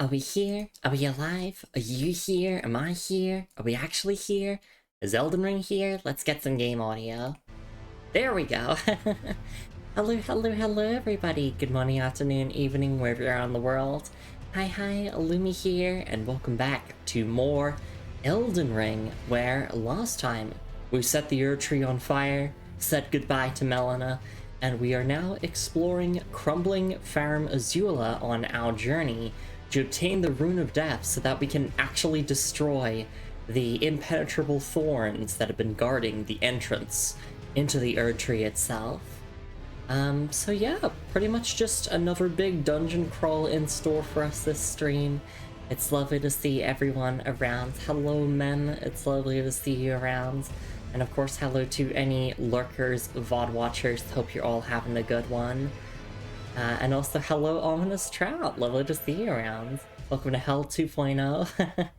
Are we here? Are we alive? Are you here? Am I here? Are we actually here? Is Elden Ring here? Let's get some game audio. There we go. Hello, everybody. Good morning, afternoon, evening, wherever you're on the world. Hi, Lumi here, and welcome back to more Elden Ring, where last time we set the Erd Tree on fire, said goodbye to Melina, and we are now exploring Crumbling Farum Azula on our journey to obtain the Rune of Death so that we can actually destroy the impenetrable thorns that have been guarding the entrance into the Erd Tree itself. So yeah, pretty much just another big dungeon crawl in store for us this stream. It's lovely to see everyone around. Hello, Mem. It's lovely to see you around. And of course, hello to any lurkers, VOD watchers. Hope you're all having a good one. And also, hello, Ominous Trout. Lovely to see you around. Welcome to Hell 2.0.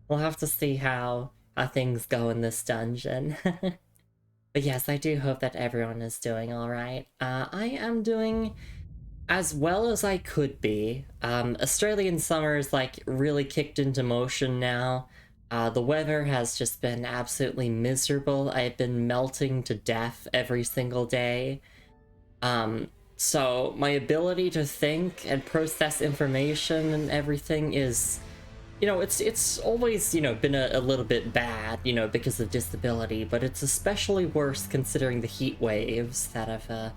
We'll have to see how things go in this dungeon. But yes, I do hope that everyone is doing alright. I am doing as well as I could be. Australian summer is like really kicked into motion now. The weather has just been absolutely miserable. I've been melting to death every single day. So my ability to think and process information and everything is, you know, it's always, you know, been a little bit bad, you know, because of disability, but it's especially worse considering the heat waves that have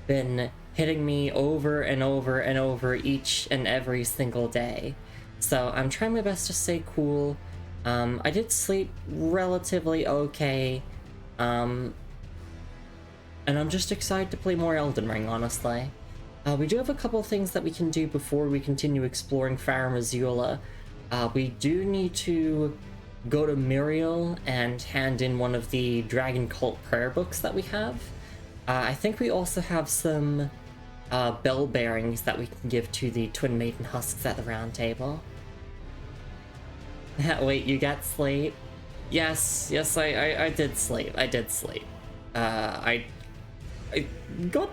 been hitting me over and over and over each and every single day. So I'm trying my best to stay cool. I did sleep relatively okay, and I'm just excited to play more Elden Ring, honestly. We do have a couple things that we can do before we continue exploring Farum Azula. We do need to go to Muriel and hand in one of the Dragon Cult prayer books that we have. I think we also have some bell bearings that we can give to the Twin Maiden Husks at the Round Table. Wait, you got sleep? Yes, I did sleep. I got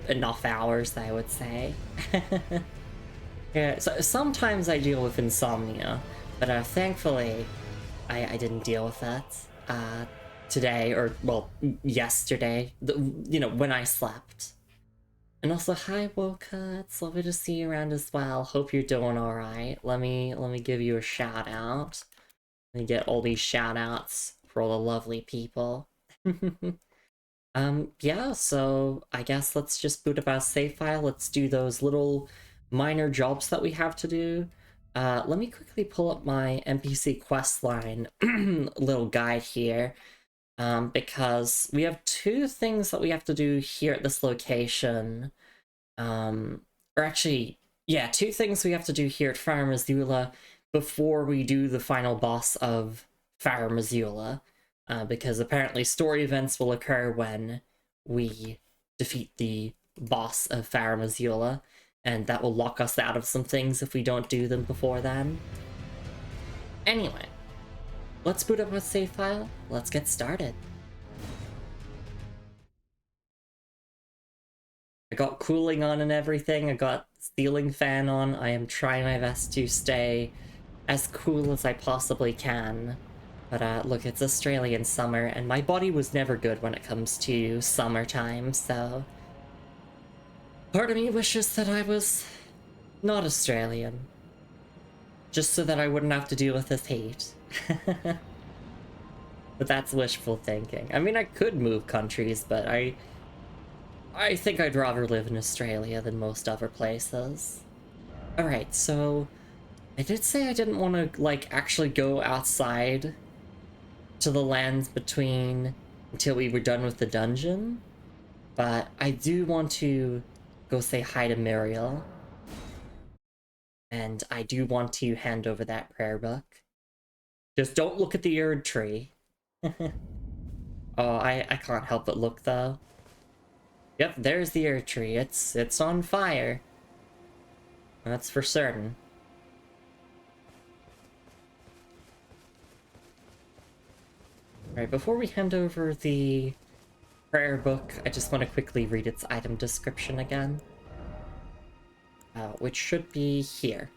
enough hours, I would say. Yeah, so sometimes I deal with insomnia, but thankfully I didn't deal with that today, or well, yesterday, you know, when I slept. And also, hi Woka, it's lovely to see you around as well. Hope you're doing alright. Let me give you a shout out. Let me get all these shout outs for all the lovely people. Yeah, so I guess let's just boot up our save file. Let's do those little minor jobs that we have to do. Let me quickly pull up my NPC questline little guide here, because we have two things that we have to do here at this location. Or actually, yeah, two things we have to do here at Farum Azula before we do the final boss of Farum Azula. Because apparently story events will occur when we defeat the boss of Farum Azula, and that will lock us out of some things if we don't do them before then. Anyway, let's boot up our save file, let's get started. I got cooling on and everything, I got ceiling fan on. I am trying my best to stay as cool as I possibly can. But look, it's Australian summer, and my body was never good when it comes to summertime, so part of me wishes that I was not Australian. Just so that I wouldn't have to deal with this heat. But that's wishful thinking. I mean, I could move countries, but I think I'd rather live in Australia than most other places. Alright, so I did say I didn't want to, like, actually go outside to the lands between until we were done with the dungeon, but I do want to go say hi to Muriel, and I do want to hand over that prayer book. Just don't look at the Erd Tree. Oh, I can't help but look though. Yep, there's the Erd Tree. It's on fire. That's for certain. Alright, before we hand over the prayer book, I just want to quickly read its item description again. Which should be here.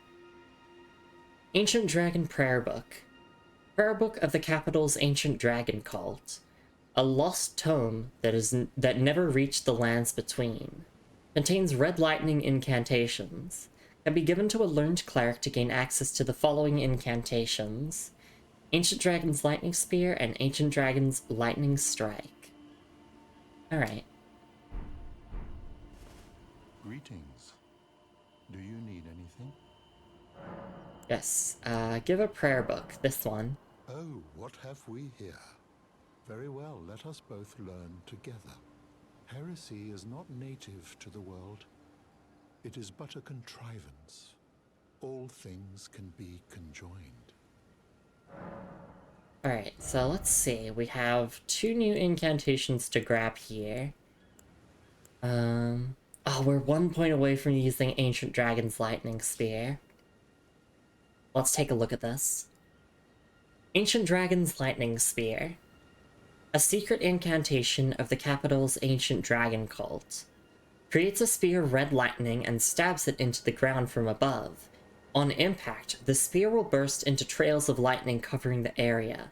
Ancient Dragon Prayer Book. Prayer Book of the capital's ancient dragon cult. A lost tome that never reached the lands between. Contains red lightning incantations. Can be given to a learned cleric to gain access to the following incantations: Ancient Dragon's Lightning Spear and Ancient Dragon's Lightning Strike. Alright. Greetings. Do you need anything? Yes, give a prayer book, this one. Oh, what have we here? Very well, let us both learn together. Heresy is not native to the world. It is but a contrivance. All things can be conjoined. Alright, so let's see. We have 2 new incantations to grab here. Oh, we're 1 point away from using Ancient Dragon's Lightning Spear. Let's take a look at this. Ancient Dragon's Lightning Spear. A secret incantation of the capital's ancient dragon cult. Creates a spear of red lightning and stabs it into the ground from above. On impact, the spear will burst into trails of lightning covering the area.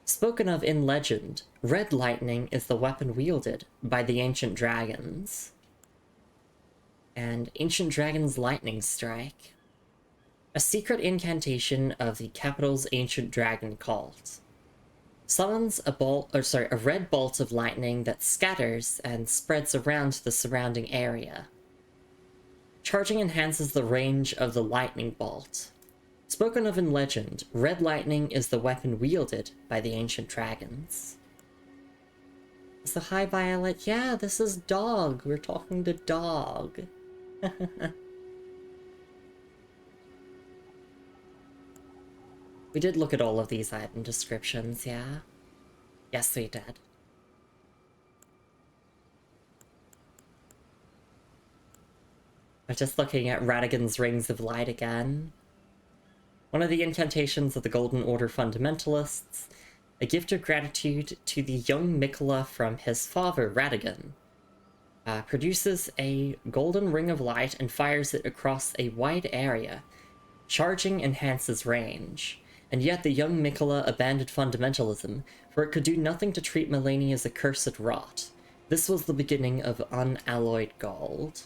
Spoken of in legend, red lightning is the weapon wielded by the ancient dragons. And Ancient Dragon's Lightning Strike. A secret incantation of the capital's ancient dragon cult. Summons a red bolt of lightning that scatters and spreads around the surrounding area. Charging enhances the range of the lightning bolt. Spoken of in legend, red lightning is the weapon wielded by the ancient dragons. So hi, Violet. Yeah, this is Dog. We're talking to Dog. We did look at all of these item descriptions, yeah? Yes, we did. But just looking at Radigan's Rings of Light again. One of the incantations of the Golden Order Fundamentalists. A gift of gratitude to the young Mikola from his father, Radigan. Produces a golden ring of light and fires it across a wide area. Charging enhances range. And yet the young Mikola abandoned fundamentalism, for it could do nothing to treat Melania's accursed rot. This was the beginning of unalloyed gold.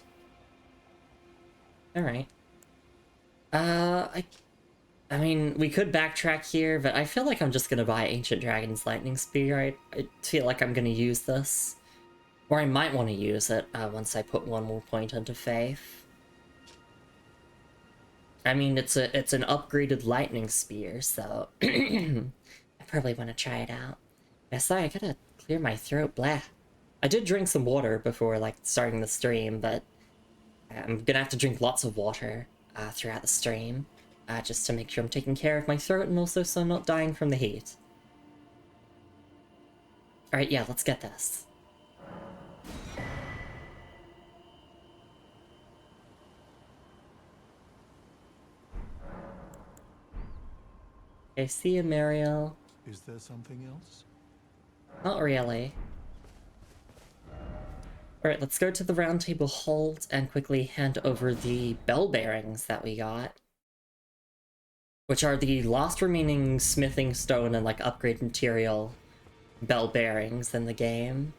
Alright. I mean, we could backtrack here, but I feel like I'm just gonna buy Ancient Dragon's Lightning Spear. I feel like I'm gonna use this. Or I might want to use it once I put 1 more point into Faith. I mean, it's an upgraded lightning spear, so I probably want to try it out. Yeah, sorry, I gotta clear my throat. Blah. I did drink some water before, like, starting the stream, but I'm gonna have to drink lots of water throughout the stream, just to make sure I'm taking care of my throat and also so I'm not dying from the heat. Alright, yeah, let's get this. Okay, see you, Mariel. Is there something else? Not really. Alright, let's go to the round table hold and quickly hand over the bell bearings that we got. Which are the last remaining smithing stone and like upgrade material bell bearings in the game.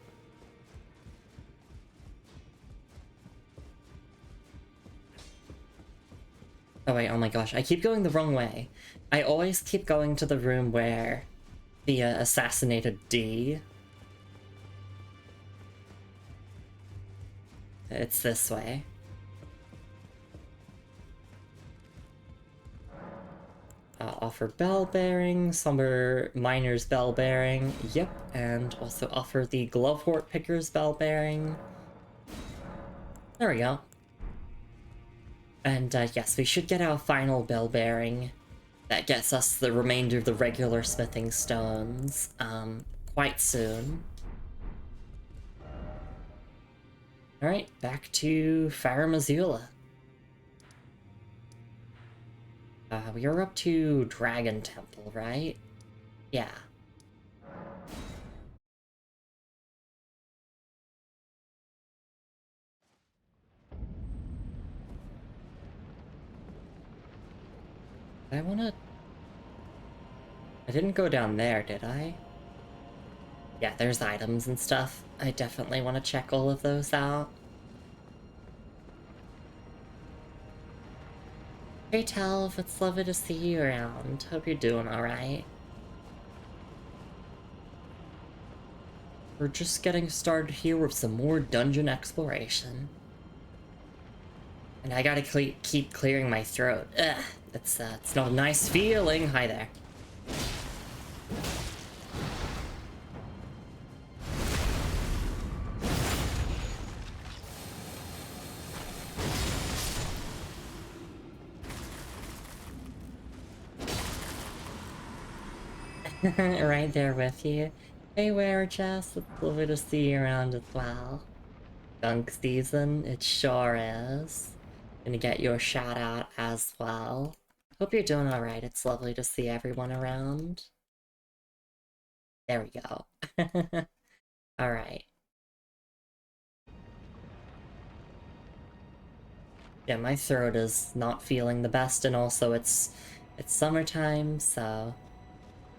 Oh wait, oh my gosh, I keep going the wrong way. I always keep going to the room where the assassinated D. It's this way. Offer bell bearing, Summer Miner's bell bearing, yep, and also offer the Glovewort Picker's bell bearing. There we go. And yes, we should get our final bell bearing. That gets us the remainder of the regular smithing stones, quite soon. Alright, back to Farum, Azula. We are up to Dragon Temple, right? Yeah. I wanna... I didn't go down there, did I? Yeah, there's items and stuff. I definitely want to check all of those out. Hey Talv, it's lovely to see you around. Hope you're doing alright. We're just getting started here with some more dungeon exploration. And I gotta keep clearing my throat. Ugh, it's not a nice feeling. Hi there. Right there with you. Hey, Werejess, it's lovely to see you around as well. Dunk season, it sure is. Gonna get your shout out as well. Hope you're doing alright, it's lovely to see everyone around. There we go. Alright. Yeah, my throat is not feeling the best, and also it's summertime, so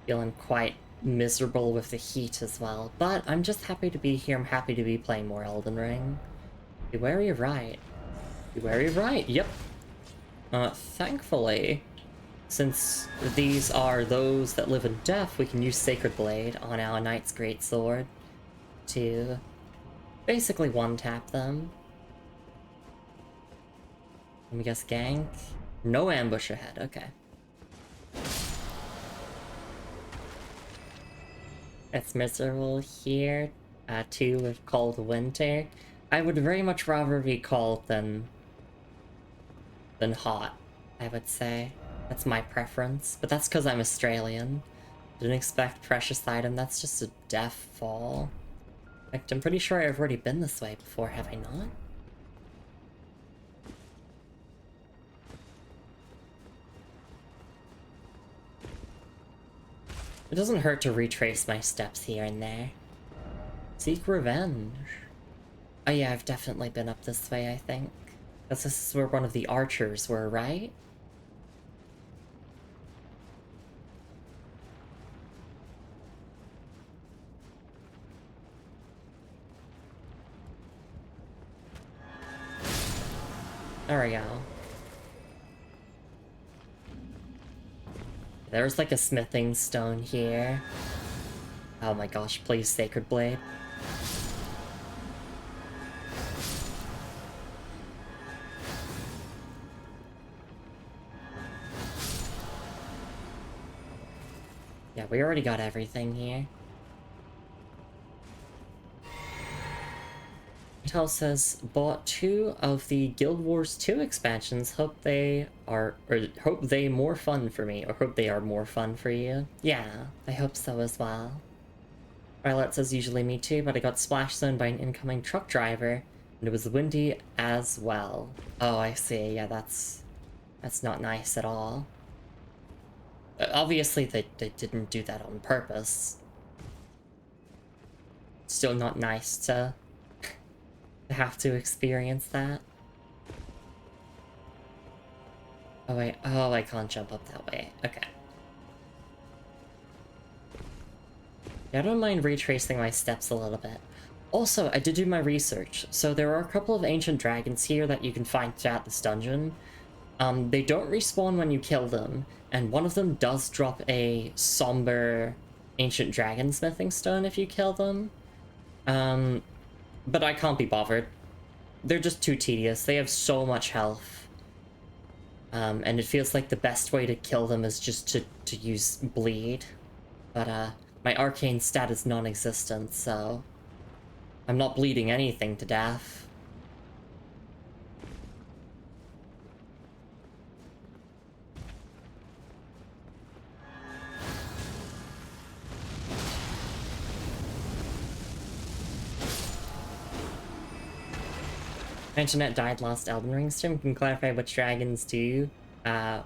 feeling quite miserable with the heat as well. But I'm just happy to be here. I'm happy to be playing more Elden Ring. Be wary of right. Be wary of right. Yep. Thankfully, since these are those that live in death, we can use Sacred Blade on our Knight's Greatsword to basically one-tap them. Let me guess, gank? No ambush ahead, okay. It's miserable here, too, with cold winter. I would very much rather be cold than hot, I would say. That's my preference, but that's because I'm Australian. Didn't expect precious item, that's just a death fall. In fact, I'm pretty sure I've already been this way before, have I not? It doesn't hurt to retrace my steps here and there. Seek revenge. Oh yeah, I've definitely been up this way, I think. Because this is where one of the archers were, right? There we go. There's like a smithing stone here. Oh my gosh, please, Sacred Blade. Yeah, we already got everything here. Intel says, bought 2 of the Guild Wars 2 expansions. Hope they are more fun for me, or hope they are more fun for you. Yeah, I hope so as well. Violet says, usually me too, but I got splash zoned by an incoming truck driver, and it was windy as well. Oh, I see. Yeah, that's not nice at all. Obviously, they didn't do that on purpose. Still not nice to have to experience that. Oh wait, oh, I can't jump up that way. Okay. Yeah, I don't mind retracing my steps a little bit. Also, I did do my research, so there are a couple of ancient dragons here that you can find throughout this dungeon. They don't respawn when you kill them, and one of them does drop a somber ancient dragon smithing stone if you kill them. But I can't be bothered. They're just too tedious. They have so much health. And it feels like the best way to kill them is just to use bleed. But my arcane stat is non-existent, so I'm not bleeding anything to death. My internet died last Elden Ring stream. Can clarify which dragons do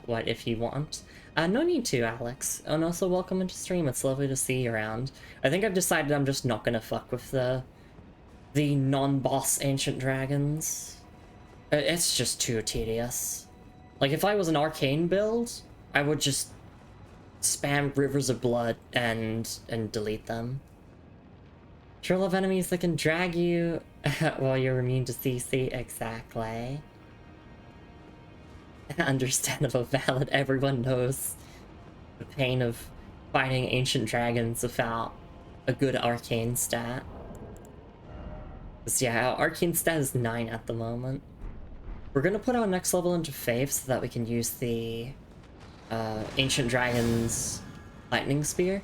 what if you want. No need to, Alex. And also welcome into stream. It's lovely to see you around. I think I've decided I'm just not gonna fuck with the non-boss ancient dragons. It's just too tedious. Like, if I was an arcane build, I would just spam rivers of blood and delete them. Sure love enemies that can drag you while you're immune to CC. Exactly. Understandable, valid. Everyone knows the pain of fighting ancient dragons without a good arcane stat. Because yeah, our arcane stat is 9 at the moment. We're gonna put our next level into Faith so that we can use the ancient dragon's lightning spear.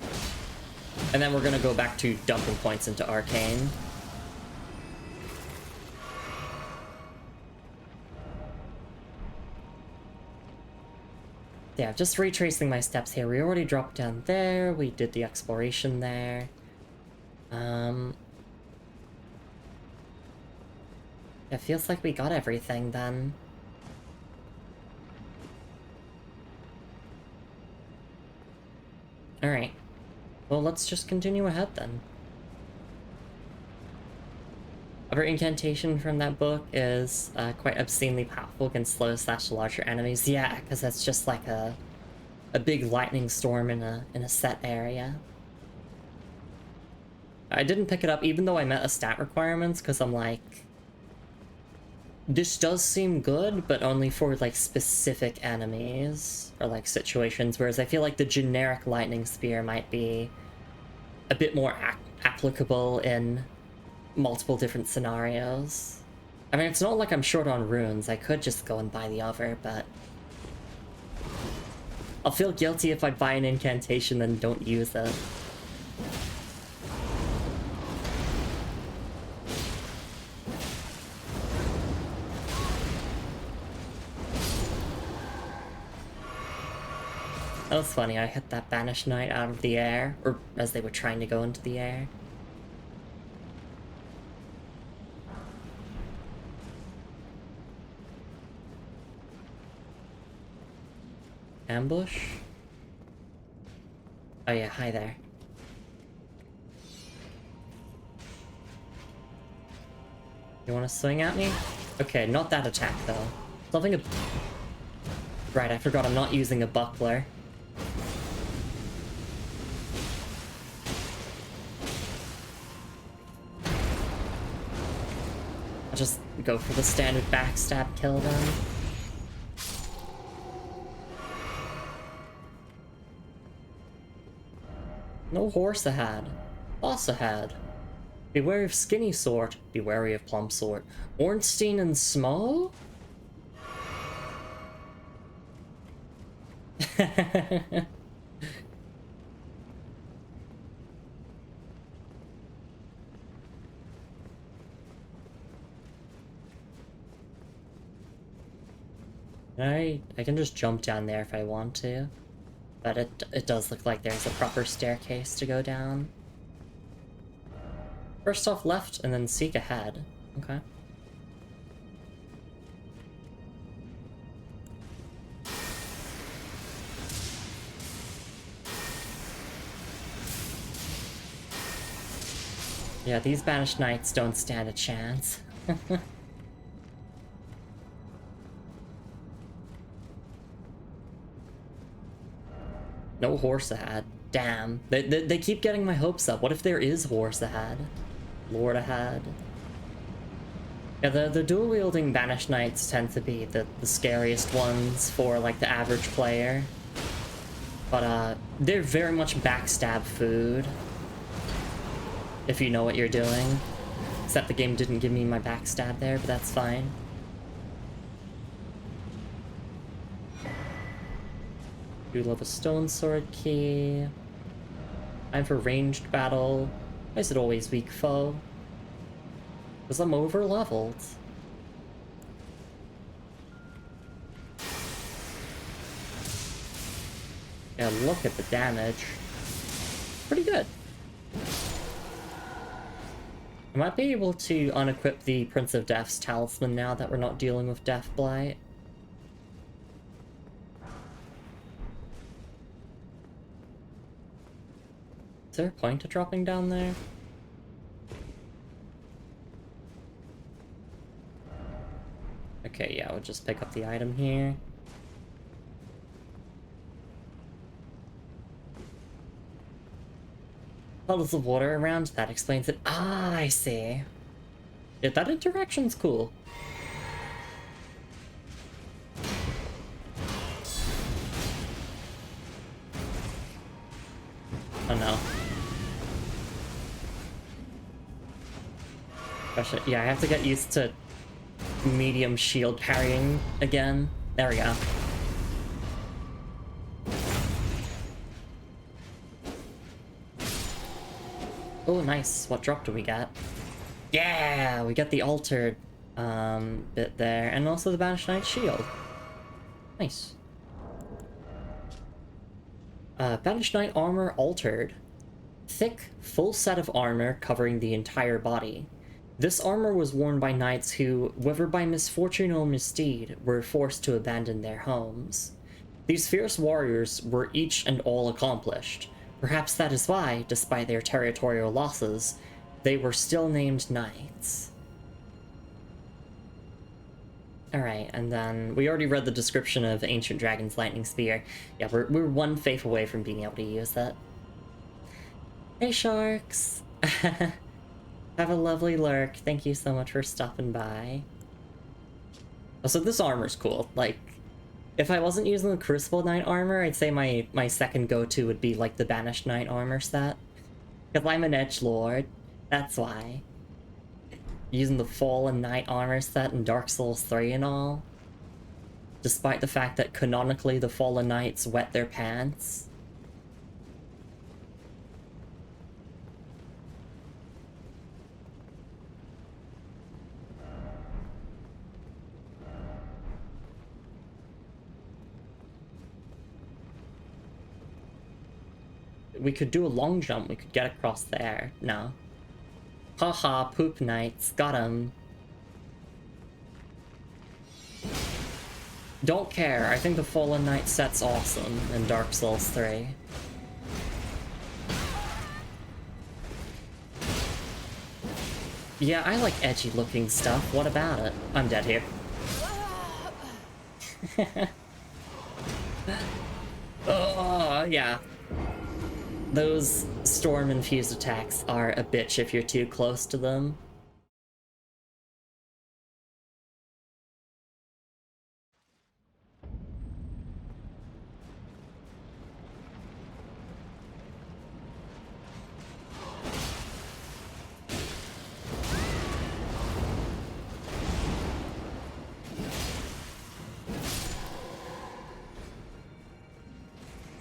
And then we're gonna go back to dumping points into arcane. Yeah, just retracing my steps here. We already dropped down there. We did the exploration there. It feels like we got everything then. Alright. Well, let's just continue ahead then. Our incantation from that book is quite obscenely powerful against slow/larger enemies. Yeah, because that's just like a big lightning storm in a set area. I didn't pick it up even though I met a stat requirements because I'm like, this does seem good, but only for like specific enemies or like situations, whereas I feel like the generic lightning spear might be a bit more applicable in multiple different scenarios. I mean, it's not like I'm short on runes. I could just go and buy the other, but I'll feel guilty if I buy an incantation and don't use it. That was funny, I hit that Banished Knight out of the air, or as they were trying to go into the air. Ambush? Oh yeah, hi there. You wanna swing at me? Okay, not that attack though. Something Right, I forgot I'm not using a buckler. I'll just go for the standard backstab kill then. No horse ahead. Boss ahead. Be wary of skinny sort. Be wary of plump sort. Ornstein and small? I can just jump down there if I want to. But it does look like there's a proper staircase to go down. First off left, and then seek ahead. Okay. Yeah, these Banished Knights don't stand a chance. No horse ahead. Damn. They keep getting my hopes up. What if there is horse ahead? Lord ahead? Yeah, the dual-wielding Banished Knights tend to be the scariest ones for, like, the average player. But, they're very much backstab food. If you know what you're doing. Except the game didn't give me my backstab there, but that's fine. Do love a stone sword key. Time for ranged battle. Why is it always weak foe? Because I'm over leveled. Yeah, look at the damage. Pretty good. I might be able to unequip the Prince of Death's talisman now that we're not dealing with Death Blight. Is there a point to dropping down there? Okay, yeah, we'll just pick up the item here. Puddles of water around, that explains it. Ah, I see. Yeah, that interaction's cool. Oh no. Gosh, yeah, I have to get used to medium shield parrying again. There we go. Oh, nice. What drop do we get? Yeah, we get the altered bit there, and also the Banished Knight shield. Nice. Banished Knight armor altered. Thick, full set of armor covering the entire body. This armor was worn by knights who, whether by misfortune or misdeed, were forced to abandon their homes. These fierce warriors were each and all accomplished. Perhaps that is why, despite their territorial losses, they were still named knights. Alright, and then we already read the description of Ancient Dragon's Lightning Spear. Yeah, we're one faith away from being able to use that. Hey, sharks! Have a lovely lurk. Thank you so much for stopping by. Oh, so this armor's cool. Like, if I wasn't using the Crucible Knight armor, I'd say my second go-to would be, like, the Banished Knight armor set. Because I'm an edgelord. That's why. Using the Fallen Knight armor set in Dark Souls 3 and all. Despite the fact that canonically the Fallen Knights wet their pants. We could do a long jump, we could get across there. No. Haha, poop knights, got him. Don't care, I think the Fallen Knight set's awesome in Dark Souls 3. Yeah, I like edgy looking stuff, what about it? I'm dead here. Oh, yeah. Those storm-infused attacks are a bitch if you're too close to them.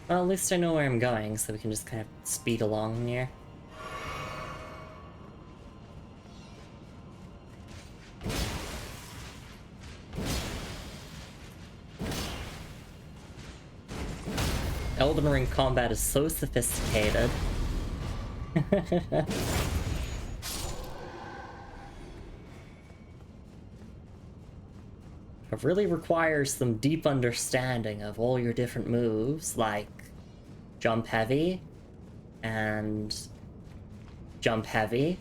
Well, at least I know where I'm going, so we can just kind of speed along here. Elden Ring combat is so sophisticated. It really requires some deep understanding of all your different moves, like jump heavy and jump heavy.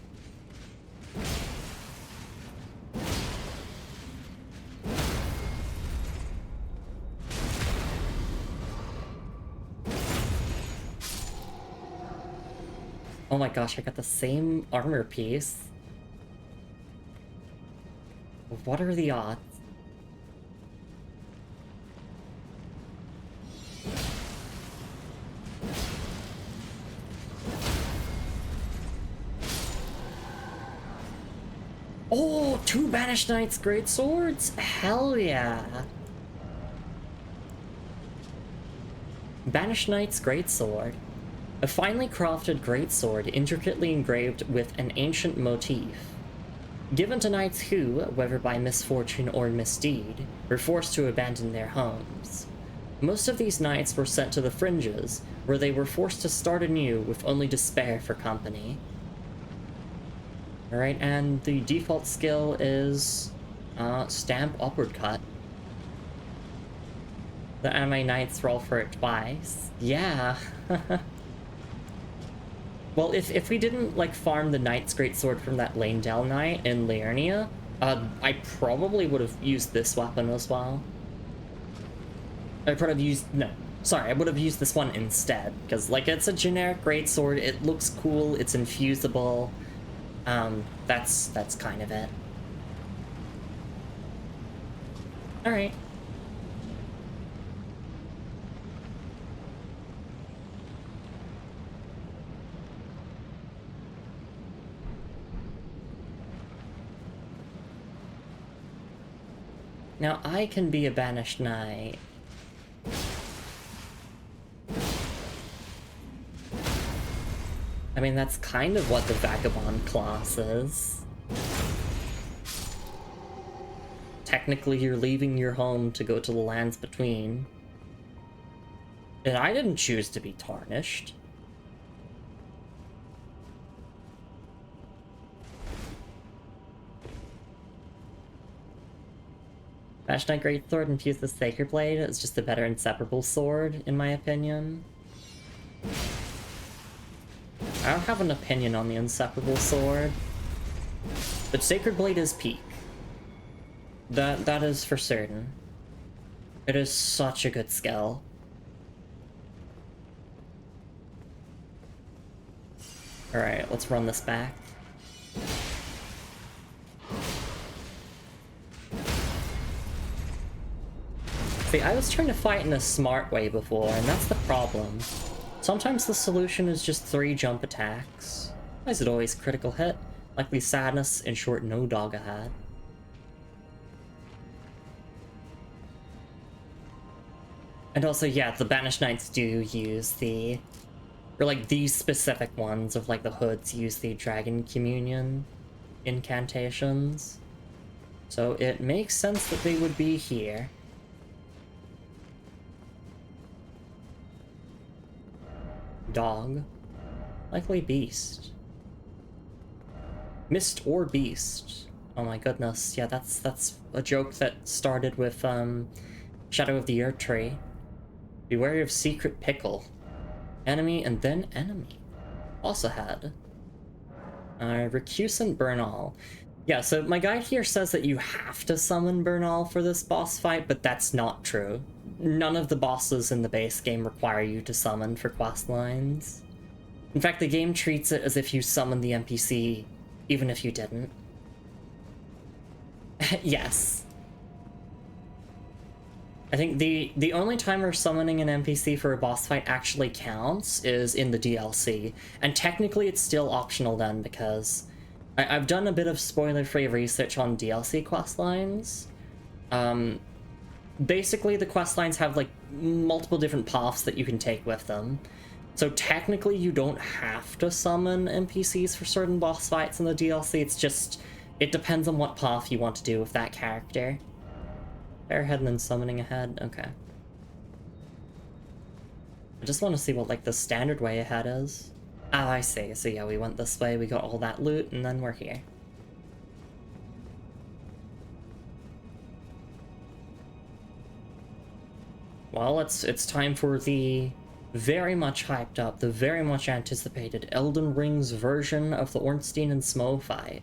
Oh my gosh, I got the same armor piece. What are the odds? Oh, 2 Banished Knights Great Swords? Hell yeah! Banished Knight's Great Sword. A finely crafted greatsword intricately engraved with an ancient motif. Given to knights who, whether by misfortune or misdeed, were forced to abandon their homes. Most of these knights were sent to the fringes, where they were forced to start anew with only despair for company. Alright, and the default skill is Stamp Uppercut. The anime knights roll for it twice. Yeah. Well, if we didn't, like, farm the Knight's Greatsword from that Lane-Del Knight in Liurnia, I probably would have used this weapon as well. I probably used... no. Sorry, I would have used this one instead, because, like, it's a generic greatsword, it looks cool, it's infusible. That's kind of it. Alright. Now, I can be a banished knight. I mean, that's kind of what the Vagabond class is. Technically, you're leaving your home to go to the lands between. And I didn't choose to be tarnished. Banished Knight Greatsword infused with Sacred Blade is just a better inseparable sword, in my opinion. I don't have an opinion on the inseparable sword, but Sacred Blade is peak. That is for certain. It is such a good skill. Alright, let's run this back. See, I was trying to fight in a smart way before, and that's the problem. Sometimes the solution is just 3 jump attacks. Why is it always critical hit? Likely sadness, in short, no dog ahead. And also, yeah, the Banished Knights do use the... or, like, these specific ones of, like, the hoods use the Dragon Communion incantations. So it makes sense that they would be here. Dog. Likely beast. Mist or beast. Oh my goodness. Yeah, that's a joke that started with Shadow of the Earth Tree. Be wary of secret pickle. Enemy and then enemy. Also had. Recusant Bernal. Yeah, so my guide here says that you have to summon Bernal for this boss fight, but that's not true. None of the bosses in the base game require you to summon for quest lines. In fact, the game treats it as if you summon the NPC, even if you didn't. Yes. I think the only time where summoning an NPC for a boss fight actually counts is in the DLC, and technically it's still optional then, because I've done a bit of spoiler-free research on DLC questlines. Basically, the questlines have, like, multiple different paths that you can take with them. So technically, you don't have to summon NPCs for certain boss fights in the DLC, it's just... it depends on what path you want to do with that character. Airhead and then summoning ahead? Okay. I just want to see what, like, the standard way ahead is. Oh, I see. So yeah, we went this way, we got all that loot, and then we're here. Well, it's time for the very much hyped up, the very much anticipated Elden Ring's version of the Ornstein and Smough fight.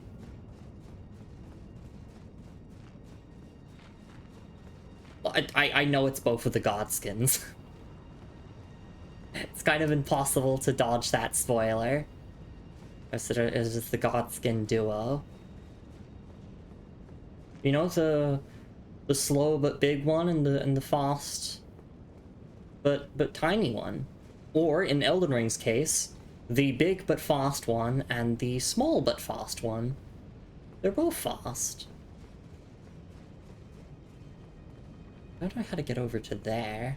Well, I know it's both of the Godskins. It's kind of impossible to dodge that spoiler. It is the Godskin duo. You know, the slow but big one and the fast but tiny one. Or in Elden Ring's case, the big but fast one and the small but fast one. They're both fast. I don't know how to get over to there.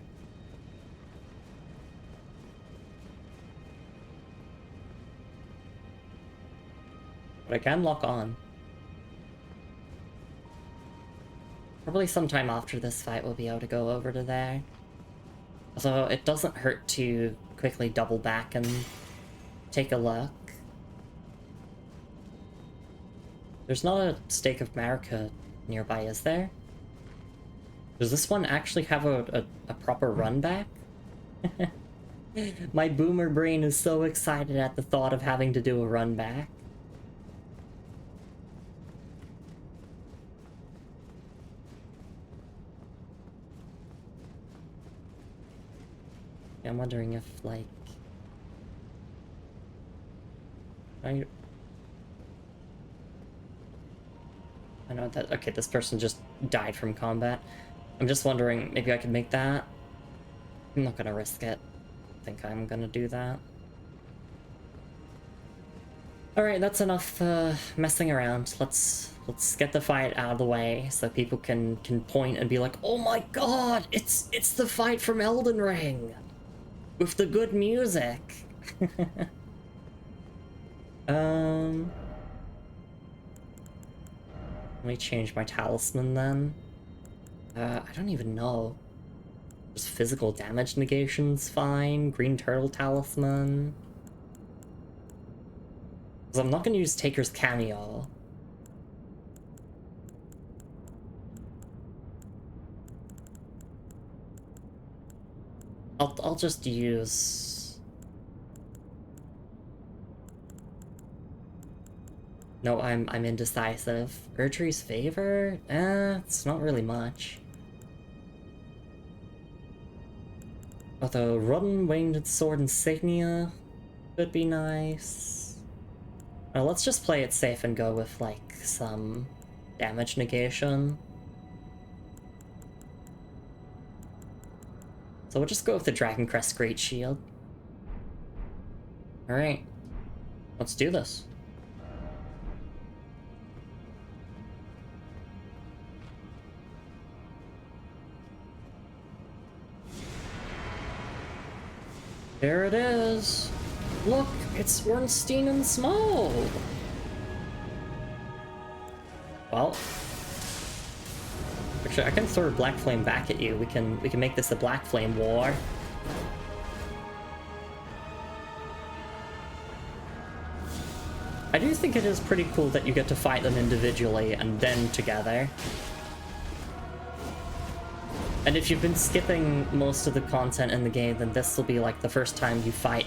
But I can lock on. Probably sometime after this fight we'll be able to go over to there. Although it doesn't hurt to quickly double back and take a look. There's not a Stake of Marika nearby, is there? Does this one actually have a proper run back? My boomer brain is so excited at the thought of having to do a run back. I'm wondering if, like... I know that... Okay, this person just died from combat. I'm just wondering, maybe I could make that? I'm not gonna risk it. I think I'm gonna do that. Alright, that's enough messing around. Let's get the fight out of the way so people can point and be like, oh my god, it's the fight from Elden Ring! With the good music! Let me change my talisman then. I don't even know. Just physical damage negation's fine. Green turtle talisman. Because I'm not gonna use Taker's cameo. I'll just use... No, I'm indecisive. Erdtree's favor? It's not really much. Although Rodden Winged Sword Insignia could be nice. Let's just play it safe and go with, like, some damage negation. So we'll just go with the Dragon Crest Great Shield. Alright. Let's do this. There it is! Look, it's Ornstein and Small! Well... Actually, I can throw a Black Flame back at you. We can make this a Black Flame war. I do think it is pretty cool that you get to fight them individually and then together. And if you've been skipping most of the content in the game, then this will be like the first time you fight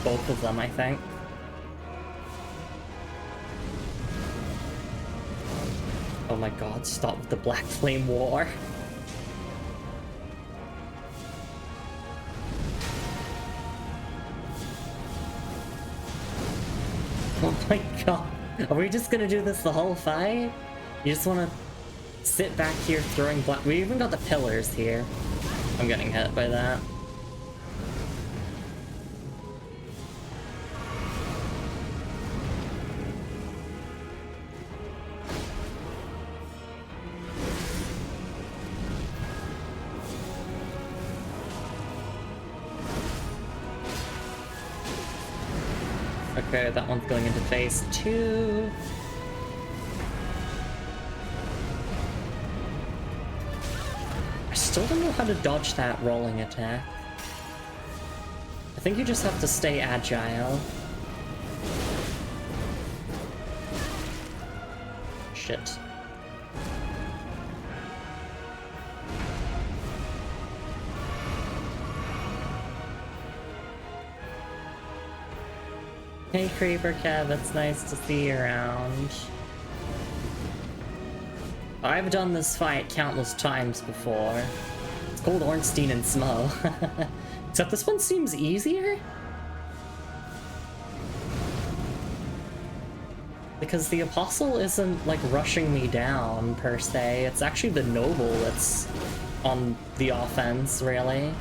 both of them, I think. Oh my god, stop with the Black Flame War. Oh my god. Are we just gonna do this the whole fight? You just wanna sit back here throwing black... We even got the pillars here. I'm getting hit by that. Okay, that one's going into phase 2. I still don't know how to dodge that rolling attack. I think you just have to stay agile. Shit. Hey Creeper Kev, it's nice to see you around. I've done this fight countless times before. It's called Ornstein and Smo. Except this one seems easier? Because the Apostle isn't, like, rushing me down, per se. It's actually the Noble that's on the offense, really.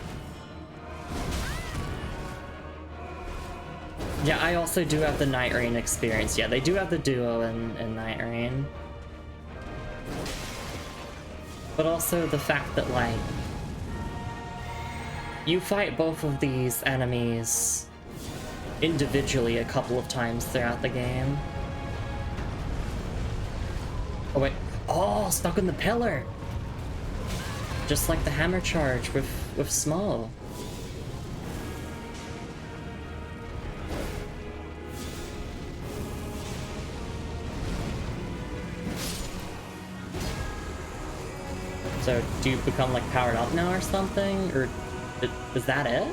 Yeah, I also do have the Night Rain experience. Yeah, they do have the duo in Night Rain. But also the fact that, like, you fight both of these enemies individually a couple of times throughout the game. Oh, wait. Oh, stuck in the pillar! Just like the hammer charge with Small. So, do you become, like, powered up now or something? Or is that it?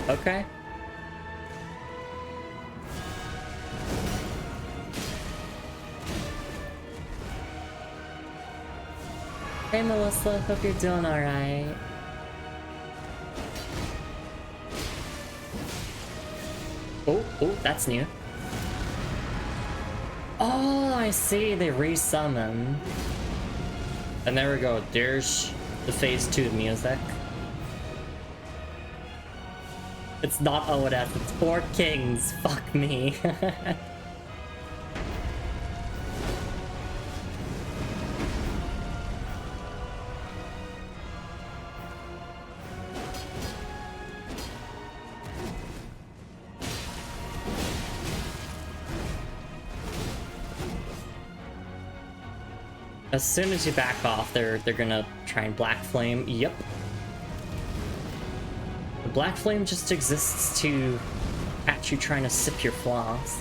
Okay. Hey Melissa, hope you're doing alright. Oh, oh, that's new. Oh, I see, they resummon. And there we go, there's the phase 2 music. It's not ODS, it's 4 kings, fuck me. As soon as you back off, they're gonna try and Black Flame. Yep. The Black Flame just exists to catch you trying to sip your flaws.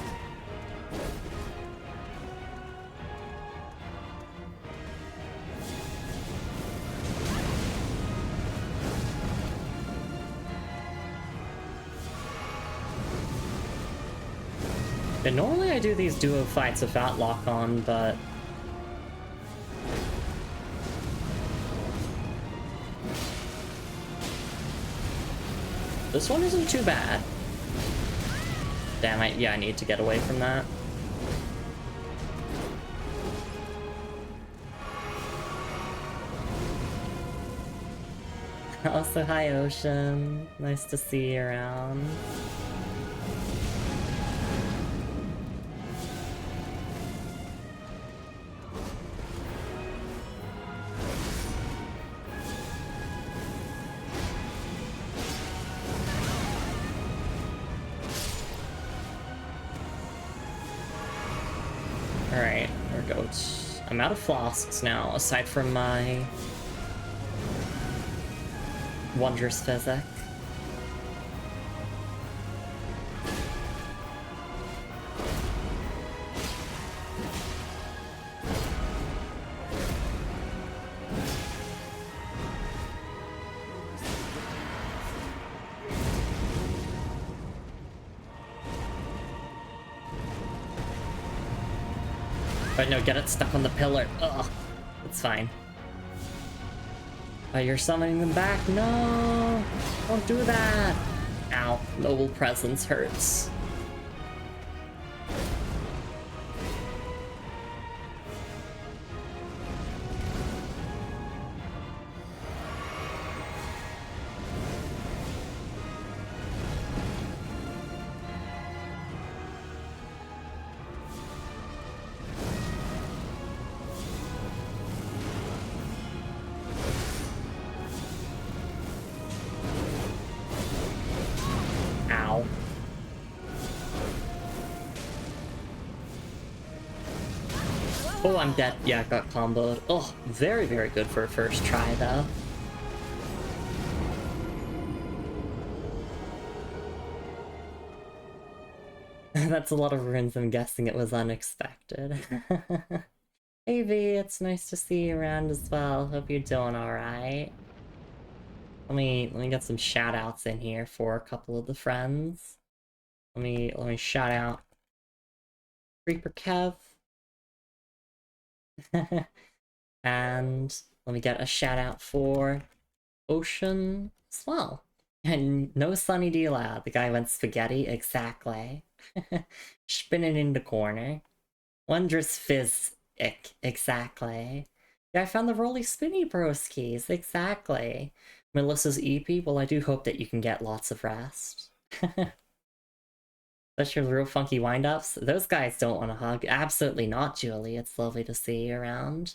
And normally I do these duo fights without lock on, but this one isn't too bad. Damn, I need to get away from that. Also, hi Ocean. Nice to see you around. Alright, there we go. I'm out of flasks now, aside from my wondrous physic. But no, get it stuck on the pillar. Ugh, it's fine. Oh, you're summoning them back? No! Don't do that! Ow, noble presence hurts. Oh, I'm dead. Yeah, got comboed. Oh, very, very good for a first try, though. That's a lot of runes. I'm guessing it was unexpected. Hey V, it's nice to see you around as well. Hope you're doing alright. Let me get some shout outs in here for a couple of the friends. Let me shout out Creeper Kev. And let me get a shout out for Ocean as well. And no Sunny D Loud. The guy went spaghetti, exactly. Spinning in the corner. Wondrous Fizz, exactly. Yeah, I found the Rolly Spinny broskies, exactly. Melissa's EP, well, I do hope that you can get lots of rest. Especially with real funky wind-ups. Those guys don't want to hug. Absolutely not, Julie. It's lovely to see you around.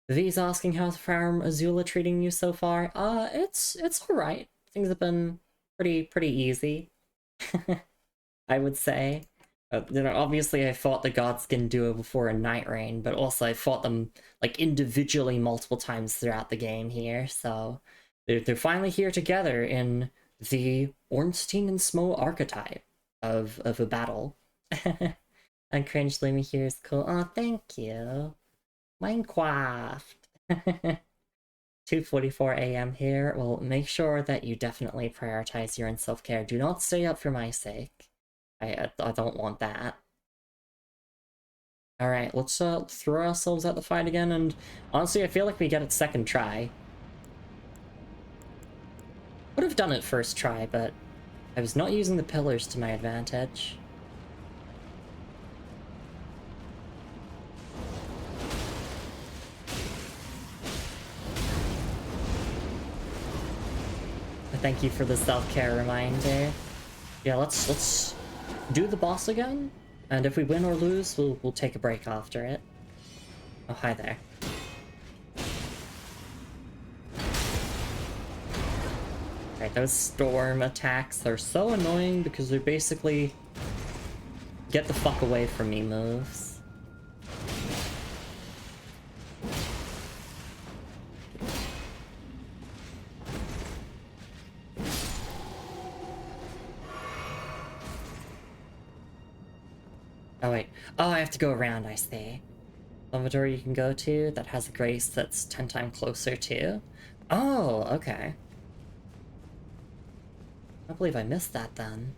V's asking how's Farum Azula treating you so far. It's alright. Things have been pretty easy. I would say. You know, obviously I fought the Godskin duo before in Night Rain, but also I fought them like individually multiple times throughout the game here, so they're finally here together in the Ornstein and Smo archetype of a battle. And Cringe Lumi here is cool. Oh, thank you. Minecraft. 2:44 a.m. here. Well, make sure that you definitely prioritize your own self-care. Do not stay up for my sake. I don't want that. Alright, let's throw ourselves at the fight again, and honestly, I feel like we get it second try. Would have done it first try, but I was not using the pillars to my advantage. Thank you for the self-care reminder. Yeah, let's do the boss again, and if we win or lose, we'll take a break after it. Oh, hi there. Right, those storm attacks are so annoying because they're basically get the fuck away from me moves. Oh wait, oh I have to go around, I see. Love a door you can go to that has a grace that's 10 times closer to. Oh, okay. I can't believe I missed that then.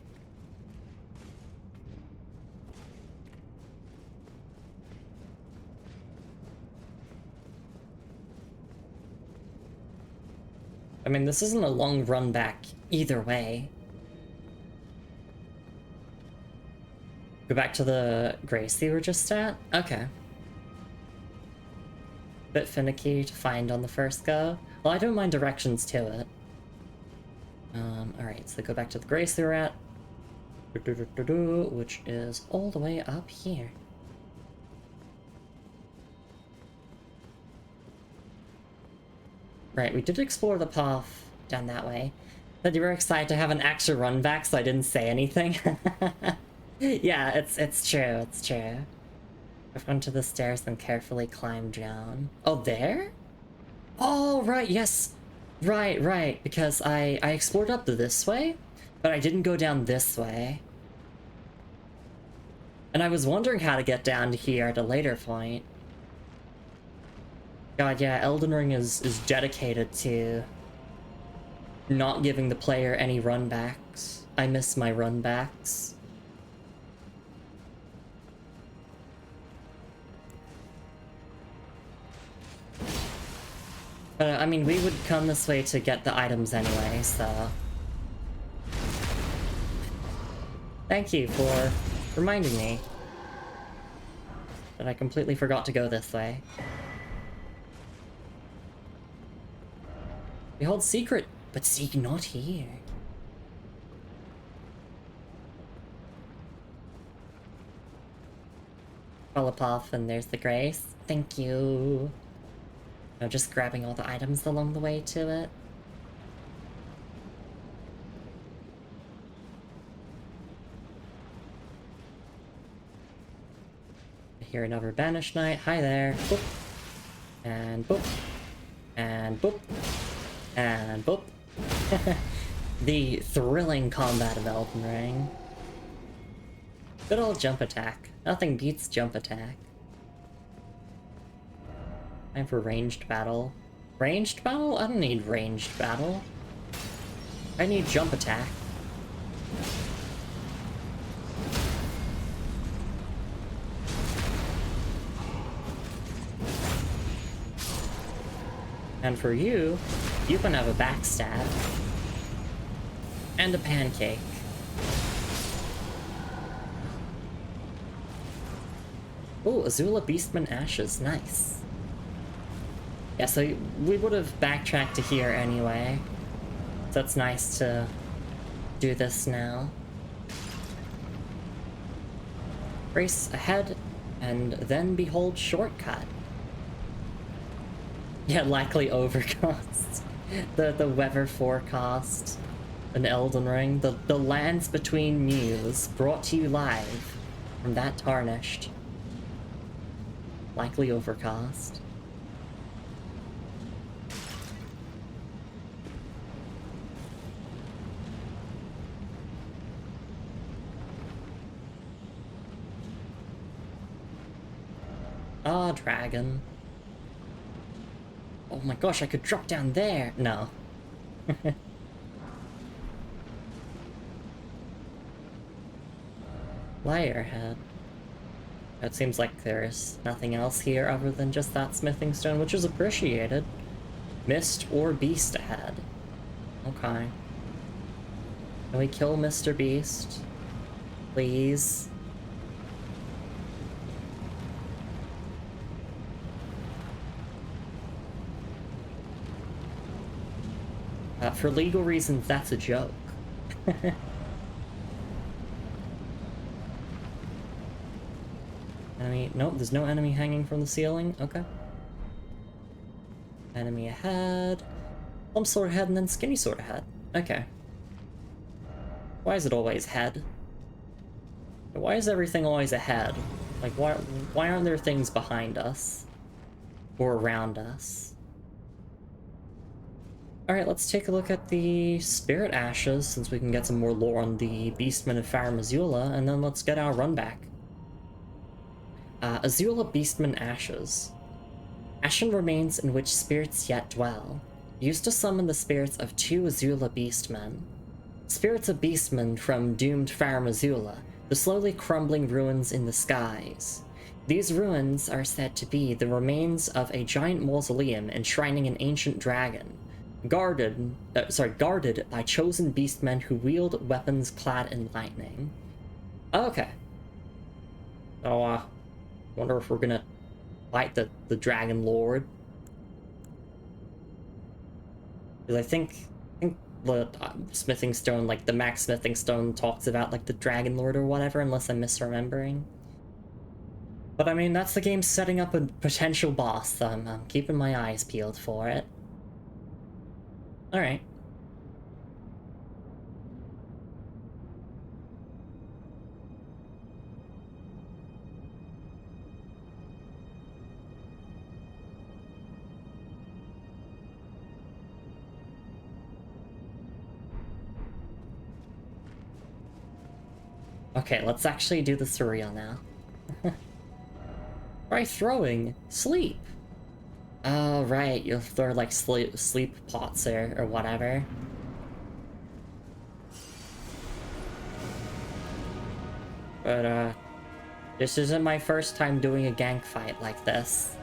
I mean, this isn't a long run back either way. Go back to the grace you were just at? Okay. Bit finicky to find on the first go. Well, I don't mind directions to it. Alright, so go back to the grace we were at. Which is all the way up here. Right, we did explore the path down that way. But you were excited to have an extra run back, so I didn't say anything. Yeah, it's true, it's true. I've gone to the stairs and carefully climbed down. Oh, there? Oh, right, yes. Right, because I explored up this way, but I didn't go down this way. And I was wondering how to get down to here at a later point. God, yeah, Elden Ring is dedicated to not giving the player any runbacks. I miss my runbacks. I mean, we would come this way to get the items anyway, so... Thank you for reminding me that I completely forgot to go this way. Behold secret, but seek not here. Follow path, and there's the grace. Thank you. No, just grabbing all the items along the way to it. Here another Banished Knight. Hi there. Boop. And boop. And boop. And boop. The thrilling combat of Elden Ring. Good old jump attack. Nothing beats jump attack. Time for ranged battle. Ranged battle? I don't need ranged battle. I need jump attack. And for you, you can have a backstab. And a pancake. Oh, Azula Beastman Ashes, nice. Yeah, so we would have backtracked to here anyway. So it's nice to do this now. Race ahead, and then behold shortcut. Yeah, likely overcast. The weather forecast. An Elden Ring. The lands between muse, brought to you live from that tarnished. Likely overcast. Ah, dragon. Oh my gosh, I could drop down there! No. Liar head. It seems like there's nothing else here other than just that smithing stone, which is appreciated. Mist or beast ahead. Okay. Can we kill Mr. Beast? Please? For legal reasons, that's a joke. Enemy. Nope, there's no enemy hanging from the ceiling. Okay. Enemy ahead. Plump sort of head and then skinny sort of head. Okay. Why is it always head? Why is everything always ahead? Like, why aren't there things behind us? Or around us? Alright, let's take a look at the Spirit Ashes, since we can get some more lore on the Beastmen of Farum Azula, and then let's get our run back. Azula Beastman Ashes. Ashen remains in which spirits yet dwell, used to summon the spirits of 2 Azula Beastmen. Spirits of Beastmen from doomed Farum Azula, the slowly crumbling ruins in the skies. These ruins are said to be the remains of a giant mausoleum enshrining an ancient dragon, guarded by chosen beastmen who wield weapons clad in lightning. Okay. So, wonder if we're gonna fight the Dragon Lord. Because I think the smithing stone, like the max smithing stone, talks about like the Dragon Lord or whatever, unless I'm misremembering. But I mean, that's the game setting up a potential boss, so I'm keeping my eyes peeled for it. Alright. Okay, let's actually do the surreal now. Try throwing. Sleep. Oh, right, you'll throw like sleep pots or whatever. But, this isn't my first time doing a gank fight like this.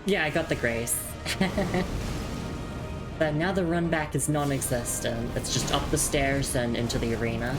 Yeah, I got the grace. But now the run back is non-existent. It's just up the stairs and into the arena.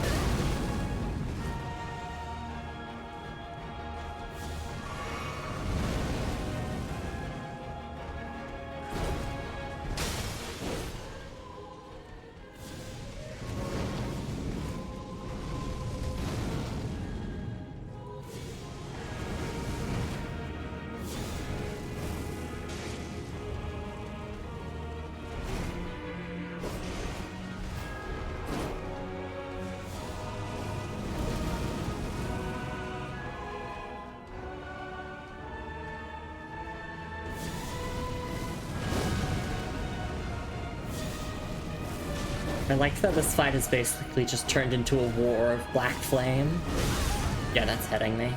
I like that this fight is basically just turned into a war of black flame. Yeah, that's hitting me.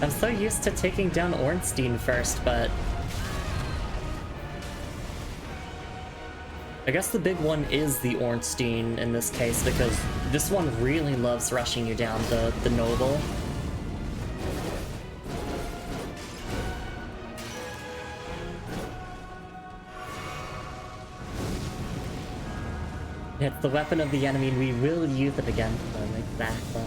I'm so used to taking down Ornstein first, but I guess the big one is the Ornstein in this case, because this one really loves rushing you down the noble. It's the weapon of the enemy, and we will use it against them, exactly.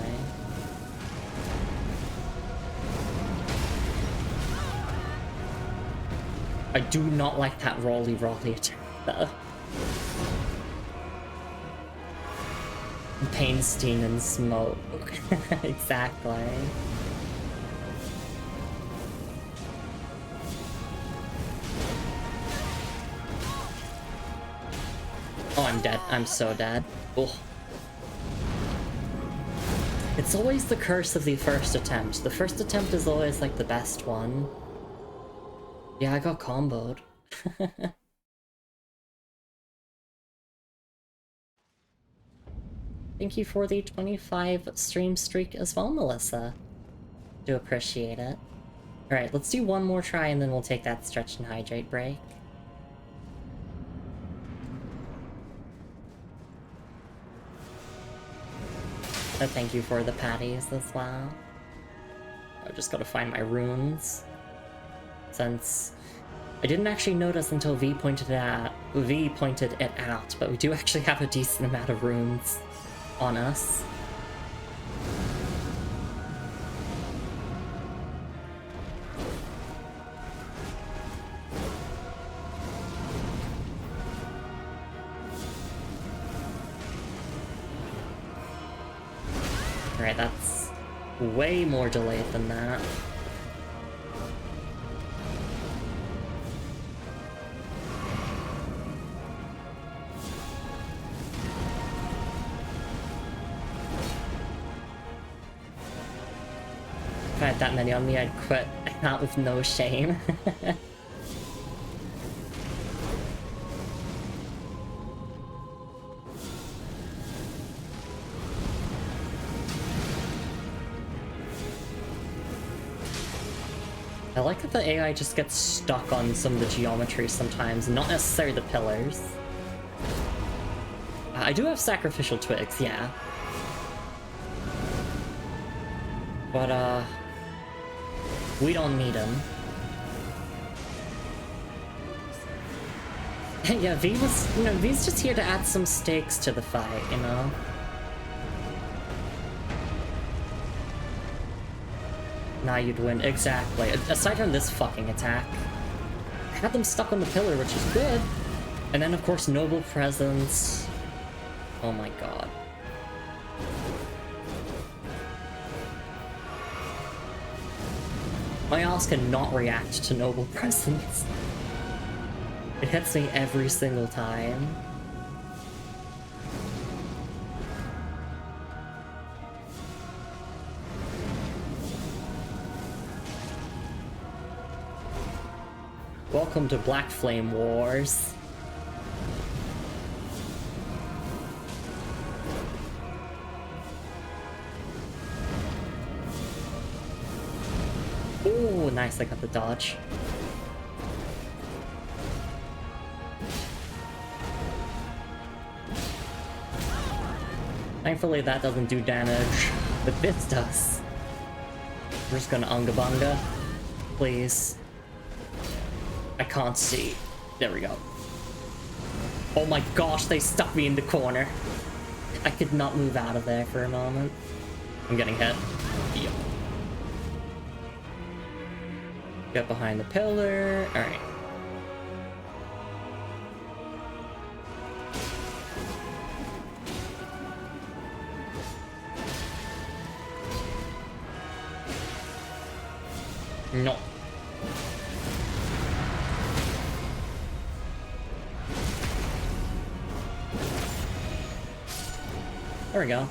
I do not like that rolly attack, though. Painstein and smoke. Exactly. Oh, I'm dead. I'm so dead. Ugh. It's always the curse of the first attempt. The first attempt is always, like, the best one. Yeah, I got comboed. Thank you for the 25 stream streak as well, Melissa. Do appreciate it. Alright, let's do one more try and then we'll take that stretch and hydrate break. So thank you for the patties as well. I just gotta find my runes. Since I didn't actually notice until V pointed it out, but we do actually have a decent amount of runes on us. Alright, that's way more delayed than that. If I had that many on me, I'd quit out with no shame. I like that the AI just gets stuck on some of the geometry sometimes, not necessarily the pillars. I do have sacrificial twigs, yeah. But, we don't need them. Yeah, V's just here to add some stakes to the fight, you know? Now you'd win, exactly. Aside from this fucking attack. I had them stuck on the pillar, which is good. And then, of course, Noble Presence. Oh my god. My ass cannot react to Noble Presence. It hits me every single time. Welcome to Black Flame Wars. Oh, nice, I got the dodge. Thankfully that doesn't do damage, but this does. We're just gonna Unga Bunga. Please. I can't see. There we go. Oh my gosh, they stuck me in the corner. I could not move out of there for a moment. I'm getting hit. Yep. Get behind the pillar. Alright. No. There we go.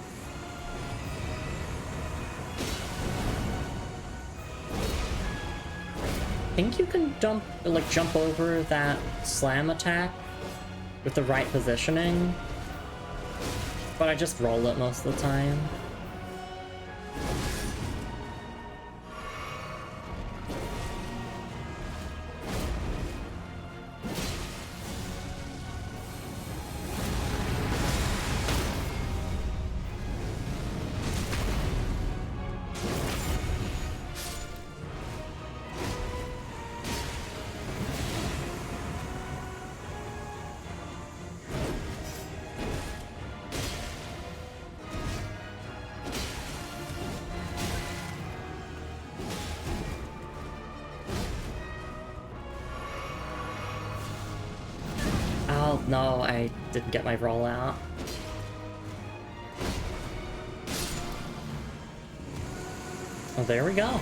I think you can jump over that slam attack with the right positioning, but I just roll it most of the time. No, I didn't get my roll out. Oh, there we go.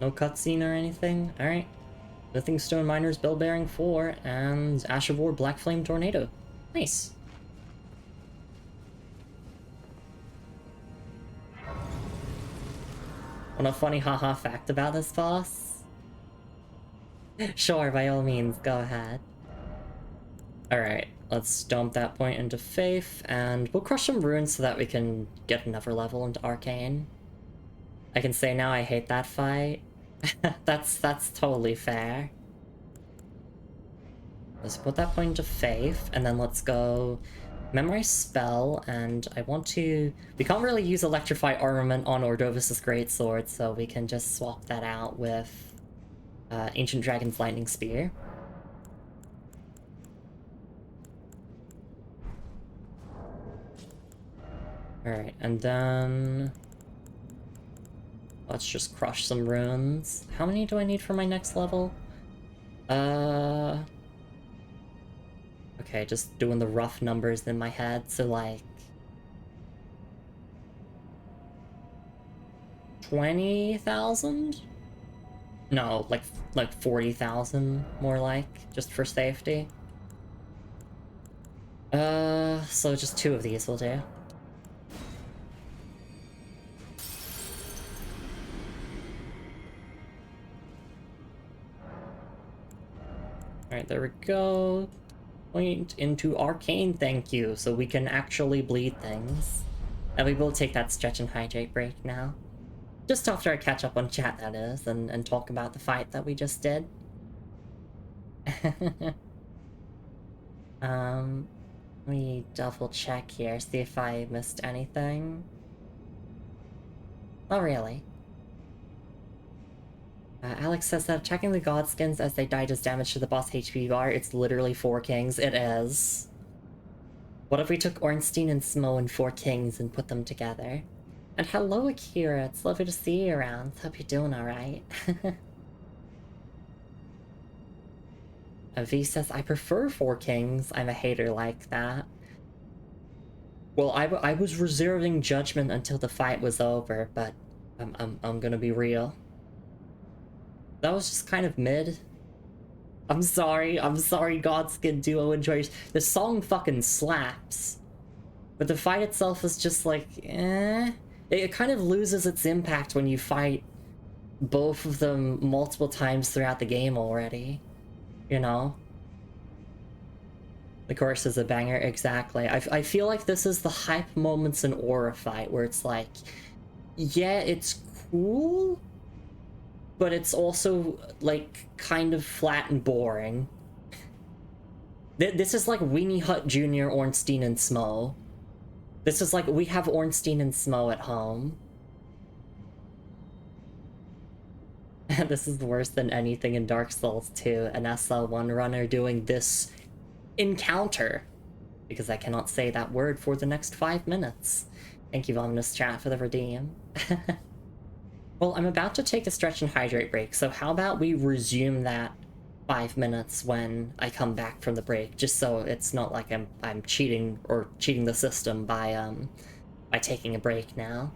No cutscene or anything? Alright. Lithing Stone Miners Bell Bearing 4 and Ash of War Black Flame Tornado. Nice. Want a funny haha fact about this boss? Sure, by all means, go ahead. Alright, let's dump that point into Faith, and we'll crush some runes so that we can get another level into Arcane. I can say now I hate that fight. That's totally fair. Let's put that point into Faith, and then let's go memorize spell, and I want to... We can't really use Electrify Armament on Ordovis's Greatsword, so we can just swap that out with Ancient Dragon's Lightning Spear. Alright, and then... let's just crush some runes. How many do I need for my next level? Okay, just doing the rough numbers in my head, so like... 20,000? No, like 40,000, more like, just for safety. So just 2 of these will do. Alright, there we go. Point into Arcane, thank you, so we can actually bleed things. And we will take that stretch and hydrate break now. Just after I catch up on chat, that is, and talk about the fight that we just did. Let me double check here, see if I missed anything. Oh, really? Alex says that checking the godskins as they die does damage to the boss HP bar. It's literally 4 kings. It is. What if we took Ornstein and Smo and 4 kings and put them together? And hello, Akira. It's lovely to see you around. Hope you're doing alright. V says, I prefer 4 kings. I'm a hater like that. Well, I was reserving judgment until the fight was over, but I'm gonna be real. That was just kind of mid. I'm sorry, Godskin Duo enjoys. The song fucking slaps. But the fight itself is just like, eh. It kind of loses its impact when you fight both of them multiple times throughout the game already. You know? The chorus is a banger, exactly. I feel like this is the hype moments in Aura fight, where it's like, yeah, it's cool, but it's also, like, kind of flat and boring. This is like Weenie Hut Jr., Ornstein, and Smo. This is like, we have Ornstein and Smo at home. This is worse than anything in Dark Souls 2, an SL1 runner doing this encounter. Because I cannot say that word for the next 5 minutes. Thank you, Ominous Chat, for the redeem. Well, I'm about to take a stretch and hydrate break, so how about we resume that 5 minutes when I come back from the break, just so it's not like I'm cheating or cheating the system by taking a break now.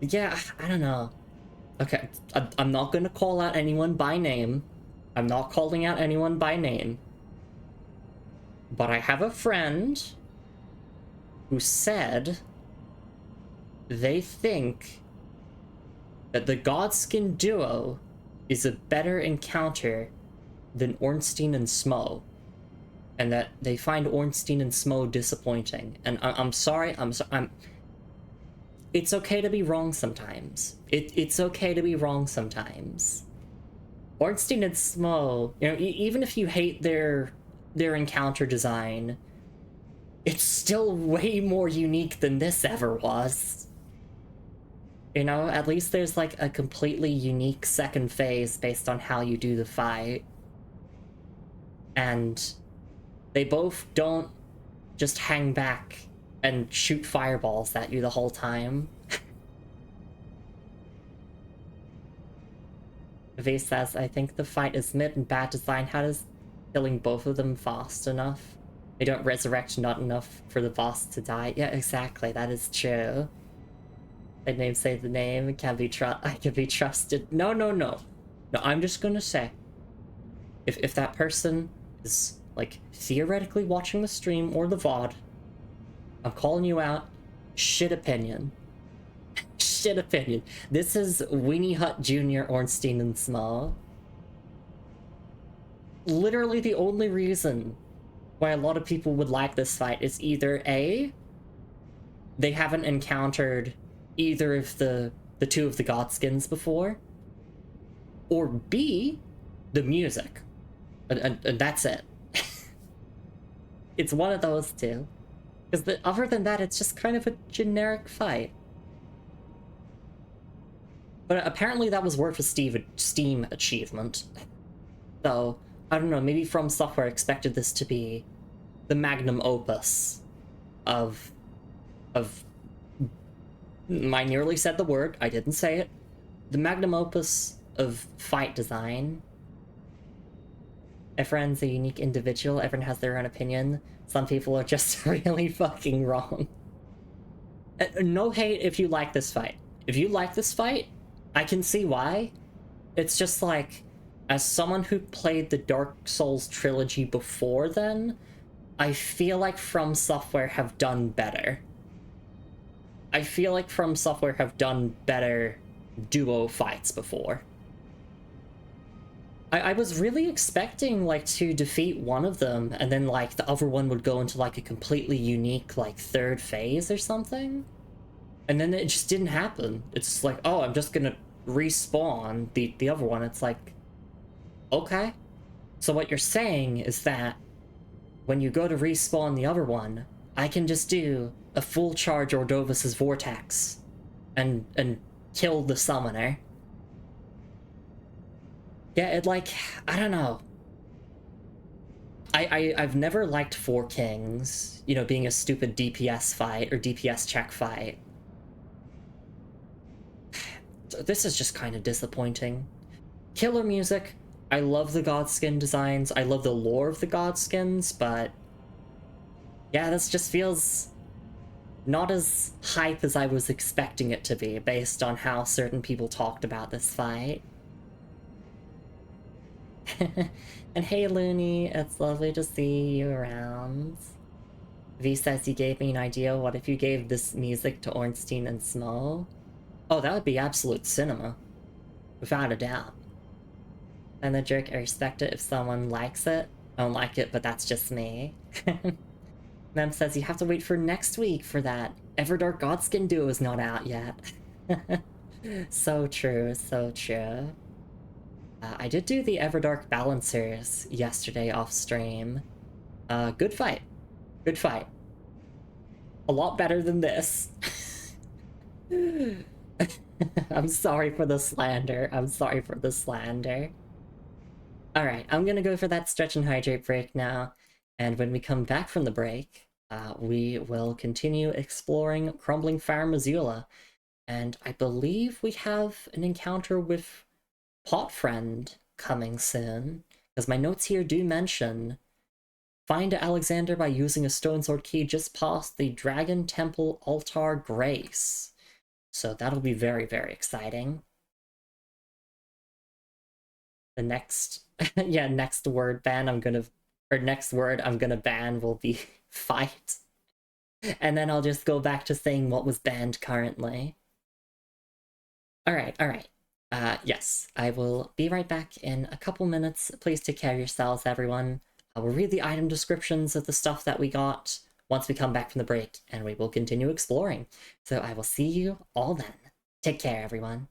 Yeah, I don't know. Okay, I'm not gonna call out anyone by name. I'm not calling out anyone by name. But I have a friend who said they think that the Godskin Duo is a better encounter than Ornstein and Smo, and that they find Ornstein and Smo disappointing. And I'm sorry, it's okay to be wrong sometimes. It's okay to be wrong sometimes. Ornstein and Smo, you know, even if you hate their encounter design, it's still way more unique than this ever was. You know, at least there's like a completely unique second phase based on how you do the fight. And they both don't just hang back and shoot fireballs at you the whole time. V says, I think the fight is mid and bad design. How does killing both of them fast enough? They don't resurrect not enough for the boss to die. Yeah, exactly, that is true. The name say the name, I can be trusted. No, I'm just gonna say, if that person is, like, theoretically watching the stream or the VOD, I'm calling you out. Shit opinion. shit opinion. This is Weenie Hut Jr., Ornstein, and Small. Literally the only reason why a lot of people would like this fight is either A, they haven't encountered either of the two of the Godskins before, or B, the music. And that's it. It's one of those two. Because other than that, it's just kind of a generic fight. But apparently that was worth a Steam achievement. So, I don't know, maybe From Software expected this to be the magnum opus of... I nearly said the word, I didn't say it. The magnum opus of fight design. Everyone's a unique individual, everyone has their own opinion. Some people are just really fucking wrong. No hate if you like this fight. If you like this fight, I can see why. It's just like, as someone who played the Dark Souls trilogy before then, I feel like From Software have done better. I feel like From Software have done better duo fights before. I was really expecting, like, to defeat one of them, and then, like, the other one would go into, like, a completely unique, like, third phase or something. And then it just didn't happen. It's just like, oh, I'm just gonna respawn the other one. It's like, okay. So what you're saying is that when you go to respawn the other one, I can just do a full charge Ordovis's Vortex and kill the summoner. Yeah, it, like, I don't know. I've never liked Four Kings, you know, being a stupid DPS fight or DPS check fight. This is just kind of disappointing. Killer music. I love the Godskin designs. I love the lore of the Godskins, but yeah, this just feels not as hype as I was expecting it to be based on how certain people talked about this fight. And hey Looney, it's lovely to see you around. V says he gave me an idea. What if you gave this music to Ornstein and Small? Oh, that would be absolute cinema. Without a doubt. And the jerk, I respect it if someone likes it. I don't like it, but that's just me. Mem says you have to wait for next week for that. Everdark Godskin Duo is not out yet. So true, so true. I did do the Everdark Balancers yesterday off stream. Good fight. Good fight. A lot better than this. I'm sorry for the slander. I'm sorry for the slander. Alright, I'm gonna go for that stretch and hydrate break now. And when we come back from the break, we will continue exploring Crumbling Farum Azula. And I believe we have an encounter with Pot Friend coming soon, because my notes here do mention find Alexander by using a stone sword key just past the Dragon Temple Altar Grace. So that'll be very, very exciting. The next, yeah, next word ban next word I'm gonna ban will be fight. And then I'll just go back to saying what was banned currently. Alright, alright. Yes, I will be right back in a couple minutes. Please take care of yourselves, everyone. I will read the item descriptions of the stuff that we got once we come back from the break, and we will continue exploring. So I will see you all then. Take care, everyone.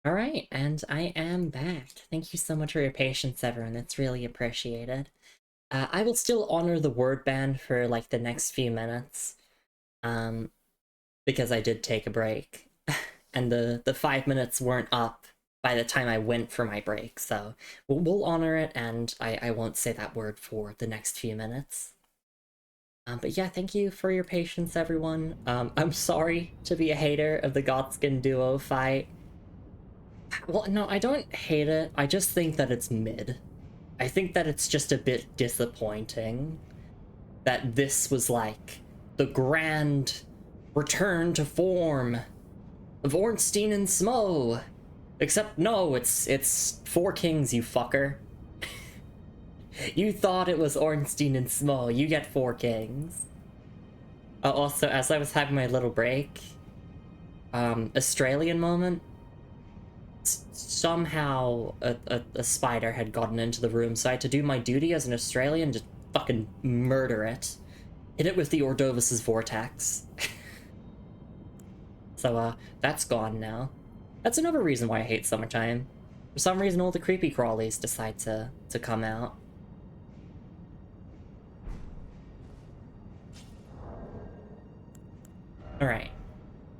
Alright, and I am back. Thank you so much for your patience, everyone. It's really appreciated. I will still honor the word ban for, like, the next few minutes. Because I did take a break. And the 5 minutes weren't up by the time I went for my break, so we'll honor it, and I won't say that word for the next few minutes. But yeah, thank you for your patience, everyone. I'm sorry to be a hater of the Godskin duo fight. Well, no, I don't hate it. I just think that it's mid. I think that it's just a bit disappointing that this was like the grand return to form of Ornstein and Smo. Except no, it's Four Kings, you fucker. You thought it was Ornstein and Smo. You get Four Kings. Also, as I was having my little break, Australian moment, somehow a spider had gotten into the room, so I had to do my duty as an Australian, just fucking murder it. Hit it with the Ordovis's Vortex. So, that's gone now. That's another reason why I hate summertime. For some reason, all the creepy crawlies decide to come out. Alright.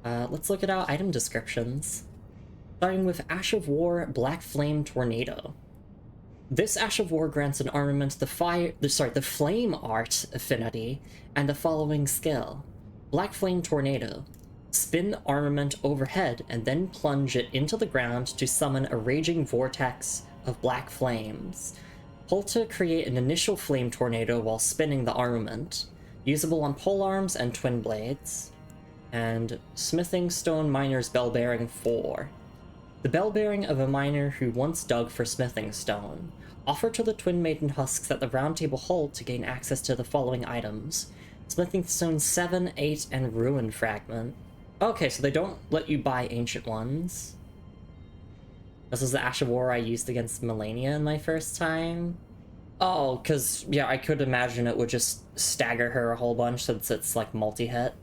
Let's look at our item descriptions. Starting with Ash of War Black Flame Tornado. This Ash of War grants an armament the Flame Art affinity and the following skill. Black Flame Tornado. Spin armament overhead and then plunge it into the ground to summon a raging vortex of black flames. Pull to create an initial flame tornado while spinning the armament. Usable on polearms and twin blades. And Smithing Stone Miner's Bell Bearing 4. The bell bearing of a miner who once dug for smithing stone. Offer to the Twin Maiden husks at the Round Table Hall to gain access to the following items. Smithing Stone 7, 8, and Ruin Fragment. Okay, so they don't let you buy ancient ones. This is the Ash of War I used against Melania in my first time. Oh, because, yeah, I could imagine it would just stagger her a whole bunch since it's, like, multi-hit.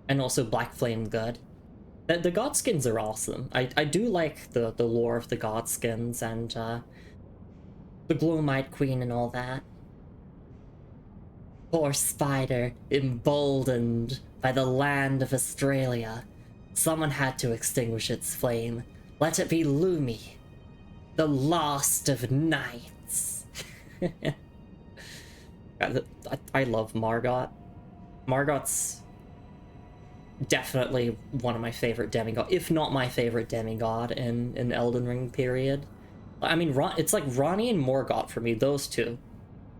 And also Black Flame good. The Godskins are awesome. I do like the lore of the Godskins and the Glowmite Queen and all that. Poor spider, emboldened by the land of Australia. Someone had to extinguish its flame. Let it be Lumi, the last of knights. I love Margot. Margot's definitely one of my favorite demigods, if not my favorite demigod in Elden Ring period. I mean, it's like Ronnie and Morgott for me, those two.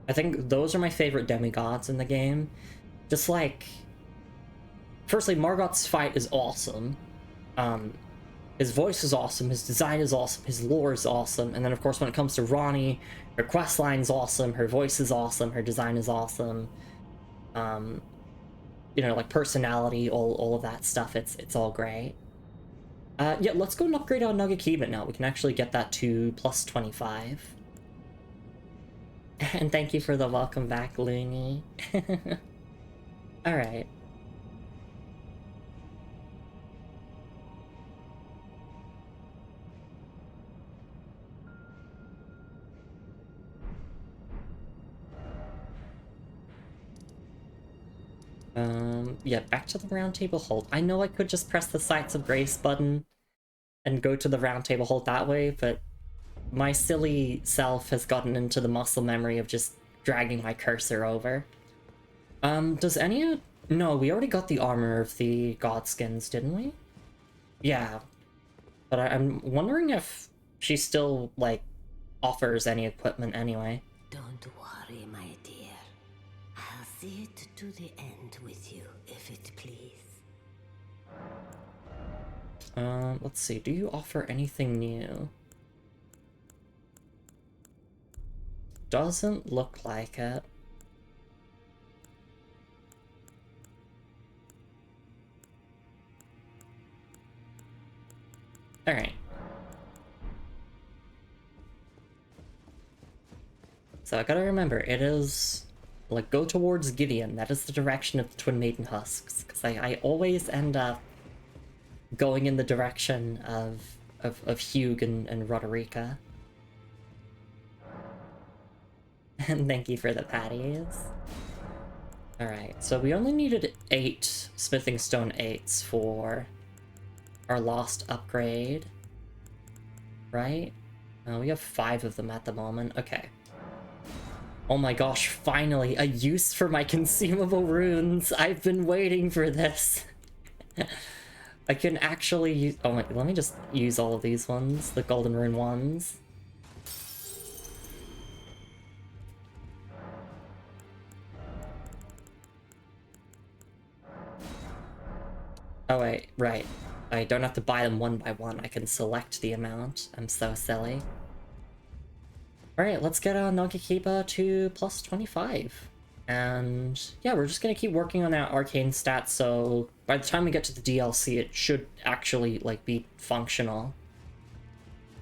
I think those are my favorite demigods in the game. Just like, firstly, Margot's fight is awesome. His voice is awesome, his design is awesome, his lore is awesome, and then of course when it comes to Ronnie, her questline's awesome, her voice is awesome, her design is awesome. You know, like personality, all of that stuff, it's all great. Yeah, let's go and upgrade our Nagakiba now. We can actually get that to plus 25. And thank you for the welcome back, Lumi. Alright. Yeah, back to the round table hold. I know I could just press the Sights of Grace button and go to the round table hold that way, but my silly self has gotten into the muscle memory of just dragging my cursor over. Does any... No, we already got the armor of the Godskins, didn't we? Yeah. But I'm wondering if she still, like, offers any equipment anyway. Don't worry, my dear. I'll see it to the end with you, if it please. Let's see. Do you offer anything new? Doesn't look like it. Alright. So I gotta remember, it is... like, go towards Gideon. That is the direction of the Twin Maiden Husks. Because I always end up going in the direction of Hugh and Roderica. And thank you for the patties. Alright, so we only needed 8 Smithing Stone 8s for our last upgrade. Right? We have 5 of them at the moment. Okay. Oh my gosh, finally, a use for my consumable runes! I've been waiting for this! I can actually use... Oh wait, let me just use all of these ones, the golden rune ones. Oh wait, right. I don't have to buy them one by one, I can select the amount. I'm so silly. Alright, let's get Nagakiba to plus 25. And yeah, we're just gonna keep working on that arcane stat, so by the time we get to the DLC, it should actually, like, be functional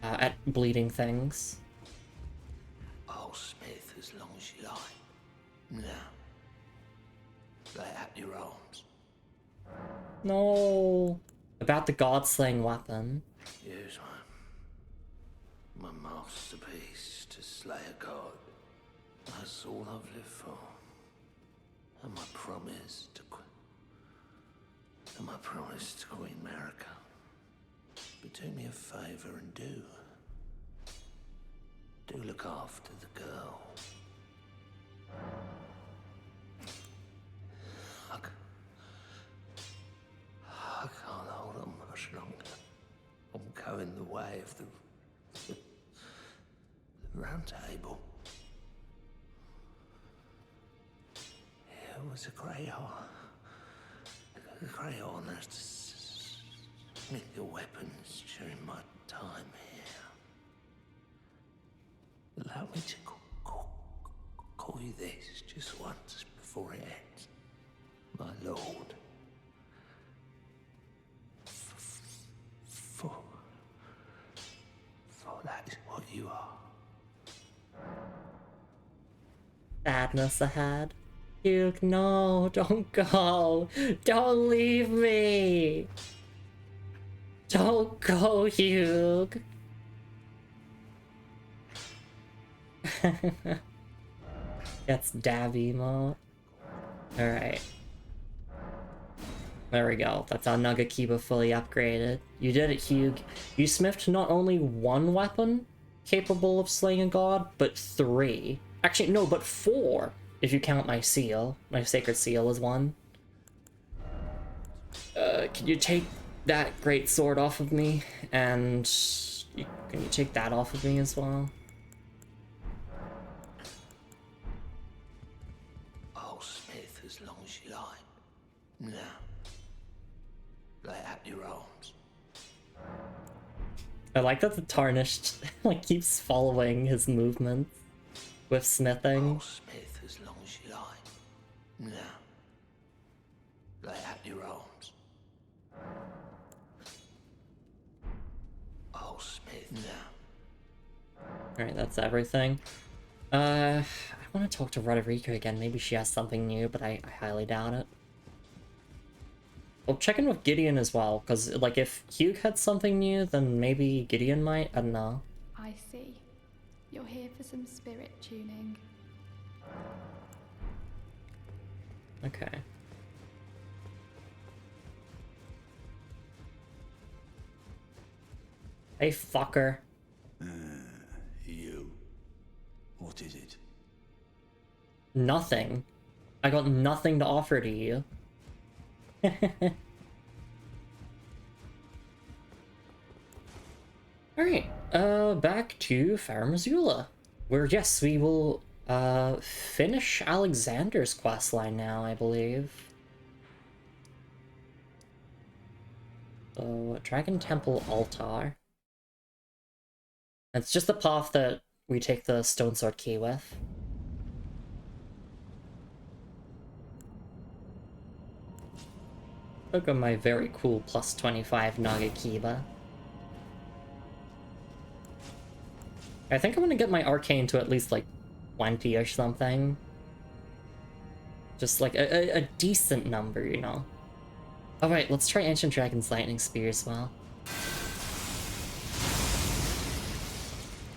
at bleeding things. I'll smith as long as you like. Now, lay out your arms. No! About the god-slaying weapon. Here's one. My masterpiece to slay a god. That's all I've lived for. And my promise to Queen America. But do me a favor and do look after the girl. I can't hold on much longer. I'm going the way of the round table. It was a great honor to smith your weapons during my time here. Allow me to call you this just once before it ends, my lord. For that is what you are. Sadness ahead. Hugh, no, don't go. Don't leave me. Don't go, Hugh. That's dab emo. Alright. There we go. That's our Nagakiba fully upgraded. You did it, Hugh. You smithed not only one weapon capable of slaying a god, but 3. Actually, no, but 4, if you count my seal. My sacred seal as one. Can you take that great sword off of me? And can you take that off of me as well? I'll smith as long as you like. Now, lay out your arms. I like that the tarnished like keeps following his movements with smithing. I'll smith as long as you like. Now, lay out your arms. I'll smith now. Alright, that's everything. I want to talk to Roderica again. Maybe she has something new, but I highly doubt it. Well, check in with Gideon as well, because, like, if Hugh had something new, then maybe Gideon might? I don't know. I see. You're here for some spirit tuning. Okay. Hey, fucker. You. What is it? Nothing. I got nothing to offer to you. Alright, back to Farum, Azula, where, yes, we will, finish Alexander's questline now, I believe. So, Dragon Temple Altar. It's just the path that we take the Stone Sword Key with. Look at my very cool plus 25 Nagakiba. I think I'm gonna get my arcane to at least like 20 or something. Just like a decent number, you know. Alright, let's try Ancient Dragon's Lightning Spear as well.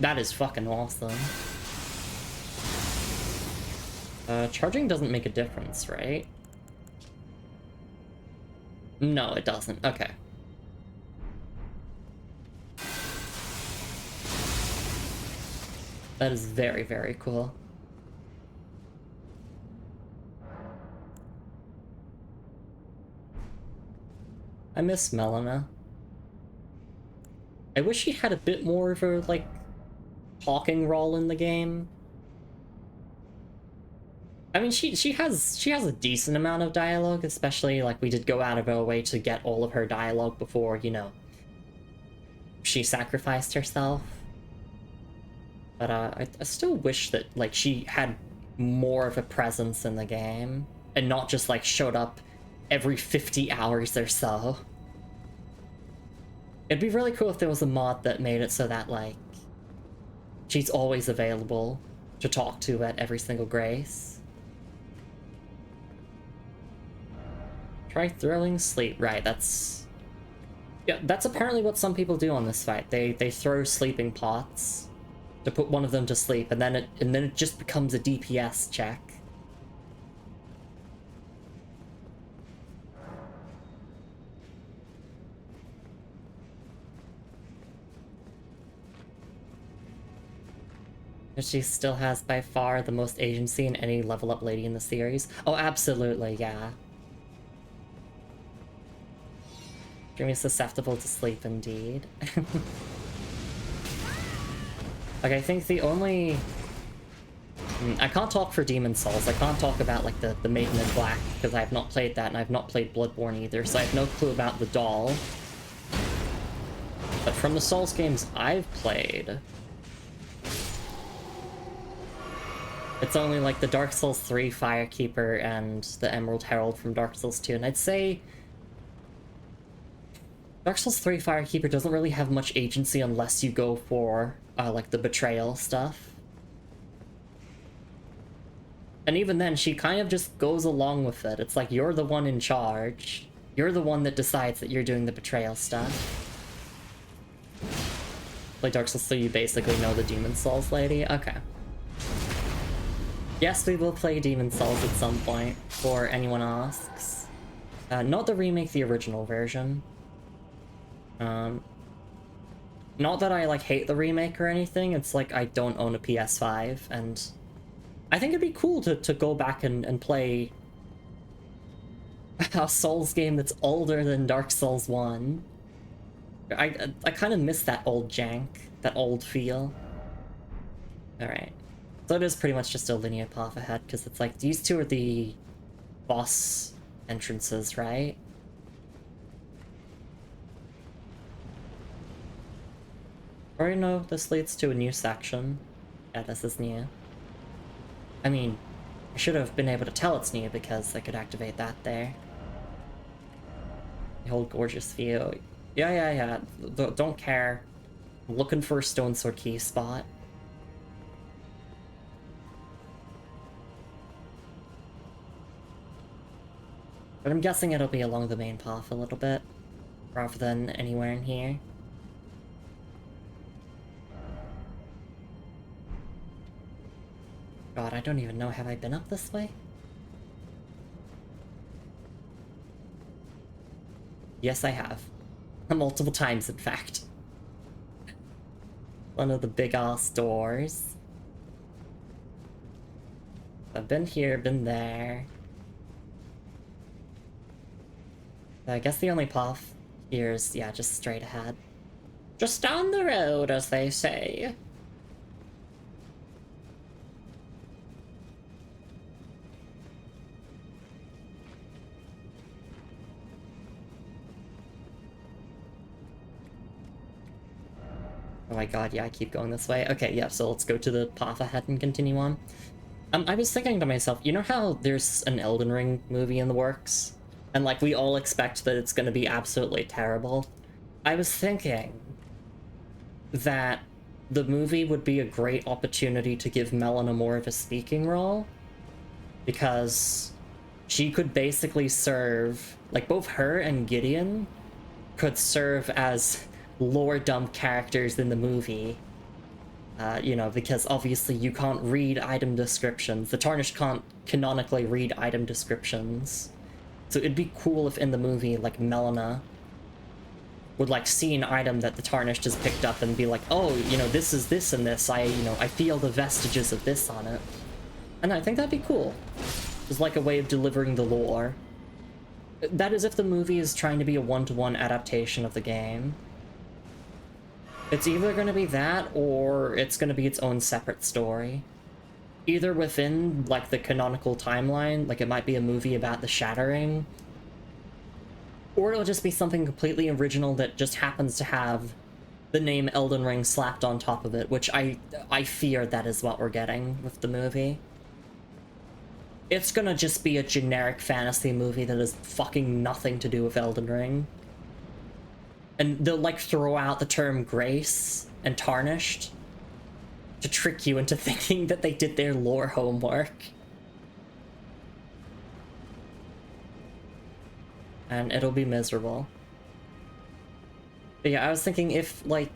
That is fucking awesome. Charging doesn't make a difference, right? No, it doesn't. Okay. That is very, very cool. I miss Melina. I wish she had a bit more of a, like, talking role in the game. I mean, she has a decent amount of dialogue, especially, like, we did go out of our way to get all of her dialogue before, you know, she sacrificed herself. But, I still wish that, like, she had more of a presence in the game, and not just, like, showed up every 50 hours or so. It'd be really cool if there was a mod that made it so that, like, she's always available to talk to at every single grace. Try throwing sleep. Right, that's... Yeah, that's apparently what some people do on this fight. They throw sleeping pots to put one of them to sleep, and then it just becomes a DPS check. She still has by far the most agency in any level up lady in the series. Oh, absolutely, yeah. Extremely susceptible to sleep, indeed. Like, I think the only... I can't talk for Demon Souls. I can't talk about, like, the Maiden in Black, because I have not played that, and I have not played Bloodborne either, so I have no clue about the doll. But from the Souls games I've played... It's only, like, the Dark Souls 3 Firekeeper and the Emerald Herald from Dark Souls 2, and I'd say... Dark Souls 3 Firekeeper doesn't really have much agency unless you go for, like, the betrayal stuff. And even then, she kind of just goes along with it. It's like, you're the one in charge. You're the one that decides that you're doing the betrayal stuff. Like Dark Souls 3, you basically know the Demon Souls lady? Okay. Yes, we will play Demon Souls at some point, before anyone asks. Not the remake, the original version. Not that I, like, hate the remake or anything, it's like I don't own a PS5, and I think it'd be cool to go back and play a Souls game that's older than Dark Souls 1. I kind of miss that old jank, that old feel. Alright. So it is pretty much just a linear path ahead, because it's like, these two are the boss entrances, right? Or, you know, this leads to a new section. Yeah, this is new. I mean, I should have been able to tell it's new because I could activate that there. The whole gorgeous view. Yeah. Don't care. I'm looking for a stone sword key spot. But I'm guessing it'll be along the main path a little bit, rather than anywhere in here. God, I don't even know, have I been up this way? Yes, I have. Multiple times, in fact. One of the big-ass doors. I've been here, been there. I guess the only path here is, yeah, just straight ahead. Just down the road, as they say. Oh my god, yeah, I keep going this way. Okay, yeah, so let's go to the path ahead and continue on. I was thinking to myself, you know how there's an Elden Ring movie in the works? And, like, we all expect that it's gonna be absolutely terrible. I was thinking that the movie would be a great opportunity to give Melina more of a speaking role, because she could basically serve, like, both her and Gideon could serve as lore dump characters in the movie. You know, because obviously you can't read item descriptions. The Tarnished can't canonically read item descriptions. So it'd be cool if in the movie, like, Melina would, like, see an item that the Tarnished has picked up and be like, oh, you know, this is this and this, I feel the vestiges of this on it. And I think that'd be cool. It's like a way of delivering the lore. That is if the movie is trying to be a one-to-one adaptation of the game. It's either going to be that, or it's going to be its own separate story. Either within, like, the canonical timeline, like it might be a movie about the Shattering, or it'll just be something completely original that just happens to have the name Elden Ring slapped on top of it, which I fear that is what we're getting with the movie. It's gonna just be a generic fantasy movie that has fucking nothing to do with Elden Ring. And they'll, like, throw out the term grace and tarnished to trick you into thinking that they did their lore homework. And it'll be miserable. But yeah, I was thinking if, like,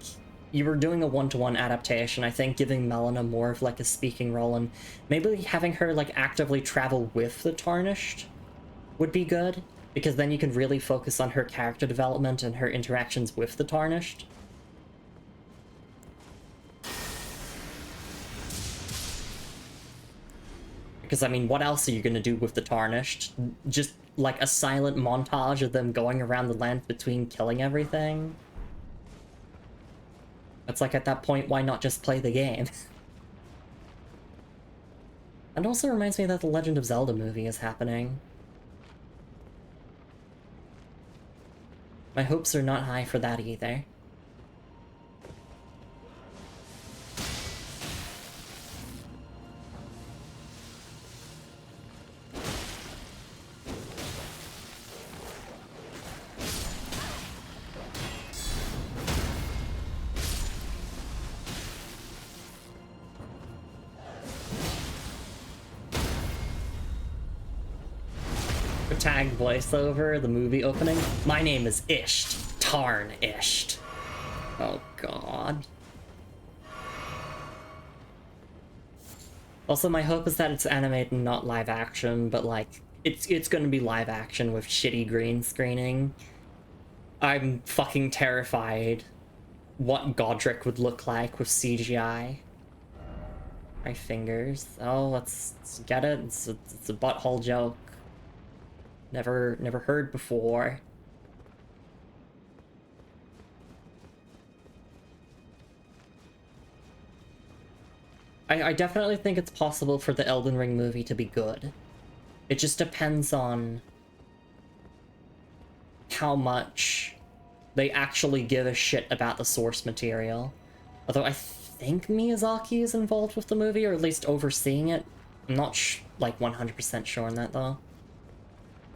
you were doing a one-to-one adaptation, I think giving Melina more of, like, a speaking role and maybe having her, like, actively travel with the Tarnished would be good, because then you can really focus on her character development and her interactions with the Tarnished. Because, I mean, what else are you gonna do with the Tarnished? Just, like, a silent montage of them going around the land between killing everything? It's like, at that point, why not just play the game? It also reminds me that the Legend of Zelda movie is happening. My hopes are not high for that either. Tag voiceover, the movie opening. My name is Isht. Tarn Isht. Oh god. Also, my hope is that it's animated and not live action, but like, it's gonna be live action with shitty green screening. I'm fucking terrified what Godric would look like with CGI. My fingers. Oh, let's get it. It's a butthole joke. Never heard before. I definitely think it's possible for the Elden Ring movie to be good. It just depends on how much they actually give a shit about the source material. Although I think Miyazaki is involved with the movie, or at least overseeing it. I'm not like 100% sure on that though.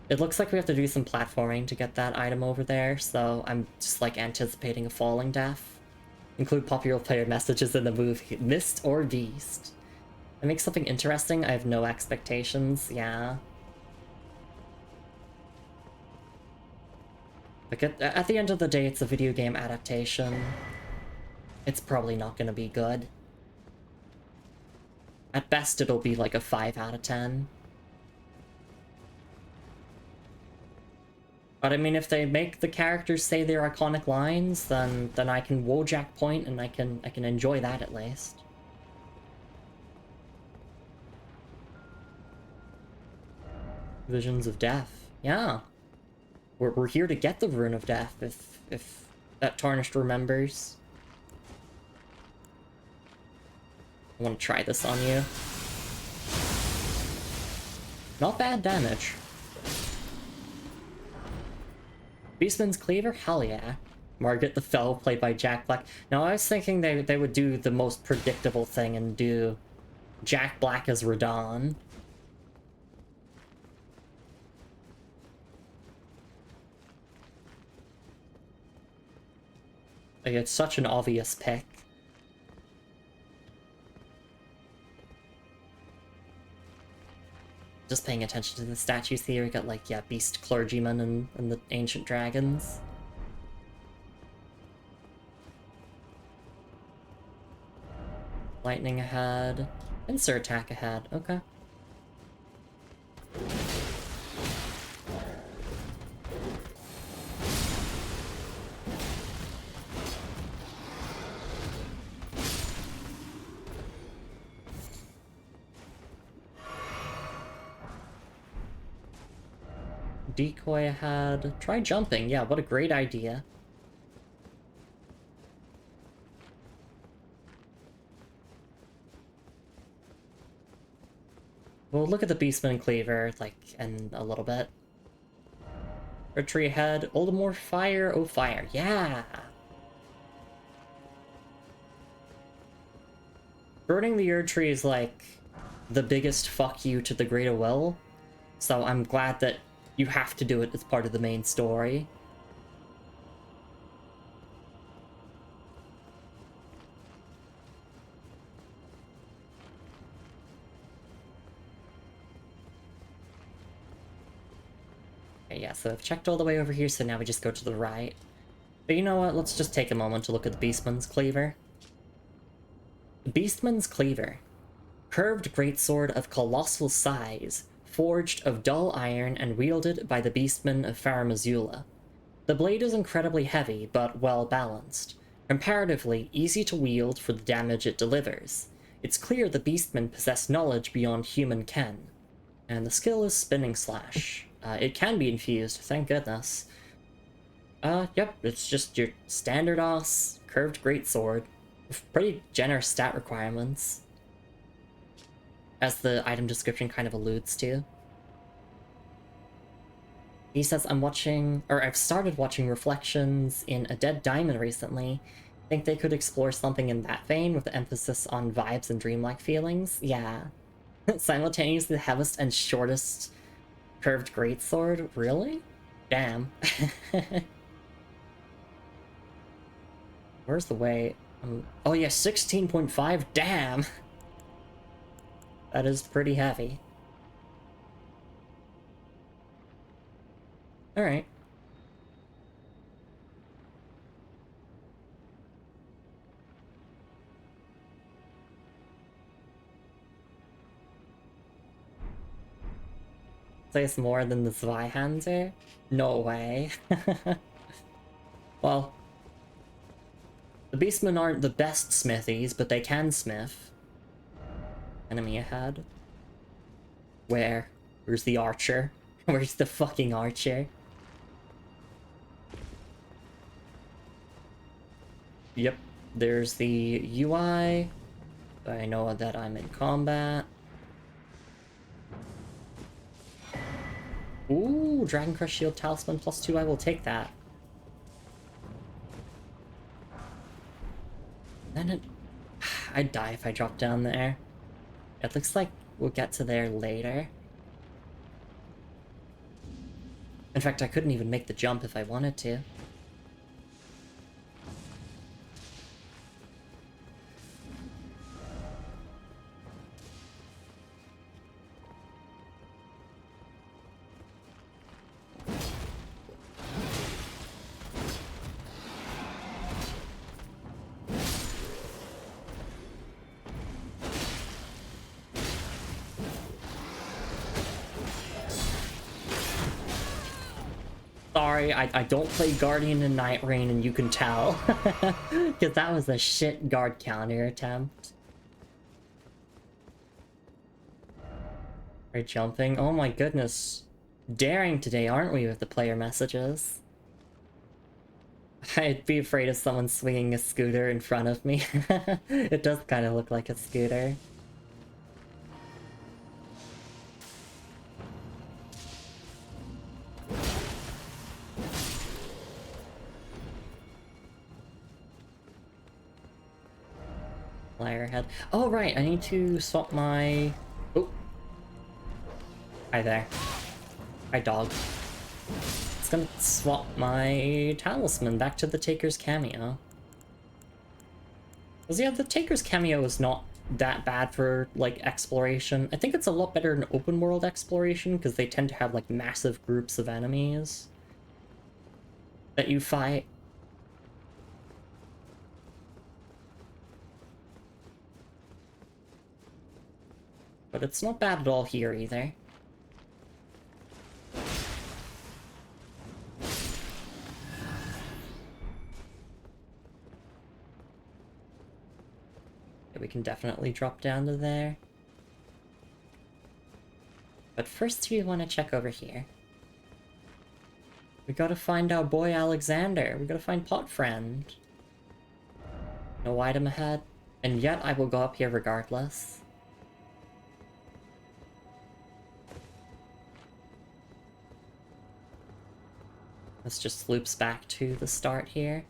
It looks like we have to do some platforming to get that item over there, so I'm just like anticipating a falling death. Include popular player messages in the movie, Mist or Beast. That makes something interesting. I have no expectations, yeah. Like, at the end of the day, it's a video game adaptation. It's probably not gonna be good. At best, it'll be like a 5 out of 10. But I mean, if they make the characters say their iconic lines, then I can Wojak point and I can enjoy that at least. Visions of Death. Yeah. We're here to get the Rune of Death if that Tarnished remembers. I want to try this on you. Not bad damage. Beastman's Cleaver? Hell yeah. Margaret the Fell, played by Jack Black. Now, I was thinking they would do the most predictable thing and do Jack Black as Radahn. Like, it's such an obvious pick. Just paying attention to the statues here, we got like, yeah, Beast Clergyman and the Ancient Dragons. Lightning ahead. Pincer attack ahead, okay. Decoy ahead. Try jumping. Yeah, what a great idea. We'll look at the Beastman Cleaver, like, in a little bit. Retreat ahead. Oldemore Fire. Oh, fire. Yeah! Burning the Erd Tree is, like, the biggest fuck you to the Greater Will. So I'm glad that you have to do it as part of the main story. Okay, yeah, so I've checked all the way over here, so now we just go to the right. But you know what, let's just take a moment to look at the Beastman's Cleaver. The Beastman's Cleaver. Curved greatsword of colossal size, forged of dull iron and wielded by the Beastman of Farum Azula. The blade is incredibly heavy, but well balanced. Comparatively easy to wield for the damage it delivers. It's clear the Beastmen possess knowledge beyond human ken. And the skill is Spinning Slash. It can be infused, thank goodness. Yep, it's just your standard-ass curved greatsword with pretty generous stat requirements, as the item description kind of alludes to. He says, I've started watching Reflections in A Dead Diamond recently. Think they could explore something in that vein with the emphasis on vibes and dreamlike feelings? Yeah. Simultaneously the heaviest and shortest curved greatsword? Really? Damn. Where's the weight? Oh yeah, 16.5, damn! That is pretty heavy. Alright. Place more than the Zweihanser? No way. Well, the Beastmen aren't the best smithies, but they can smith. Enemy ahead. Where? Where's the archer? Where's the fucking archer? Yep, there's the UI. I know that I'm in combat. Ooh, Dragon Crush Shield Talisman +2, I will take that. Then it... I'd die if I dropped down there. It looks like we'll get to there later. In fact, I couldn't even make the jump if I wanted to. Sorry, I don't play Guardian in Night Rain, and you can tell. Because that was a shit guard counter attempt. We're jumping. Oh my goodness. Daring today, aren't we, with the player messages? I'd be afraid of someone swinging a scooter in front of me. It does kind of look like a scooter. Flyer head. Oh, right, I need to swap my... Oh. Hi there. Hi, dog. It's gonna swap my talisman back to the Taker's cameo. Because, yeah, the Taker's cameo is not that bad for, like, exploration. I think it's a lot better in open world exploration, because they tend to have, like, massive groups of enemies that you fight. But it's not bad at all here either. Yeah, we can definitely drop down to there. But first we want to check over here. We gotta find our boy Alexander. We gotta find Pot Friend. No item ahead. And yet I will go up here regardless. This just loops back to the start here.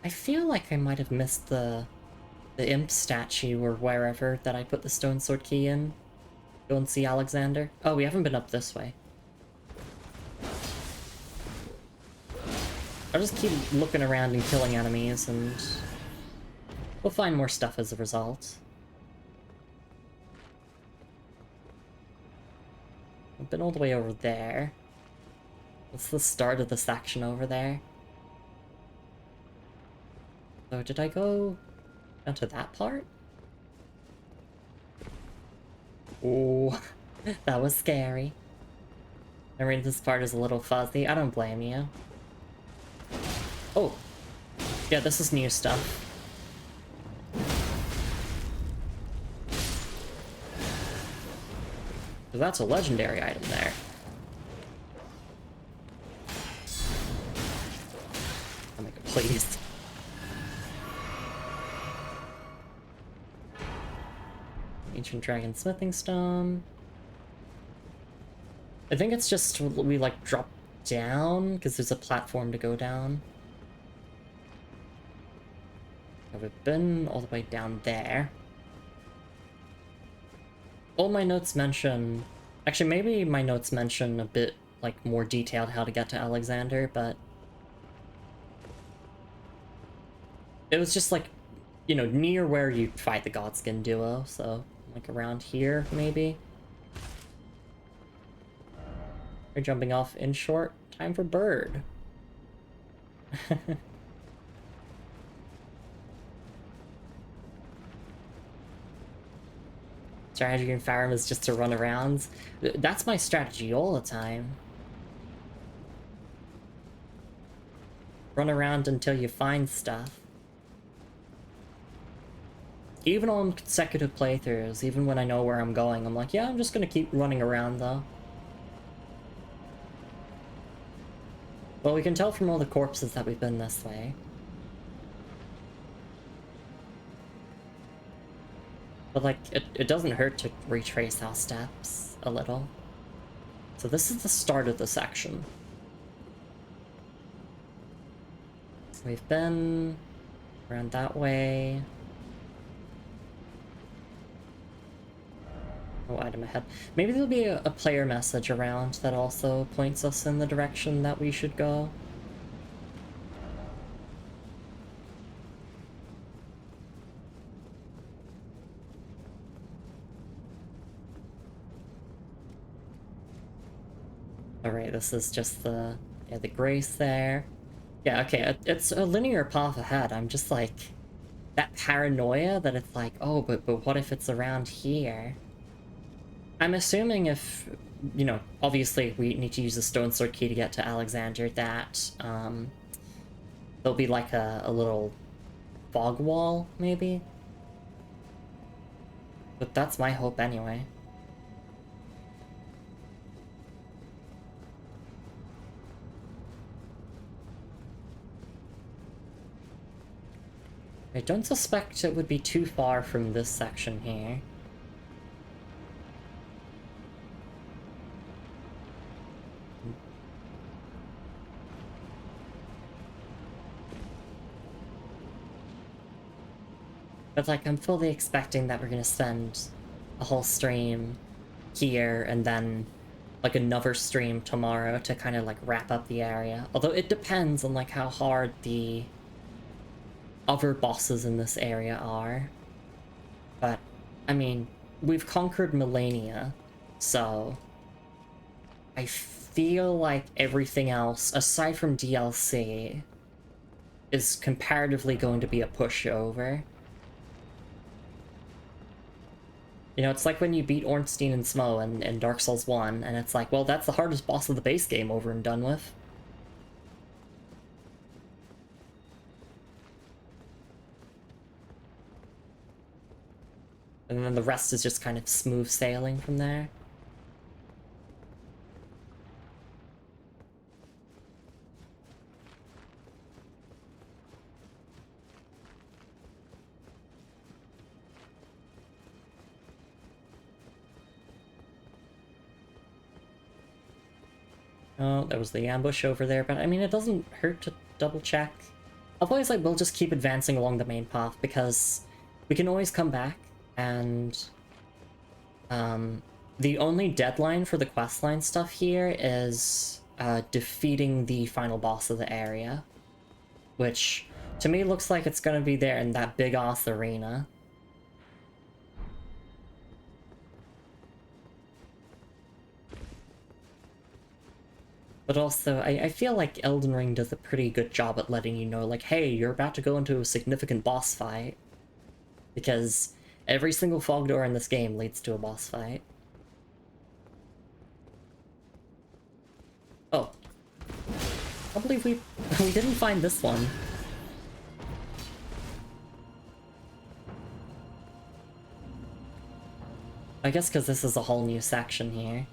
I feel like I might have missed the imp statue or wherever that I put the stone sword key in. Go and see Alexander. Oh, we haven't been up this way. I'll just keep looking around and killing enemies, and we'll find more stuff as a result. I've been all the way over there. What's the start of the section over there? So did I go down to that part? Oh, that was scary. I mean, this part is a little fuzzy. I don't blame you. Oh, yeah, this is new stuff. So that's a legendary item there. Oh my god, please. Ancient Dragon Smithing Stone. I think it's just we like drop down because there's a platform to go down. Have we been all the way down there? All my notes mention... Actually, maybe my notes mention a bit, like, more detailed how to get to Alexander, but... It was just, like, you know, near where you fight the Godskin duo, so... Like, around here, maybe? We're jumping off in short. Time for bird. Strategy in Farum is just to run around. That's my strategy all the time. Run around until you find stuff. Even on consecutive playthroughs, even when I know where I'm going, I'm like, yeah, I'm just gonna keep running around though. Well, we can tell from all the corpses that we've been this way. But like, it doesn't hurt to retrace our steps a little. So this is the start of the section. We've been around that way. Oh, item ahead. Maybe there'll be a player message around that also points us in the direction that we should go. Alright, this is just the grace there. Yeah, okay, it's a linear path ahead. I'm just like, that paranoia that it's like, oh, but what if it's around here? I'm assuming if, you know, obviously we need to use the stone sword key to get to Alexander, that there'll be like a little fog wall, maybe? But that's my hope anyway. I don't suspect it would be too far from this section here. But like, I'm fully expecting that we're gonna spend a whole stream here and then like another stream tomorrow to kind of like wrap up the area. Although it depends on like how hard the other bosses in this area are. But, I mean, we've conquered Millennia, so I feel like everything else, aside from DLC, is comparatively going to be a pushover. You know, it's like when you beat Ornstein and Smo in Dark Souls 1, and it's like, well, that's the hardest boss of the base game over and done with. And then the rest is just kind of smooth sailing from there. Oh, there was the ambush over there, but I mean, it doesn't hurt to double check. Otherwise, like, we'll just keep advancing along the main path, because we can always come back, and the only deadline for the questline stuff here is defeating the final boss of the area, which to me looks like it's gonna be there in that big-ass arena. But also, I feel like Elden Ring does a pretty good job at letting you know, like, hey, you're about to go into a significant boss fight. Because every single fog door in this game leads to a boss fight. Oh. I believe we didn't find this one. I guess because this is a whole new section here.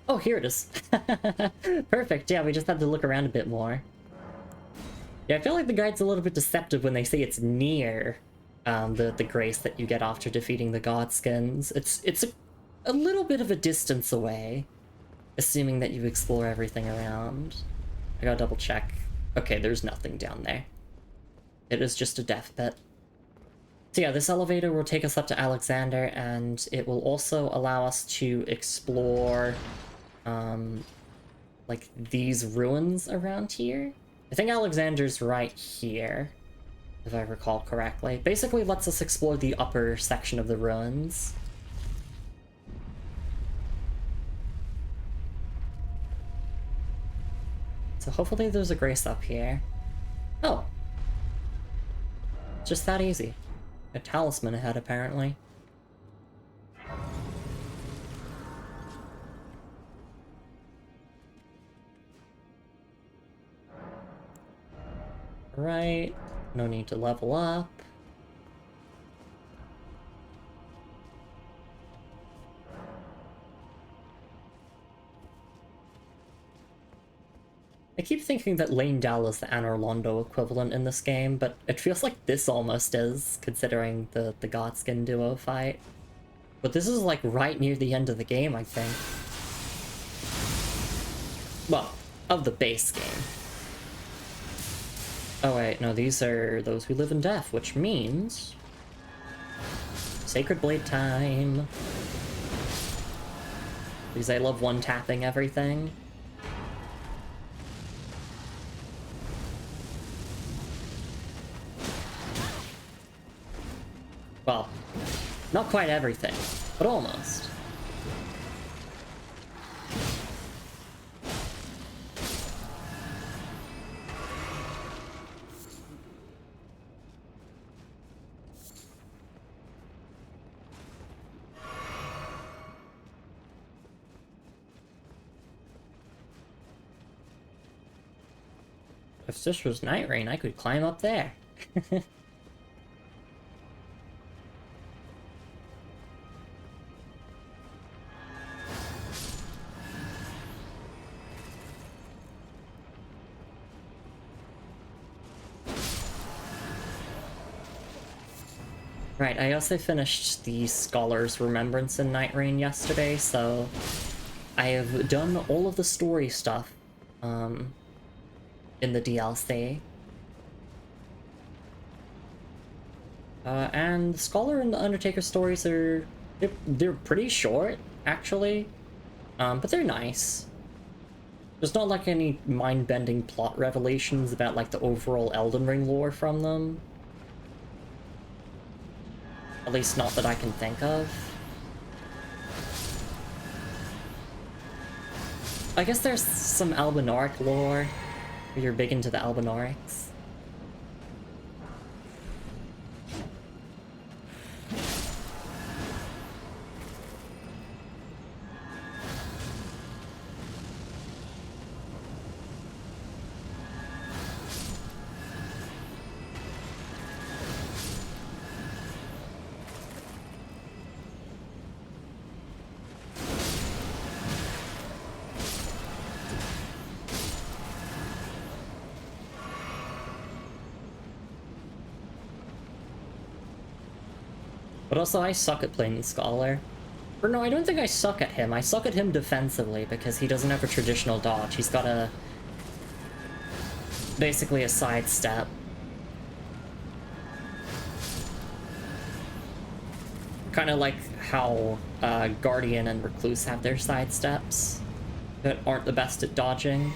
Oh, here it is. Perfect, yeah, we just have to look around a bit more. Yeah, I feel like the guide's a little bit deceptive when they say it's near the grace that you get after defeating the Godskins. It's a little bit of a distance away, assuming that you explore everything around. I gotta double check. Okay, there's nothing down there. It is just a death pit. So yeah, this elevator will take us up to Alexander, and it will also allow us to explore like these ruins around here. I think Alexander's right here, if I recall correctly. Basically lets us explore the upper section of the ruins. So hopefully there's a grace up here. Oh. Just that easy. A talisman ahead, apparently. Right. No need to level up. I keep thinking that Lane Dal is the Anor Londo equivalent in this game, but it feels like this almost is, considering the Godskin duo fight. But this is like right near the end of the game, I think. Well, of the base game. Oh wait, no, these are those who live in death, which means... Sacred Blade time! Because I love one-tapping everything. Well, not quite everything, but almost. If this was Night Rain, I could climb up there. Right, I also finished the Scholar's Remembrance in Night Rain yesterday, so I have done all of the story stuff in the DLC. And the Scholar and the Undertaker stories are... they're pretty short, actually, but they're nice. There's not like any mind-bending plot revelations about like the overall Elden Ring lore from them. At least not that I can think of. I guess there's some Albinoric lore, if you're big into the Albinorics. But also, I suck at playing the Scholar. Or no, I don't think I suck at him. I suck at him defensively because he doesn't have a traditional dodge. He's got a... basically a sidestep. Kind of like how Guardian and Recluse have their sidesteps that aren't the best at dodging.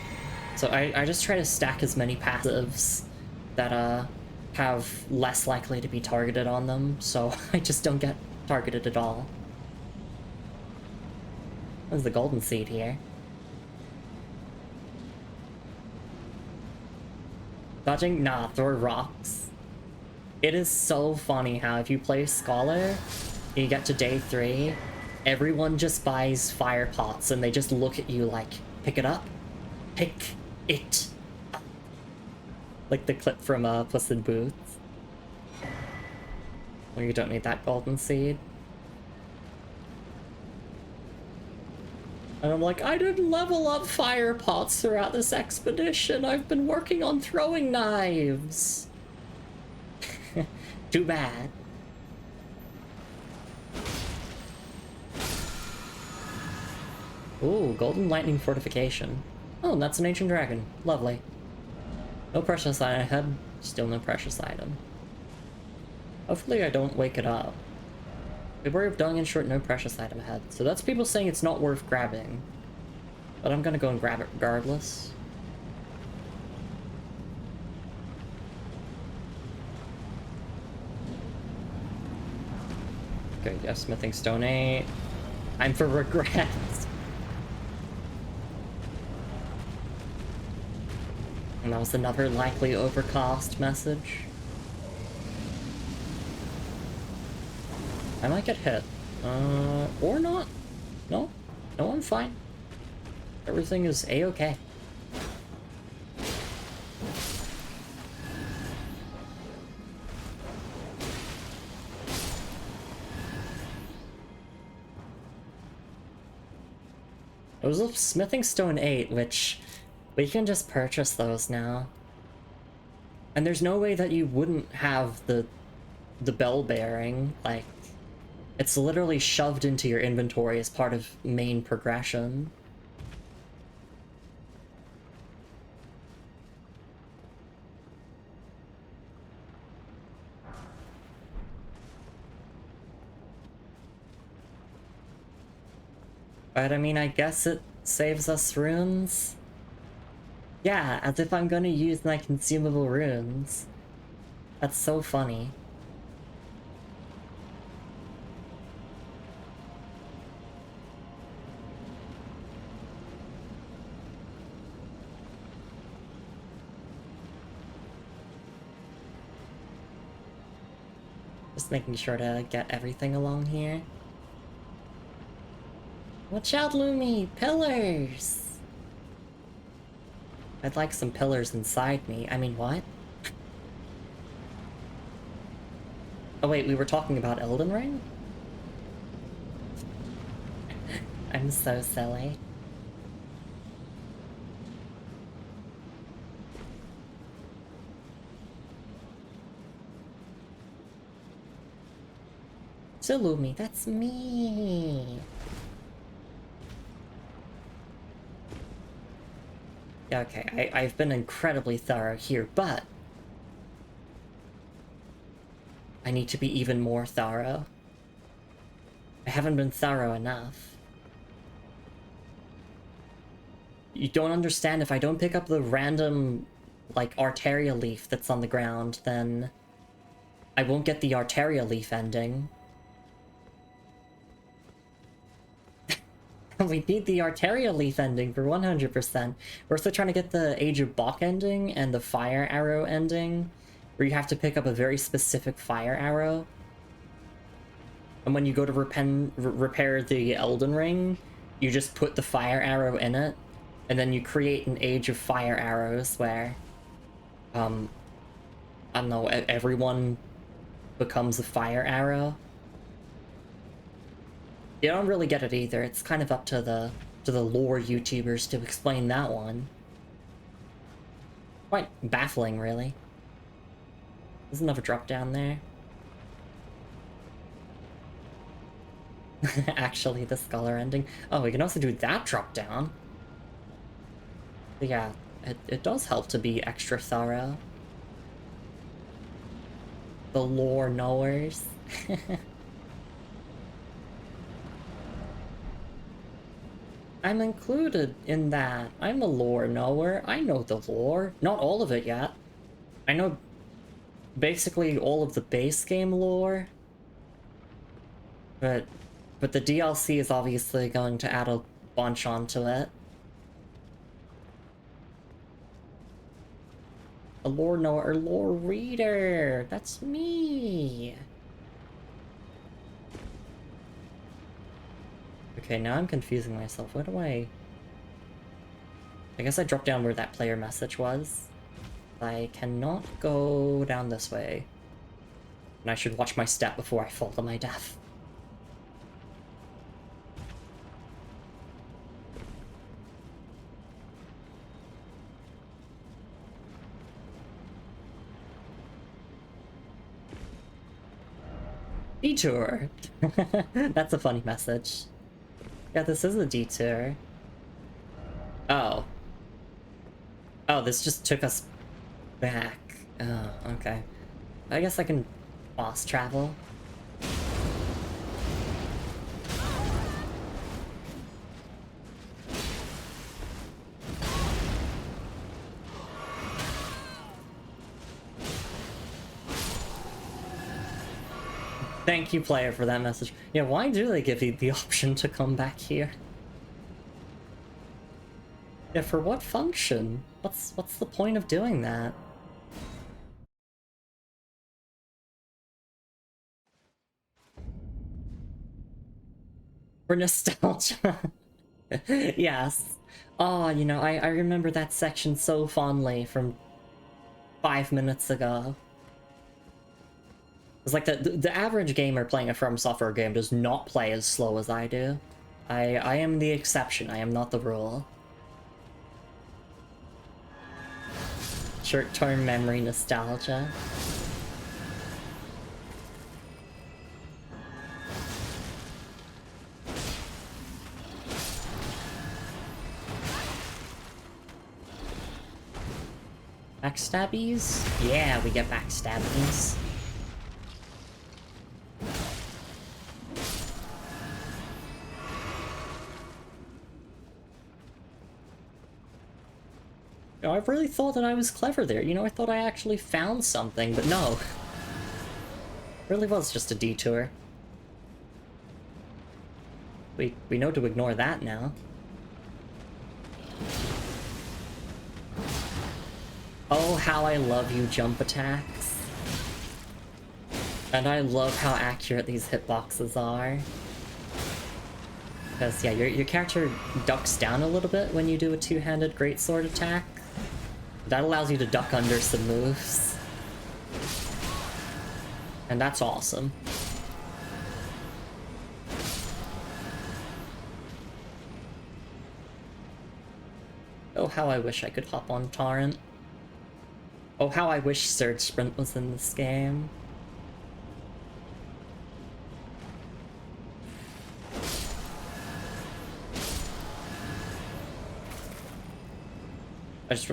So I just try to stack as many passives that have less likely to be targeted on them, so I just don't get targeted at all. There's the golden seed here. Dodging? Nah, throw rocks. It is so funny how if you play Scholar, you get to day 3, everyone just buys fire pots and they just look at you like, pick it up? Pick it up. Like the clip from Puss in Boots. Well, you don't need that golden seed. And I'm like, I didn't level up fire pots throughout this expedition. I've been working on throwing knives. Too bad. Ooh, golden lightning fortification. Oh, and that's an ancient dragon. Lovely. No precious item ahead. Still no precious item. Hopefully I don't wake it up. Beware of dung and short, no precious item ahead. So that's people saying it's not worth grabbing. But I'm gonna go and grab it regardless. Okay, yeah, smithing stone 8. Time for regrets. And that was another likely overcast message. I might get hit. Or not. No. No, I'm fine. Everything is a-okay. It was a smithing stone 8, which we can just purchase those now. And there's no way that you wouldn't have the bell bearing. Like, it's literally shoved into your inventory as part of main progression. But I mean, I guess it saves us runes. Yeah, as if I'm gonna use my consumable runes. That's so funny. Just making sure to get everything along here. Watch out, Lumi! Pillars! I'd like some pillars inside me. I mean, what? Oh wait, we were talking about Elden Ring? I'm so silly. So Lumi, that's me! Yeah, okay, I've been incredibly thorough here, but I need to be even more thorough. I haven't been thorough enough. You don't understand, if I don't pick up the random, like, Arteria leaf that's on the ground, then I won't get the Arteria leaf ending. We need the Arteria leaf ending for 100%. We're also trying to get the Age of Bok ending and the Fire Arrow ending, where you have to pick up a very specific fire arrow. And when you go to repair the Elden Ring, you just put the fire arrow in it, and then you create an Age of Fire Arrows where, I don't know, everyone becomes a fire arrow. You don't really get it either. It's kind of up to the lore YouTubers to explain that one. Quite baffling, really. There's another drop down there. Actually, the Scholar ending. Oh, we can also do that drop down. But yeah, it does help to be extra thorough. The lore knowers. I'm included in that. I'm a lore knower. I know the lore. Not all of it yet. I know basically all of the base game lore. But the DLC is obviously going to add a bunch onto it. A lore knower or lore reader. That's me. Okay, now I'm confusing myself. Where do I guess I dropped down where that player message was. I cannot go down this way. And I should watch my step before I fall to my death. Detour! That's a funny message. Yeah, this is a detour. Oh. Oh, this just took us back. Oh, okay. I guess I can boss travel. Thank you, player, for that message. Yeah, why do they give you the option to come back here? Yeah, for what function? What's the point of doing that? For nostalgia. Yes. Oh, you know, I remember that section so fondly from 5 minutes ago. It's like the average gamer playing a From Software game does not play as slow as I do. I am the exception, I am not the rule. Short-term memory nostalgia. Backstabbies? Yeah, we get backstabbies. You know, I really thought that I was clever there. You know, I thought I actually found something, but no. It really was just a detour. We know to ignore that now. Oh, how I love you jump attacks. And I love how accurate these hitboxes are. Because, yeah, your character ducks down a little bit when you do a two-handed greatsword attack. That allows you to duck under some moves. And that's awesome. Oh, how I wish I could hop on Torrent. Oh, how I wish Surge Sprint was in this game.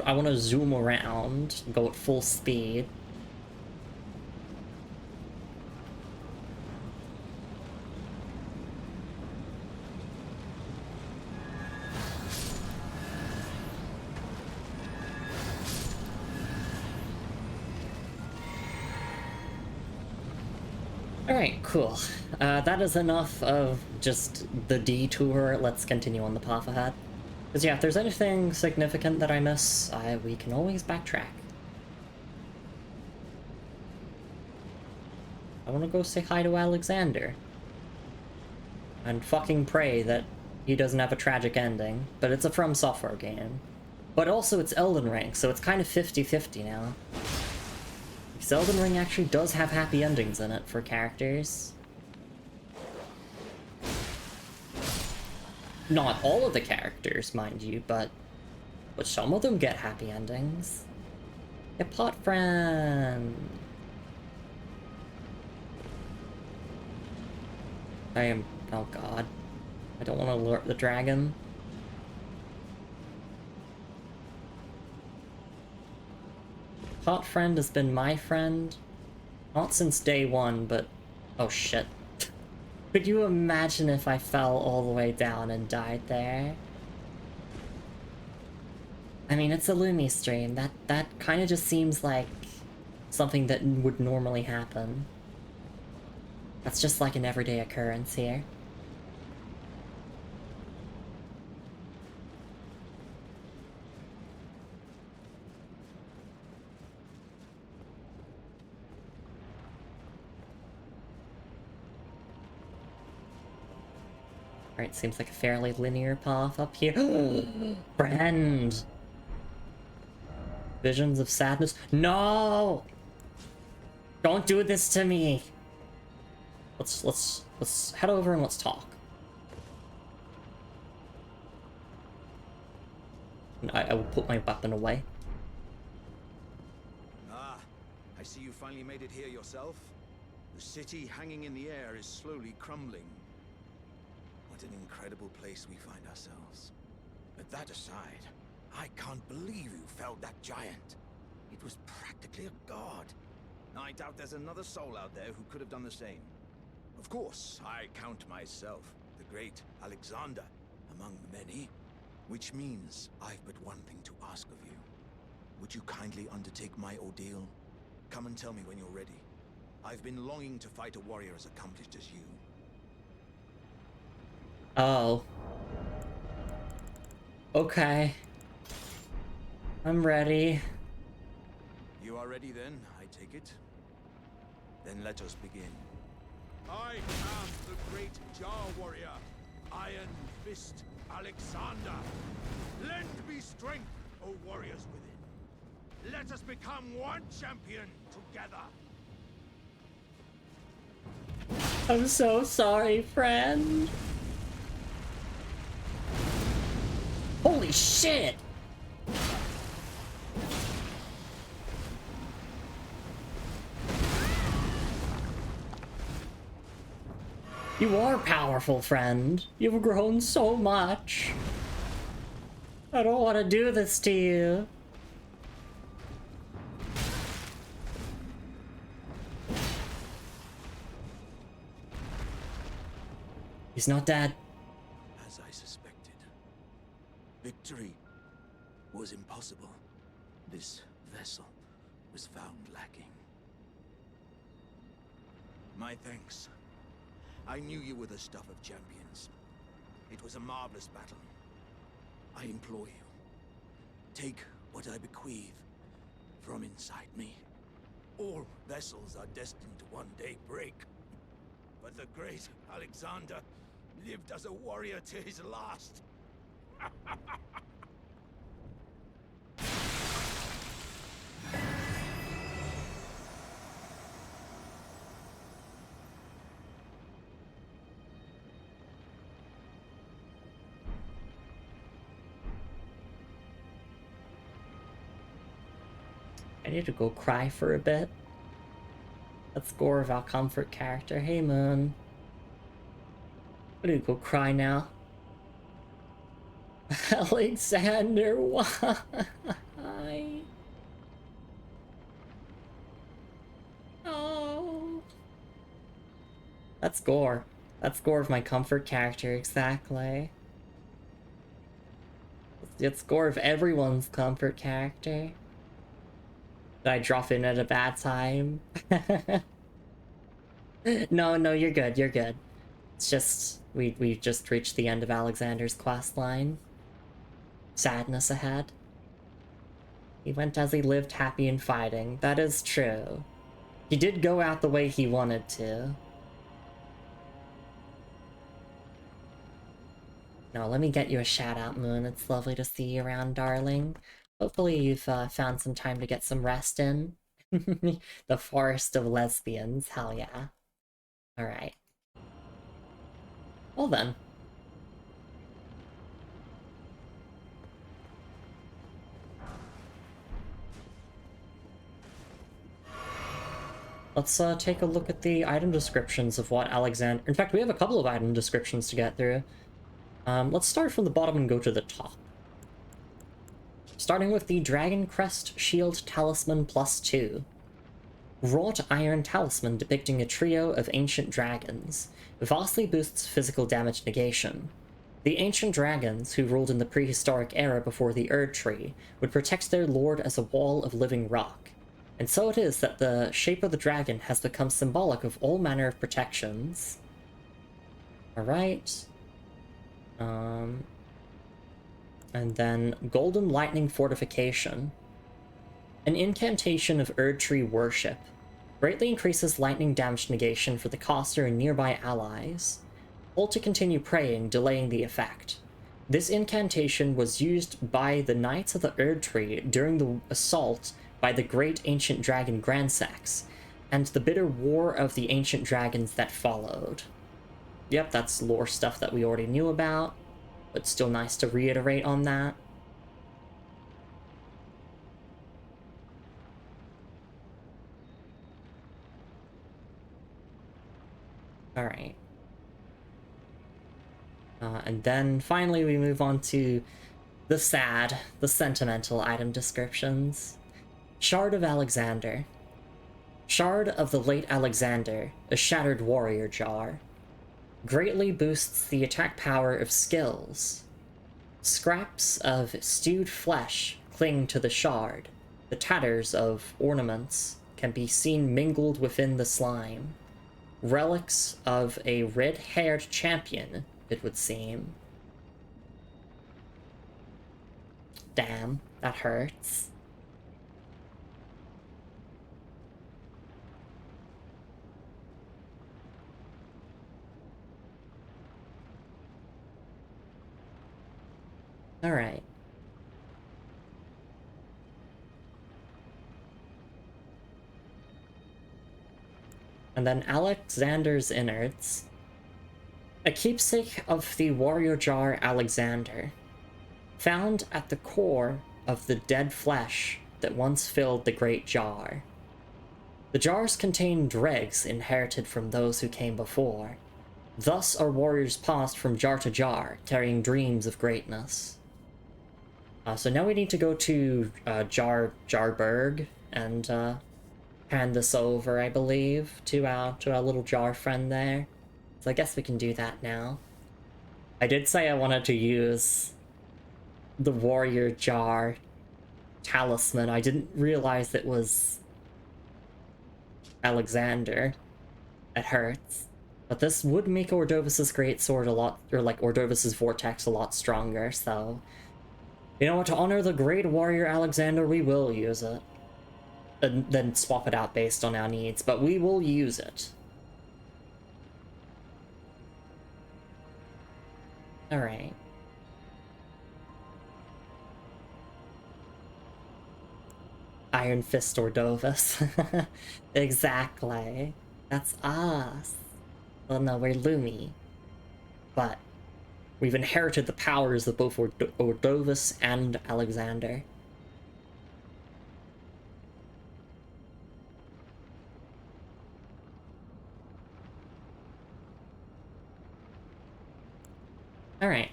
I want to zoom around, go at full speed. Alright, cool. That is enough of just the detour. Let's continue on the path ahead. Because yeah, if there's anything significant that I miss, we can always backtrack. I want to go say hi to Alexander. And fucking pray that he doesn't have a tragic ending. But it's a From Software game. But also it's Elden Ring, so it's kind of 50-50 now. Because Elden Ring actually does have happy endings in it for characters. Not all of the characters, mind you, but some of them get happy endings. Yeah, pot friend. Oh god. I don't want to alert the dragon. Pot friend has been my friend. Not since day one, but... Oh shit. Could you imagine if I fell all the way down and died there? I mean, it's a Lumi stream. That kind of just seems like something that would normally happen. That's just like an everyday occurrence here. Alright, seems like a fairly linear path up here. Friend! Visions of sadness. No! Don't do this to me! Let's head over and let's talk. I will put my weapon away. Ah, I see you finally made it here yourself. The city hanging in the air is slowly crumbling. What an incredible place we find ourselves. But that aside, I can't believe you felled that giant. It was practically a god. I doubt there's another soul out there who could have done the same. Of course, I count myself, the great Alexander, among the many. Which means I've but one thing to ask of you. Would you kindly undertake my ordeal? Come and tell me when you're ready. I've been longing to fight a warrior as accomplished as you. Oh. Okay. I'm ready. You are ready then, I take it? Then let us begin. I am the great Jar Warrior, Iron Fist Alexander. Lend me strength, O warriors within. Let us become one champion together. I'm so sorry, friend. Holy shit! You are powerful, friend. You've grown so much. I don't want to do this to you. He's not dead. As I suspected. Victory was impossible. This vessel was found lacking. My thanks. I knew you were the stuff of champions. It was a marvelous battle. I implore you, take what I bequeath from inside me. All vessels are destined to one day break. But the great Alexander lived as a warrior to his last. I need to go cry for a bit. Let's go of our comfort character. Hey, Moon. I need to go cry now. Alexander, why? Oh. That's Gore. That's Gore of my comfort character, exactly. It's Gore of everyone's comfort character. Did I drop in at a bad time? No, you're good, you're good. It's just, we just reached the end of Alexander's quest line. Sadness ahead. He went as he lived, happy and fighting. That is true. He did go out the way he wanted to. No, let me get you a shout out, Moon. It's lovely to see you around, darling. Hopefully you've found some time to get some rest in. The forest of lesbians, hell yeah. Alright. Well then. Let's take a look at the item descriptions of what Alexander... In fact, we have a couple of item descriptions to get through. Let's start from the bottom and go to the top. Starting with the Dragon Crest Shield Talisman +2. Wrought iron talisman depicting a trio of ancient dragons. Vastly boosts physical damage negation. The ancient dragons, who ruled in the prehistoric era before the Erd Tree, would protect their lord as a wall of living rock. And so it is that the shape of the dragon has become symbolic of all manner of protections. Alright. And then Golden Lightning Fortification. An incantation of Erd Tree worship. Greatly increases lightning damage negation for the caster and nearby allies. Hold to continue praying, delaying the effect. This incantation was used by the Knights of the Erd Tree during the assault by the great ancient dragon Gransax, and the bitter war of the ancient dragons that followed. Yep, that's lore stuff that we already knew about, but still nice to reiterate on that. Alright. And then finally we move on to the sad, the sentimental item descriptions. Shard of Alexander. Shard of the late Alexander, a shattered warrior jar. Greatly boosts the attack power of skills. Scraps of stewed flesh cling to the shard. The tatters of ornaments can be seen mingled within the slime. Relics of a red-haired champion, it would seem. Damn, that hurts. Alright. And then Alexander's innards. A keepsake of the warrior jar Alexander. Found at the core of the dead flesh that once filled the great jar. The jars contain dregs inherited from those who came before. Thus our warriors passed from jar to jar, carrying dreams of greatness. So now we need to go to Jarburg and hand this over, I believe, to our little jar friend there. So I guess we can do that now. I did say I wanted to use the warrior jar talisman. I didn't realize it was Alexander. It hurts. But this would make Ordovis's greatsword a lot, or like Ordovis's vortex a lot stronger, so... You know what, to honor the great warrior Alexander, we will use it. And then swap it out based on our needs, but we will use it. Alright. Iron Fist Ordovis. Exactly. That's us. Well, no, we're Lumi. But we've inherited the powers of both Ordovis and Alexander. Alright.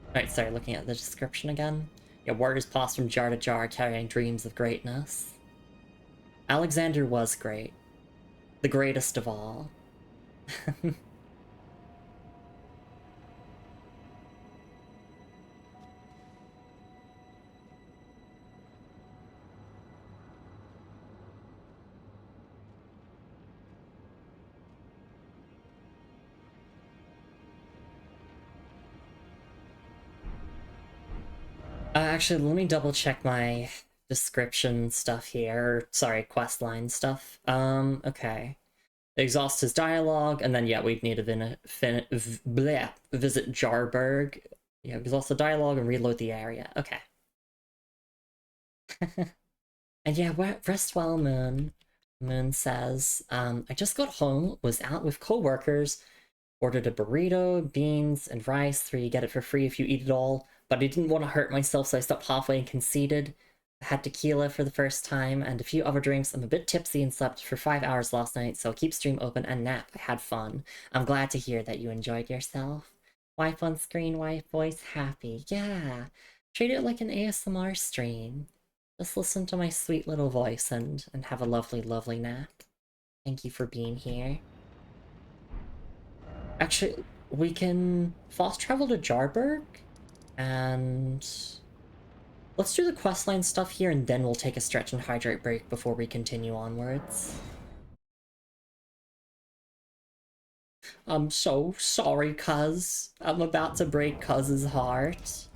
Alright, sorry, looking at the description again. Yeah, warriors passed from jar to jar, carrying dreams of greatness. Alexander was great. The greatest of all. Actually, let me double check my description stuff here. Sorry, questline stuff. Okay. Exhaust his dialogue, and then, yeah, we'd need to visit Jarburg. Yeah, exhaust the dialogue and reload the area. Okay. And yeah, rest well, Moon. Moon says, I just got home, was out with co-workers, ordered a burrito, beans, and rice, 3 you get it for free if you eat it all, but I didn't want to hurt myself, so I stopped halfway and conceded. I had tequila for the first time, and a few other drinks. I'm a bit tipsy and slept for 5 hours last night, so I'll keep stream open and nap. I had fun. I'm glad to hear that you enjoyed yourself. Wife on screen, wife voice happy. Yeah, treat it like an ASMR stream. Just listen to my sweet little voice and have a lovely, lovely nap. Thank you for being here. Actually, we can fast travel to Jarburg, and let's do the questline stuff here, and then we'll take a stretch and hydrate break before we continue onwards. I'm so sorry, cuz. I'm about to break cuz's heart.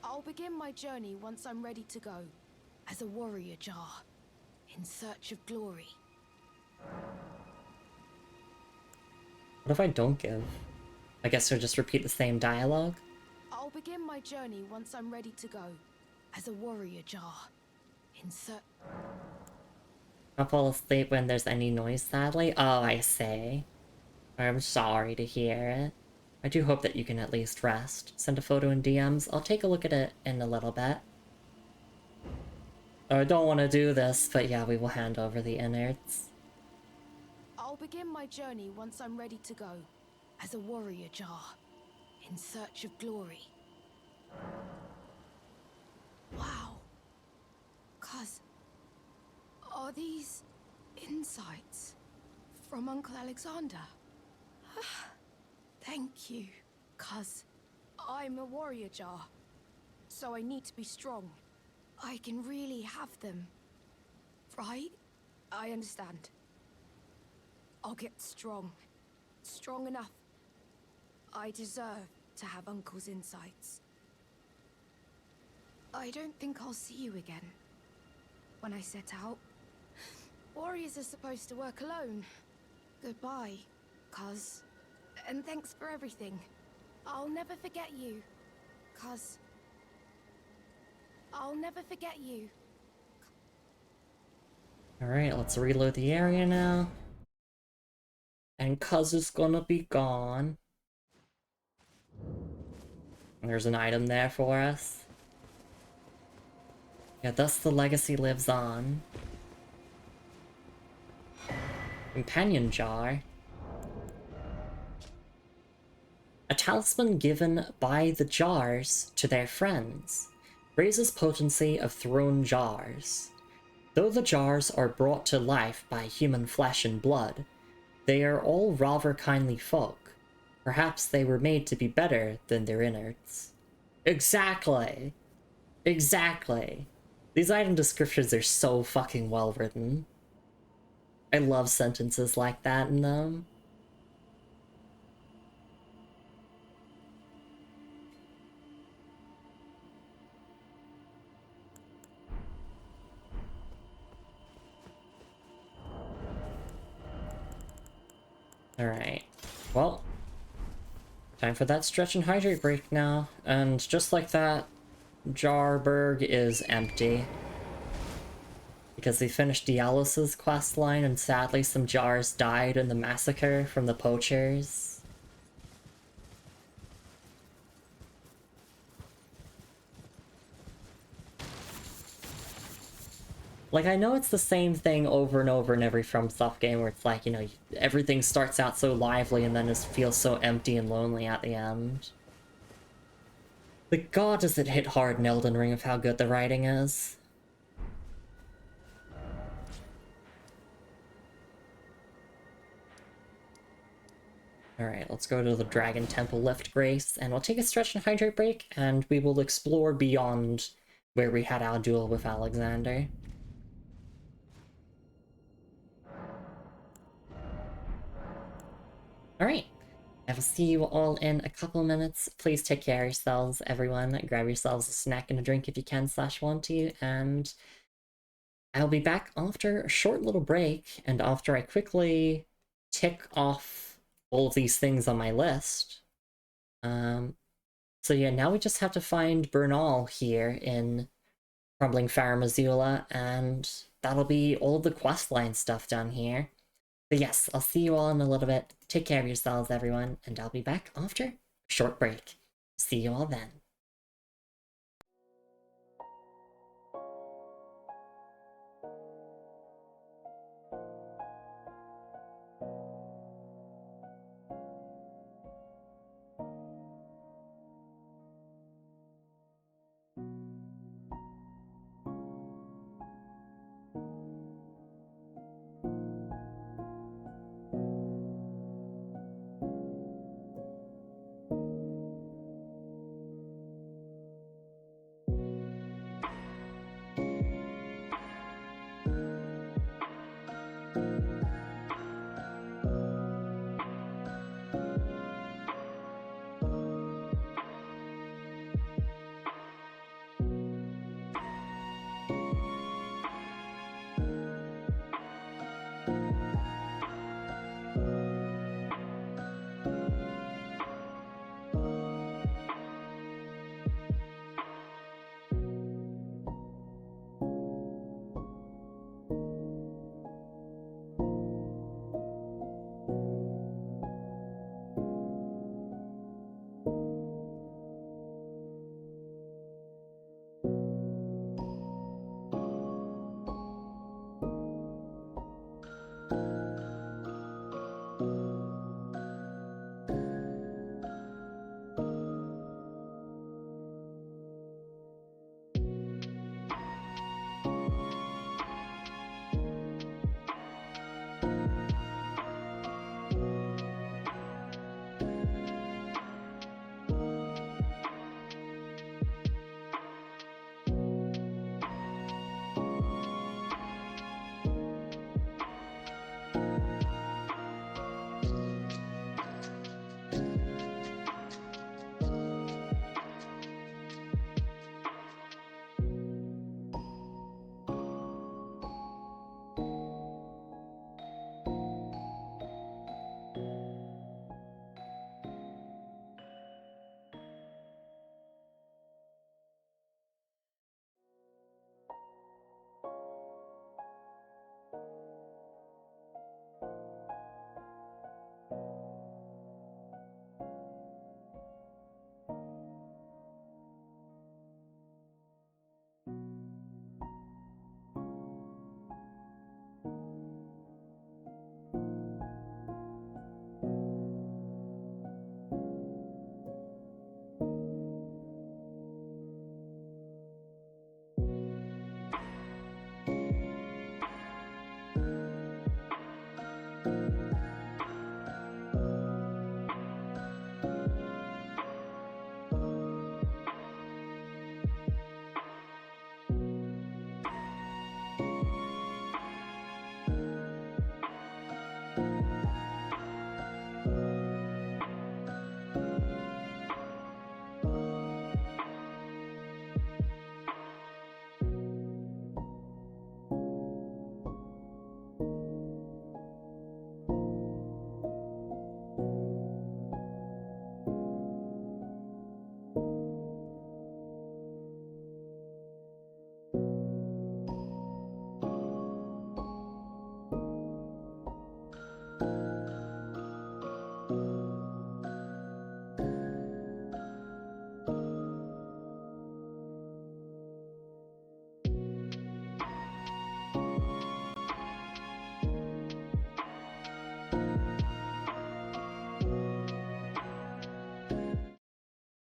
I'll begin my journey once I'm ready to go, as a warrior jar, in search of glory. What if I don't give? I guess I'll just repeat the same dialogue? I'll begin my journey once I'm ready to go, as a warrior jar, in search... I'll fall asleep when there's any noise, sadly. Oh, I see. I'm sorry to hear it. I do hope that you can at least rest. Send a photo in DMs. I'll take a look at it in a little bit. I don't want to do this, but yeah, we will hand over the innards. I'll begin my journey once I'm ready to go, as a warrior jar, in search of glory. Wow. Cuz, are these insights from Uncle Alexander? Thank you, cuz I'm a warrior jar, so I need to be strong. I can really have them, right? I understand. I'll get strong. Strong enough. I deserve to have Uncle's insights. I don't think I'll see you again. When I set out, warriors are supposed to work alone. Goodbye, cuz. And thanks for everything. I'll never forget you, cuz. I'll never forget you. Alright, let's reload the area now. And cuz is gonna be gone. There's an item there for us. Yeah, thus the legacy lives on. Companion jar. A talisman given by the jars to their friends. Raises potency of thrown jars. Though the jars are brought to life by human flesh and blood, they are all rather kindly folk. Perhaps they were made to be better than their innards. Exactly! Exactly! These item descriptions are so fucking well written. I love sentences like that in them. Alright. Well, time for that stretch and hydrate break now. And just like that, Jarberg is empty. Because they finished Dialus's questline and sadly some jars died in the massacre from the poachers. Like, I know it's the same thing over and over in every FromSoft game where it's like, you know, everything starts out so lively and then just feels so empty and lonely at the end. But god does it hit hard in Elden Ring of how good the writing is. Alright, let's go to the Dragon Temple Lift Grace, and we'll take a stretch and hydrate break, and we will explore beyond where we had our duel with Alexander. Alright, I will see you all in a couple minutes. Please take care of yourselves, everyone. Grab yourselves a snack and a drink if you can / want to, and I'll be back after a short little break, and after I quickly tick off all of these things on my list. So yeah, now we just have to find Bernal here in Crumbling Farum, Azula, and that'll be all the questline stuff done here. But yes, I'll see you all in a little bit. Take care of yourselves, everyone, and I'll be back after a short break. See you all then.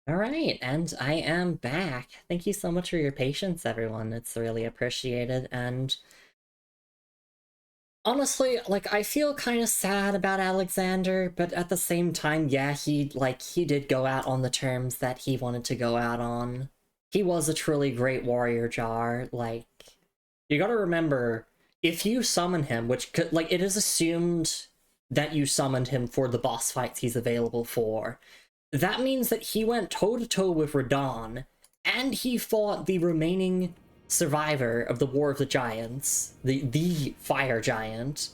Alright, and I am back. Thank you so much for your patience, everyone. It's really appreciated, and honestly, like, I feel kind of sad about Alexander, but at the same time, yeah, he did go out on the terms that he wanted to go out on. He was a truly great warrior jar. Like, you gotta remember, if you summon him, which could, like, it is assumed that you summoned him for the boss fights he's available for, that means that he went toe-to-toe with Radahn, and he fought the remaining survivor of the War of the Giants, the fire giant,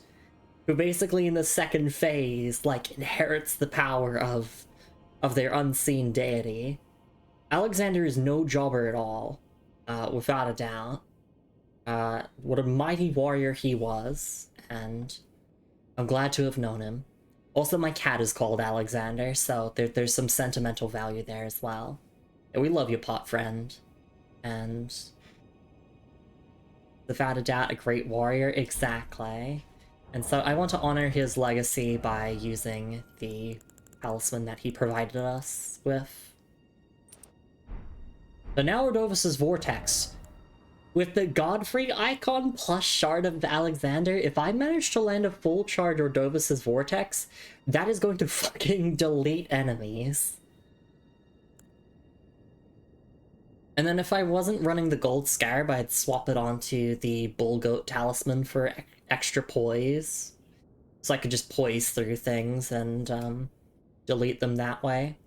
who basically in the second phase, like, inherits the power of their unseen deity. Alexander is no jobber at all, without a doubt. What a mighty warrior he was, and I'm glad to have known him. Also, my cat is called Alexander, so there's some sentimental value there as well. And we love you, pot friend. And without a doubt, a great warrior, exactly. And so I want to honor his legacy by using the talisman that he provided us with. So now Ordovus' Vortex. With the Godfrey icon plus Shard of Alexander, if I manage to land a full charge Ordovus' Vortex, that is going to fucking delete enemies. And then if I wasn't running the Gold Scarab, I'd swap it onto the Bull Goat Talisman for extra poise. So I could just poise through things and delete them that way.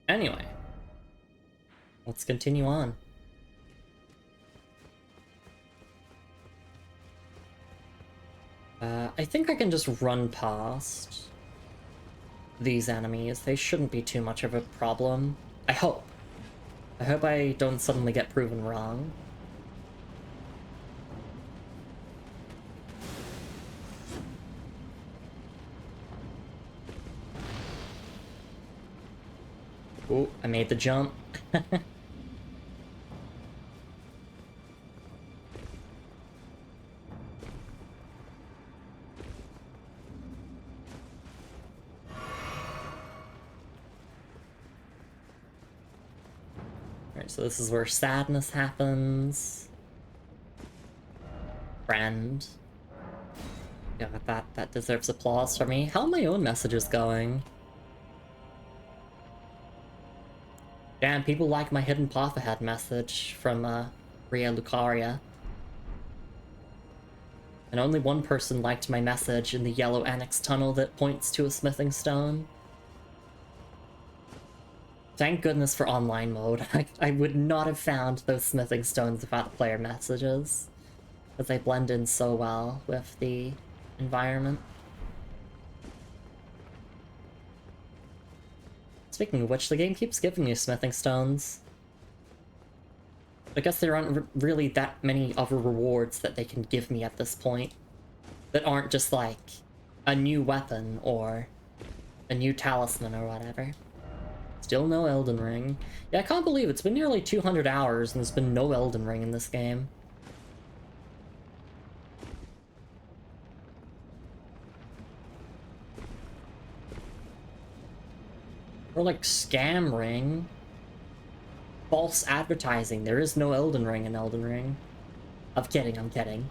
Anyway. Let's continue on. I think I can just run past these enemies. They shouldn't be too much of a problem. I hope. I hope I don't suddenly get proven wrong. Oh, I made the jump. Alright, so this is where sadness happens. Friend. Yeah, that deserves applause for me. How are my own messages going? Damn, people like my hidden path ahead message from Ria Lucaria. And only one person liked my message in the yellow annex tunnel that points to a smithing stone. Thank goodness for online mode. I would not have found those smithing stones without player messages, because they blend in so well with the environment. Speaking of which, the game keeps giving you smithing stones. I guess there aren't really that many other rewards that they can give me at this point that aren't just like a new weapon or a new talisman or whatever. Still no Elden Ring. Yeah, I can't believe it's been nearly 200 hours and there's been no Elden Ring in this game. Or like scam ring. False advertising. There is no Elden Ring in Elden Ring. I'm kidding, I'm kidding.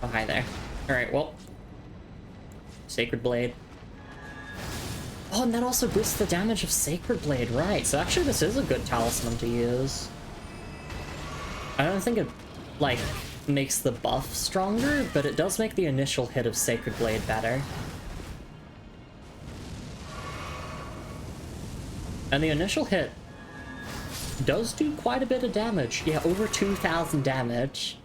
Oh, hi there. Alright, well. Sacred Blade. Oh, and that also boosts the damage of Sacred Blade, right. So actually this is a good talisman to use. I don't think it, like, makes the buff stronger, but it does make the initial hit of Sacred Blade better. And the initial hit does do quite a bit of damage. Yeah, over 2,000 damage.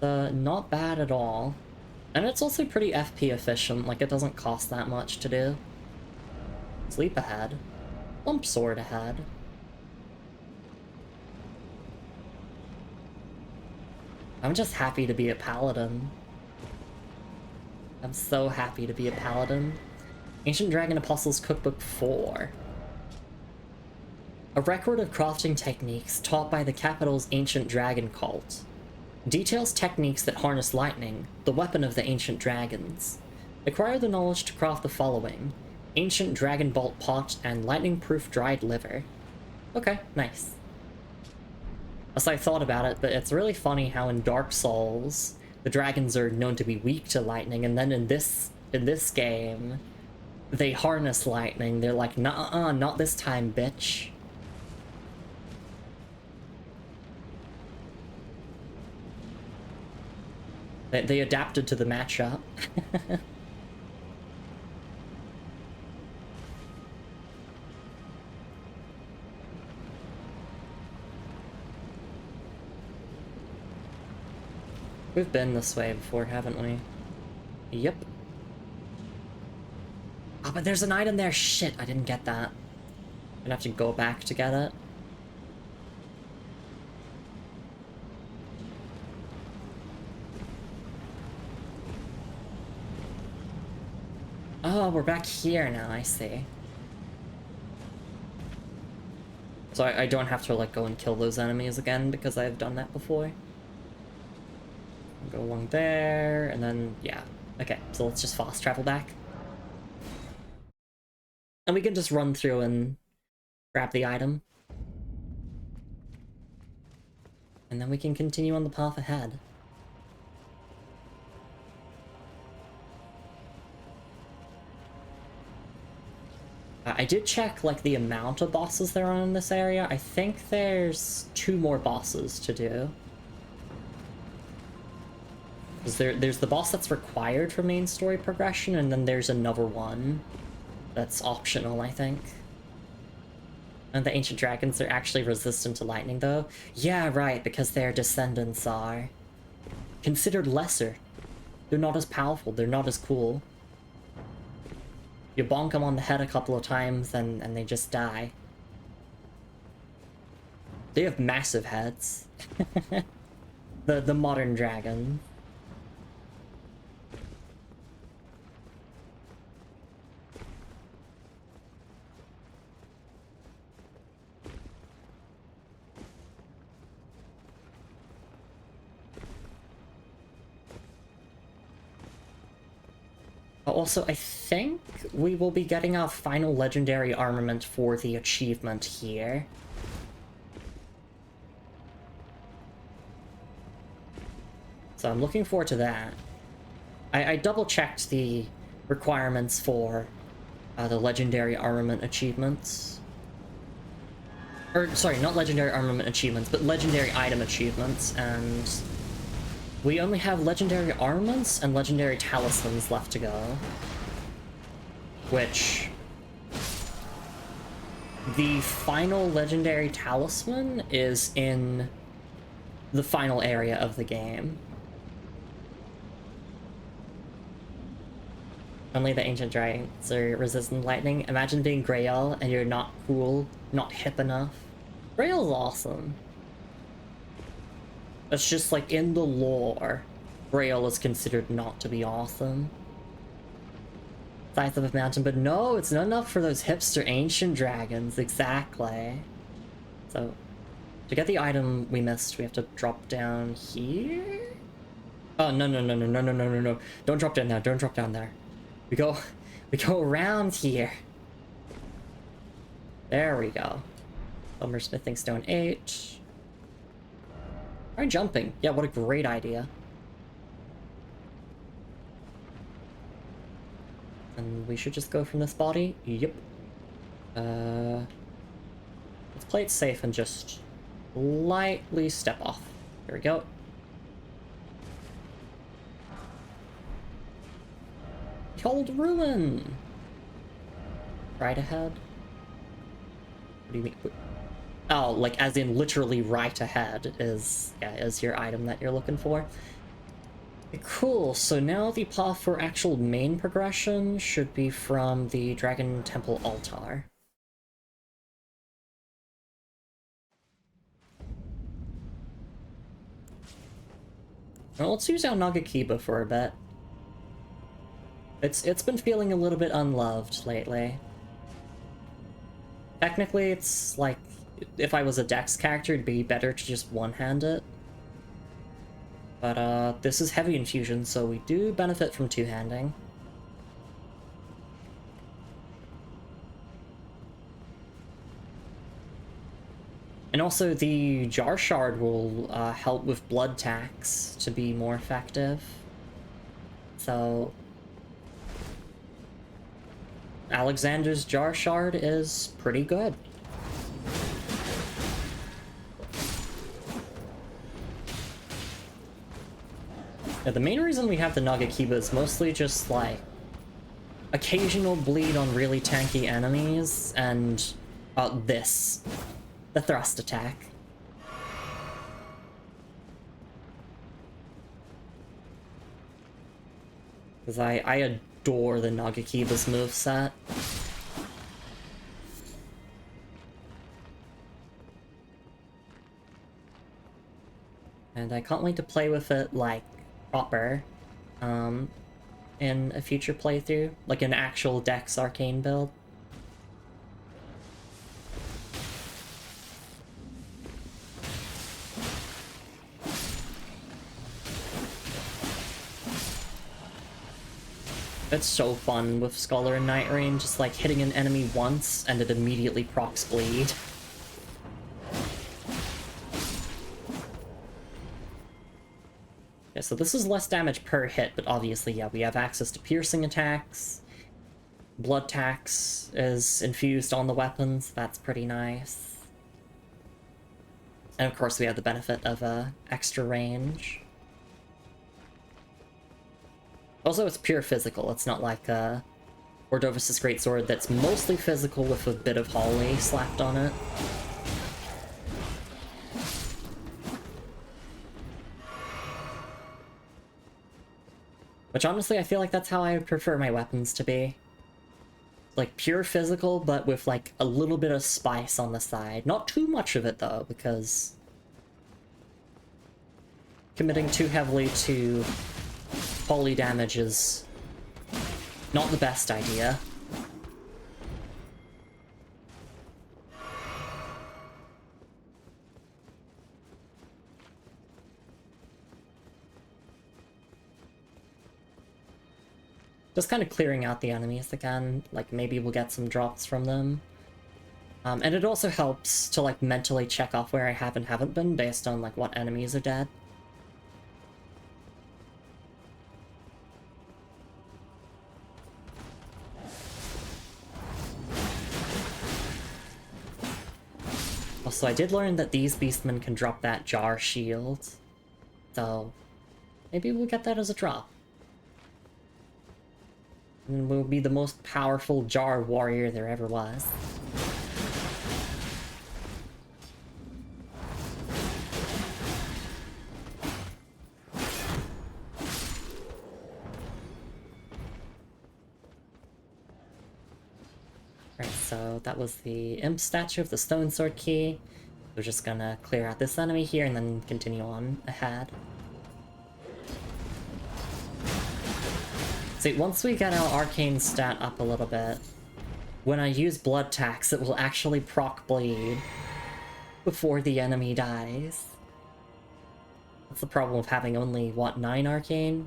Not bad at all. And it's also pretty FP efficient, like it doesn't cost that much to do. Sleep ahead. Lump sword ahead. I'm just happy to be a paladin. I'm so happy to be a paladin. Ancient Dragon Apostles Cookbook 4. A record of crafting techniques taught by the capital's ancient dragon cult. Details techniques that harness lightning, the weapon of the ancient dragons. Acquire the knowledge to craft the following: ancient dragon bolt pot and lightning-proof dried liver. Okay, nice. As I thought about it, but it's really funny how in Dark Souls, the dragons are known to be weak to lightning, and then in this game, they harness lightning. They're like, nah, not this time, bitch. They adapted to the matchup. We've been this way before, haven't we? Yep. Oh, but there's an item there. Shit, I didn't get that. I'm gonna have to go back to get it. Oh, we're back here now, I see. So I don't have to, like, go and kill those enemies again because I've done that before. Go along there, and then, yeah. Okay, so let's just fast travel back. And we can just run through and grab the item. And then we can continue on the path ahead. I did check, like, the amount of bosses there are in this area. I think there's 2 more bosses to do. There's the boss that's required for main story progression, and then there's another one that's optional, I think. And the ancient dragons are actually resistant to lightning, though. Yeah, right, because their descendants are considered lesser. They're not as powerful, they're not as cool. You bonk them on the head a couple of times, and they just die. They have massive heads. the modern dragon. Also, I think we will be getting our final legendary armament for the achievement here. So I'm looking forward to that. I double-checked the requirements for the legendary armament achievements. Or, sorry, not legendary armament achievements, but legendary item achievements, and we only have legendary armaments and legendary talismans left to go. Which, the final legendary talisman is in the final area of the game. Only the ancient dragons are resistant to lightning. Imagine being Grail and you're not cool, not hip enough. Grail's awesome. It's just like in the lore, Grail is considered not to be awesome. Size of a mountain, but no, it's not enough for those hipster ancient dragons, exactly. So, to get the item we missed, we have to drop down here? Oh, no. Don't drop down there, don't drop down there. We go around here. There we go. Silver Smithing Stone 8. Try jumping. Yeah, what a great idea. And we should just go from this body? Yep. Let's play it safe and just lightly step off. There we go. Cold Ruin! Right ahead? What do you mean? Oh, like as in literally right ahead is your item that you're looking for. Cool, so now the path for actual main progression should be from the Dragon Temple altar. Well, let's use our Nagakiba for a bit. It's been feeling a little bit unloved lately. Technically, it's like, if I was a Dex character, it'd be better to just one-hand it. But this is heavy infusion, so we do benefit from two-handing. And also the Jar Shard will help with blood tax to be more effective. So Alexander's Jar Shard is pretty good. Yeah, the main reason we have the Nagakiba is mostly just, like, occasional bleed on really tanky enemies, and the thrust attack. Because I adore the Nagakiba's moveset. And I can't wait to play with it, like, proper, in a future playthrough, like an actual Dex Arcane build. It's so fun with Scholar and Night Rain, just like hitting an enemy once and it immediately procs bleed. Yeah, so this is less damage per hit, but obviously, yeah, we have access to piercing attacks. Blood tax is infused on the weapons, that's pretty nice. And of course we have the benefit of extra range. Also, it's pure physical, it's not like Ordovus' Greatsword that's mostly physical with a bit of Holly slapped on it. Which honestly, I feel like that's how I would prefer my weapons to be. Like, pure physical, but with, like, a little bit of spice on the side. Not too much of it, though, because committing too heavily to poly damage is not the best idea. Just kind of clearing out the enemies again, like maybe we'll get some drops from them. And it also helps to like mentally check off where I have and haven't been based on like what enemies are dead. Also, I did learn that these beastmen can drop that jar shield, so maybe we'll get that as a drop. And we'll be the most powerful jar warrior there ever was. Right, so that was the imp statue of the stone sword key. We're just gonna clear out this enemy here and then continue on ahead. See, once we get our arcane stat up a little bit, when I use blood tax, it will actually proc bleed before the enemy dies. That's the problem with having only, what, 9 arcane?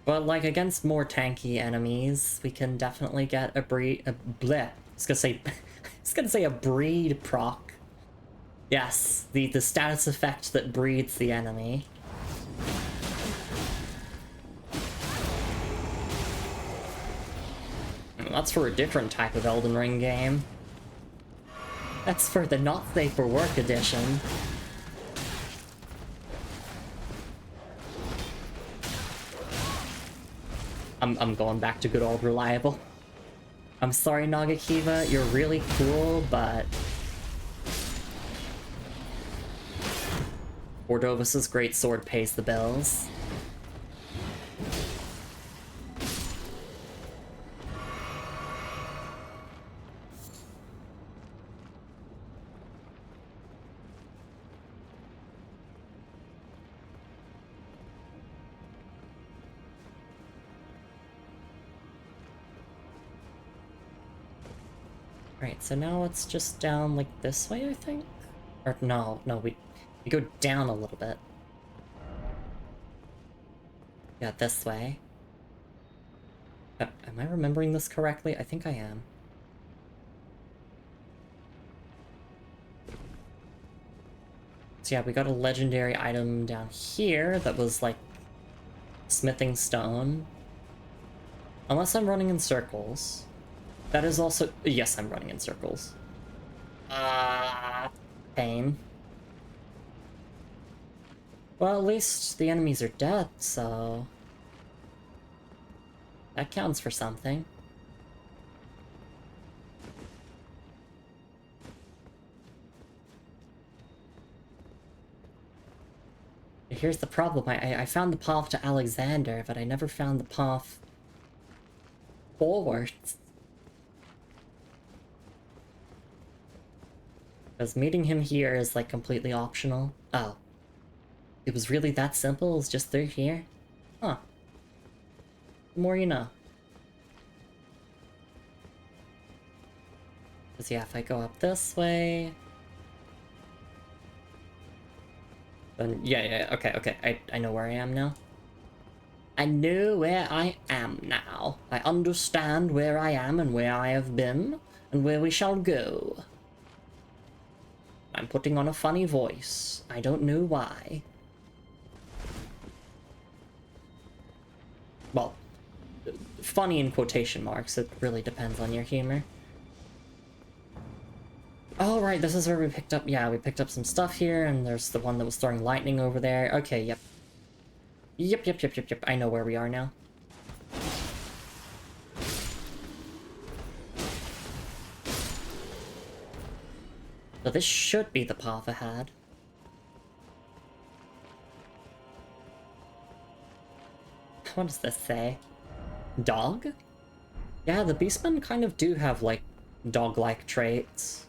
But, like, against more tanky enemies, we can definitely get a bleh. I was gonna say a breed proc. Yes, the status effect that breeds the enemy. That's for a different type of Elden Ring game. That's for the Not Safe for Work edition. I'm going back to good old reliable. I'm sorry, Nagakiba, you're really cool, but Ordovus' Greatsword pays the bills. Right, so now it's just down like this way, I think? Or no, we go down a little bit. Yeah, this way. Am I remembering this correctly? I think I am. So yeah, we got a legendary item down here that was like smithing stone. Unless I'm running in circles. That is also... Yes, I'm running in circles. Pain. Well, at least the enemies are dead, so... that counts for something. Here's the problem. I found the path to Alexander, but I never found the path forwards. Because meeting him here is like completely optional. Oh. It was really that simple? It was just through here? Huh. The more you know. Because yeah, if I go up this way... then yeah, okay, I know where I am now. I know where I am now. I understand where I am and where I have been, and where we shall go. I'm putting on a funny voice. I don't know why. Well, funny in quotation marks. It really depends on your humor. Oh, right, this is where we picked up... yeah, we picked up some stuff here, and there's the one that was throwing lightning over there. Okay, yep. Yep. I know where we are now. So this should be the path ahead. What does this say? Dog? Yeah, the beastmen kind of do have, like, dog-like traits.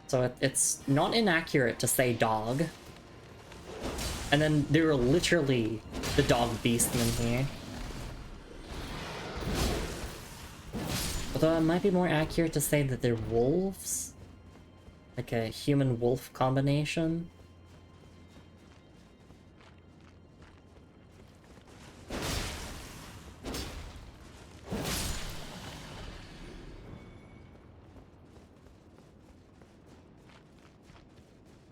So it's not inaccurate to say dog. And then there are literally the dog beastmen here. Although it might be more accurate to say that they're wolves. Like a human-wolf combination.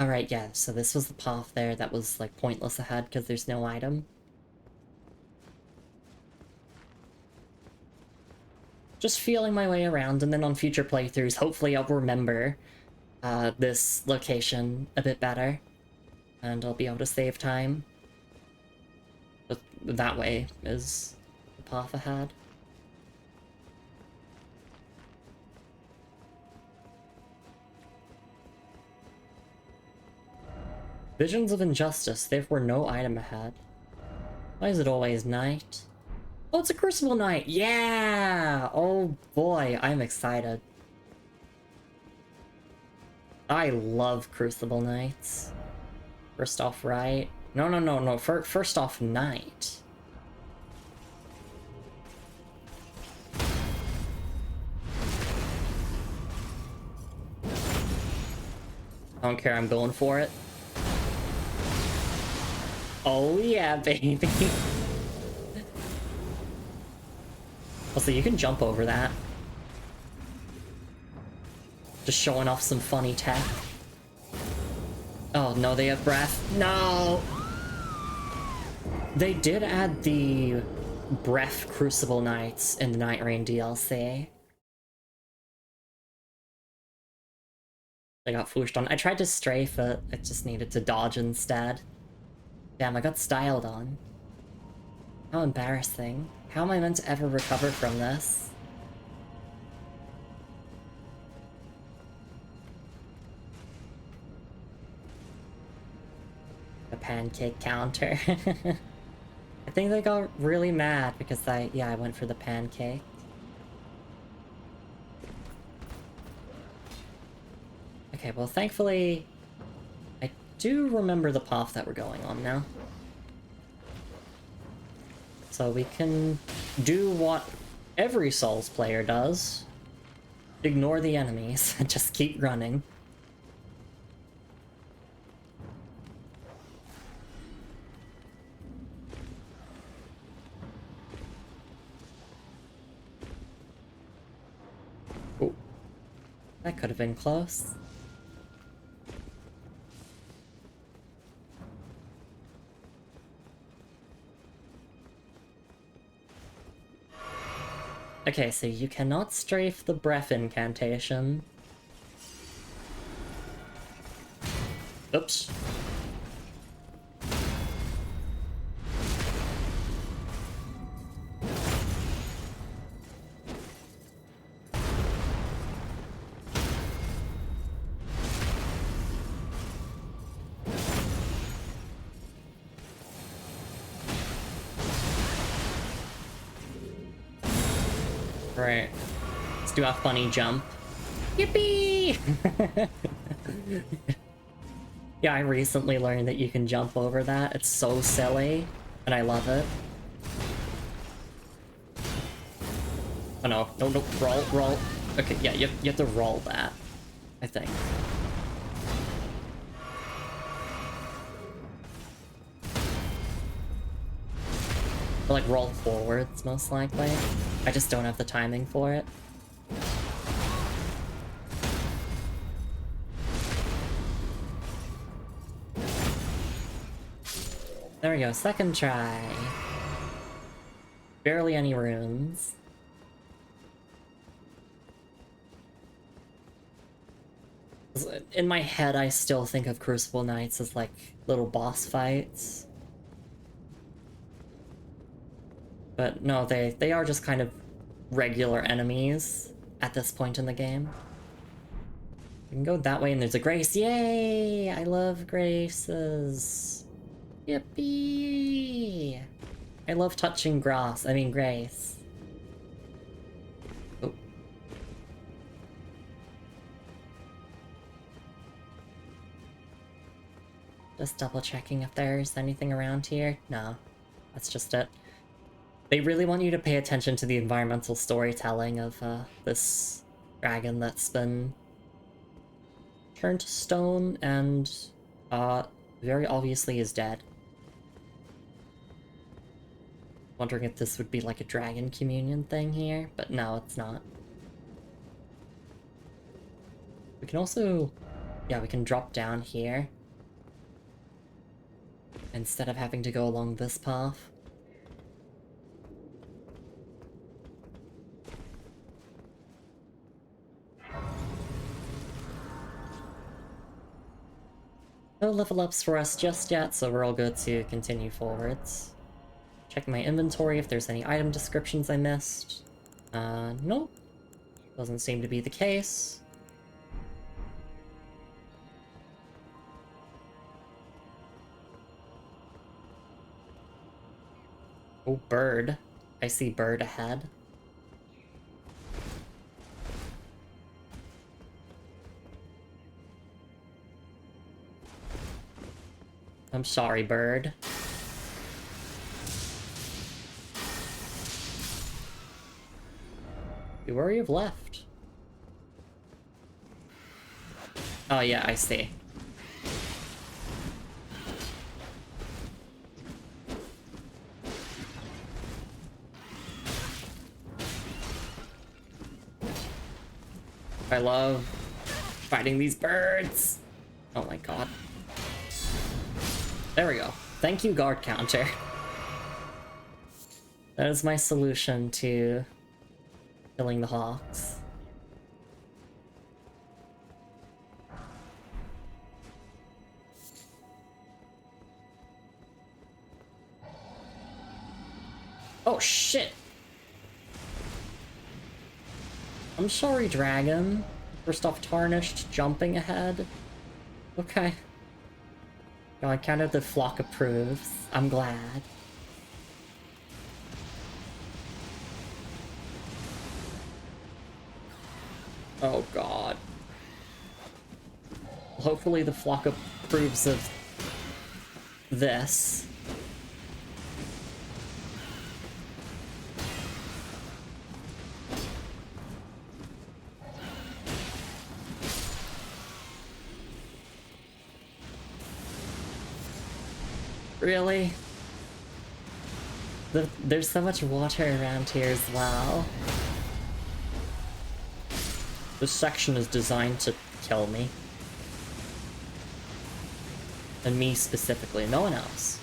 Alright, yeah, so this was the path there that was, like, pointless ahead because there's no item. Just feeling my way around, and then on future playthroughs, hopefully I'll remember this location a bit better. And I'll be able to save time. But that way is the path ahead. Visions of injustice, therefore no item ahead. Why is it always night? Oh, it's a Crucible night! Yeah! Oh boy, I'm excited. I love Crucible nights. First off, right? No. First off, night. I don't care, I'm going for it. Oh yeah, baby. Also, you can jump over that. Just showing off some funny tech. Oh, no, they have breath. No! They did add the breath Crucible Knights in the Night Rain DLC. I got fooshed on. I tried to strafe it, it just needed to dodge instead. Damn, I got styled on. How embarrassing. How am I meant to ever recover from this? The pancake counter. I think they got really mad because I went for the pancake. Okay, well thankfully I do remember the path that we're going on now. So we can do what every Souls player does. Ignore the enemies and just keep running. Oh, that could have been close. Okay, so you cannot strafe the breath incantation. Oops. Right. Let's do a funny jump. Yippee! Yeah, I recently learned that you can jump over that. It's so silly, and I love it. Oh no, no, roll. Okay, yeah, you have to roll that, I think. Or like roll forwards, most likely. I just don't have the timing for it. There we go, second try. Barely any runes. In my head, I still think of Crucible Knights as like little boss fights. But no, they are just kind of regular enemies at this point in the game. We can go that way and there's a Grace. Yay! I love Graces. Yippee! I love touching grass. I mean Grace. Oh. Just double checking if there's anything around here. No, that's just it. They really want you to pay attention to the environmental storytelling of this dragon that's been turned to stone and very obviously is dead. Wondering if this would be like a dragon communion thing here, but no, it's not. We can also, yeah, we can drop down here instead of having to go along this path. No level ups for us just yet, so we're all good to continue forwards. Check my inventory if there's any item descriptions I missed. Nope. Doesn't seem to be the case. Oh, bird. I see bird ahead. I'm sorry, bird. You worry you've left. Oh yeah, I see. I love fighting these birds. Oh my god. There we go. Thank you, guard counter. That is my solution to killing the hawks. Oh shit! I'm sorry, dragon. First off, tarnished, jumping ahead. Okay. God, kind of the flock approves. I'm glad. Oh god. Hopefully the flock approves of this. Really? There's so much water around here as well. This section is designed to kill me. And me specifically, no one else.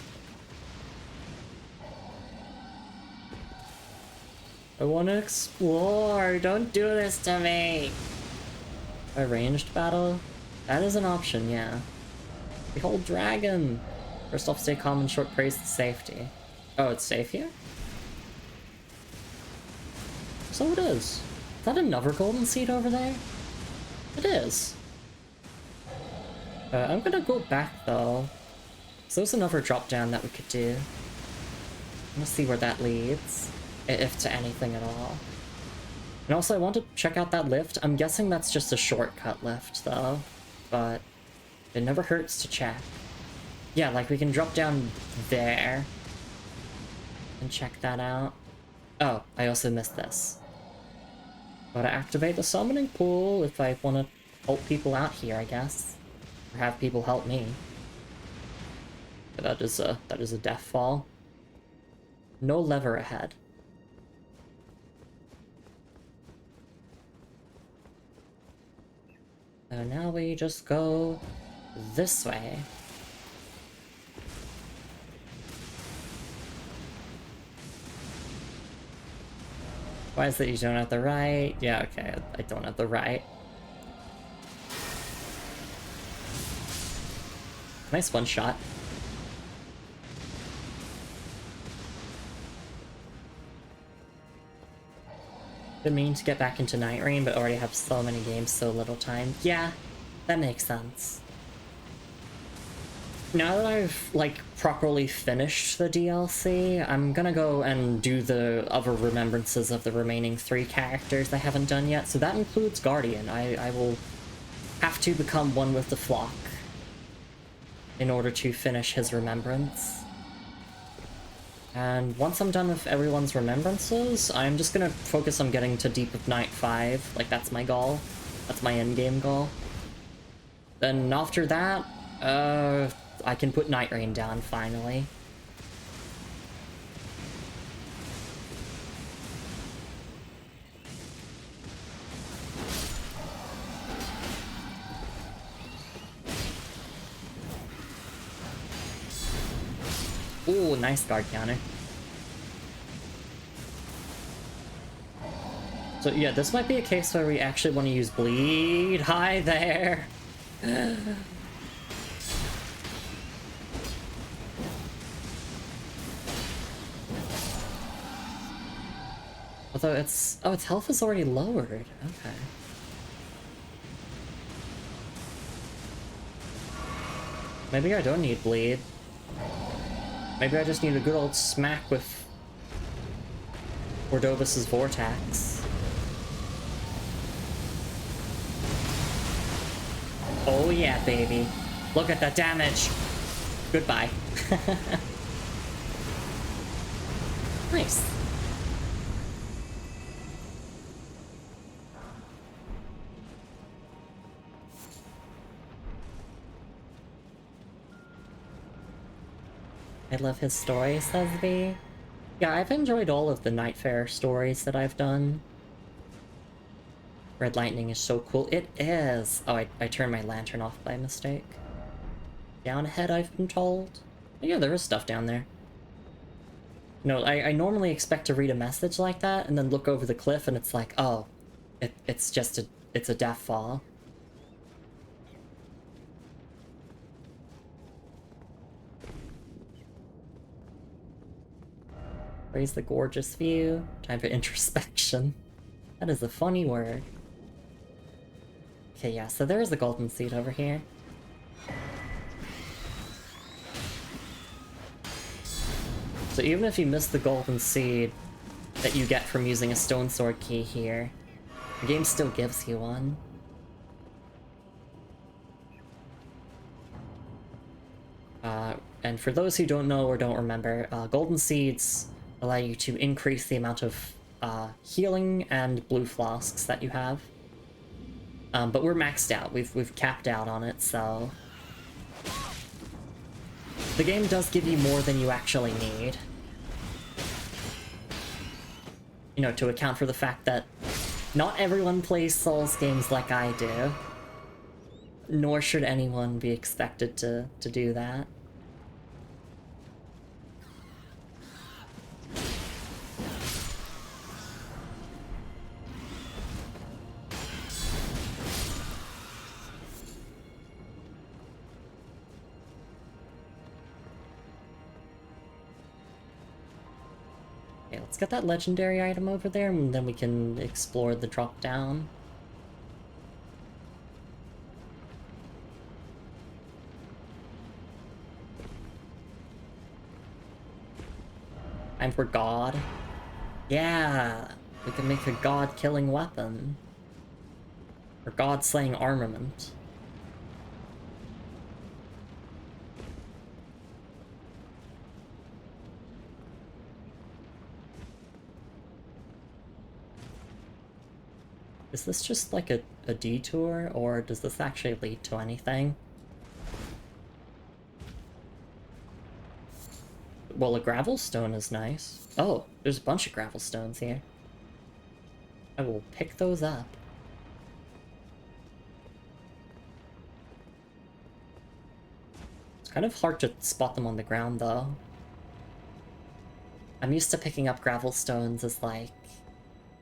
I want to explore, don't do this to me! A ranged battle? That is an option, yeah. Behold dragon! First off, stay calm and short praise to safety. Oh, it's safe here? So it is. Is that another golden seed over there? It is. I'm gonna go back though. So there's another drop down that we could do. Let's see where that leads. If to anything at all. And also I want to check out that lift. I'm guessing that's just a shortcut lift though. But it never hurts to check. Yeah, like we can drop down there. And check that out. Oh, I also missed this. Gotta activate the summoning pool if I want to help people out here, I guess. Or have people help me. But that is a death fall. No lever ahead. So now we just go this way. Why is that you don't have the right? Yeah, okay, I don't have the right. Nice one shot. Been meaning to get back into Night Rain, but already have so many games, so little time. Yeah, that makes sense. Now that I've, like, properly finished the DLC, I'm gonna go and do the other remembrances of the remaining 3 characters I haven't done yet, so that includes Guardian. I will have to become one with the flock in order to finish his remembrance. And once I'm done with everyone's remembrances, I'm just gonna focus on getting to Deep of Night 5. Like, that's my goal. That's my endgame goal. Then after that, I can put Night Rain down, finally. Ooh, nice guard counter. So yeah, this might be a case where we actually want to use bleed. Hi there! Although it's... oh, its health is already lowered. Okay. Maybe I don't need bleed. Maybe I just need a good old smack with Cordovas's Vortex. Oh yeah, baby. Look at the damage! Goodbye. Nice. I love his story, says V. Yeah, I've enjoyed all of the Nightfare stories that I've done. Red Lightning is so cool. It is! Oh, I turned my lantern off by mistake. Down ahead, I've been told. Oh, yeah, there is stuff down there. No, I normally expect to read a message like that and then look over the cliff and it's like, oh, it's just it's a death fall. Praise the gorgeous view. Time for introspection. That is a funny word. Okay, yeah, so there's the golden seed over here. So even if you miss the golden seed that you get from using a stone sword key here, the game still gives you one. And for those who don't know or don't remember, golden seeds allow you to increase the amount of healing and blue flasks that you have. But we're maxed out. We've capped out on it, so The game does give you more than you actually need. You know, to account for the fact that not everyone plays Souls games like I do. Nor should anyone be expected to do that. Okay, let's get that legendary item over there, and then we can explore the drop down. Time for God. Yeah, we can make a God-killing weapon. Or God-slaying armament. Is this just like a detour, or does this actually lead to anything? Well, a gravel stone is nice. Oh, there's a bunch of gravel stones here. I will pick those up. It's kind of hard to spot them on the ground, though. I'm used to picking up gravel stones as like,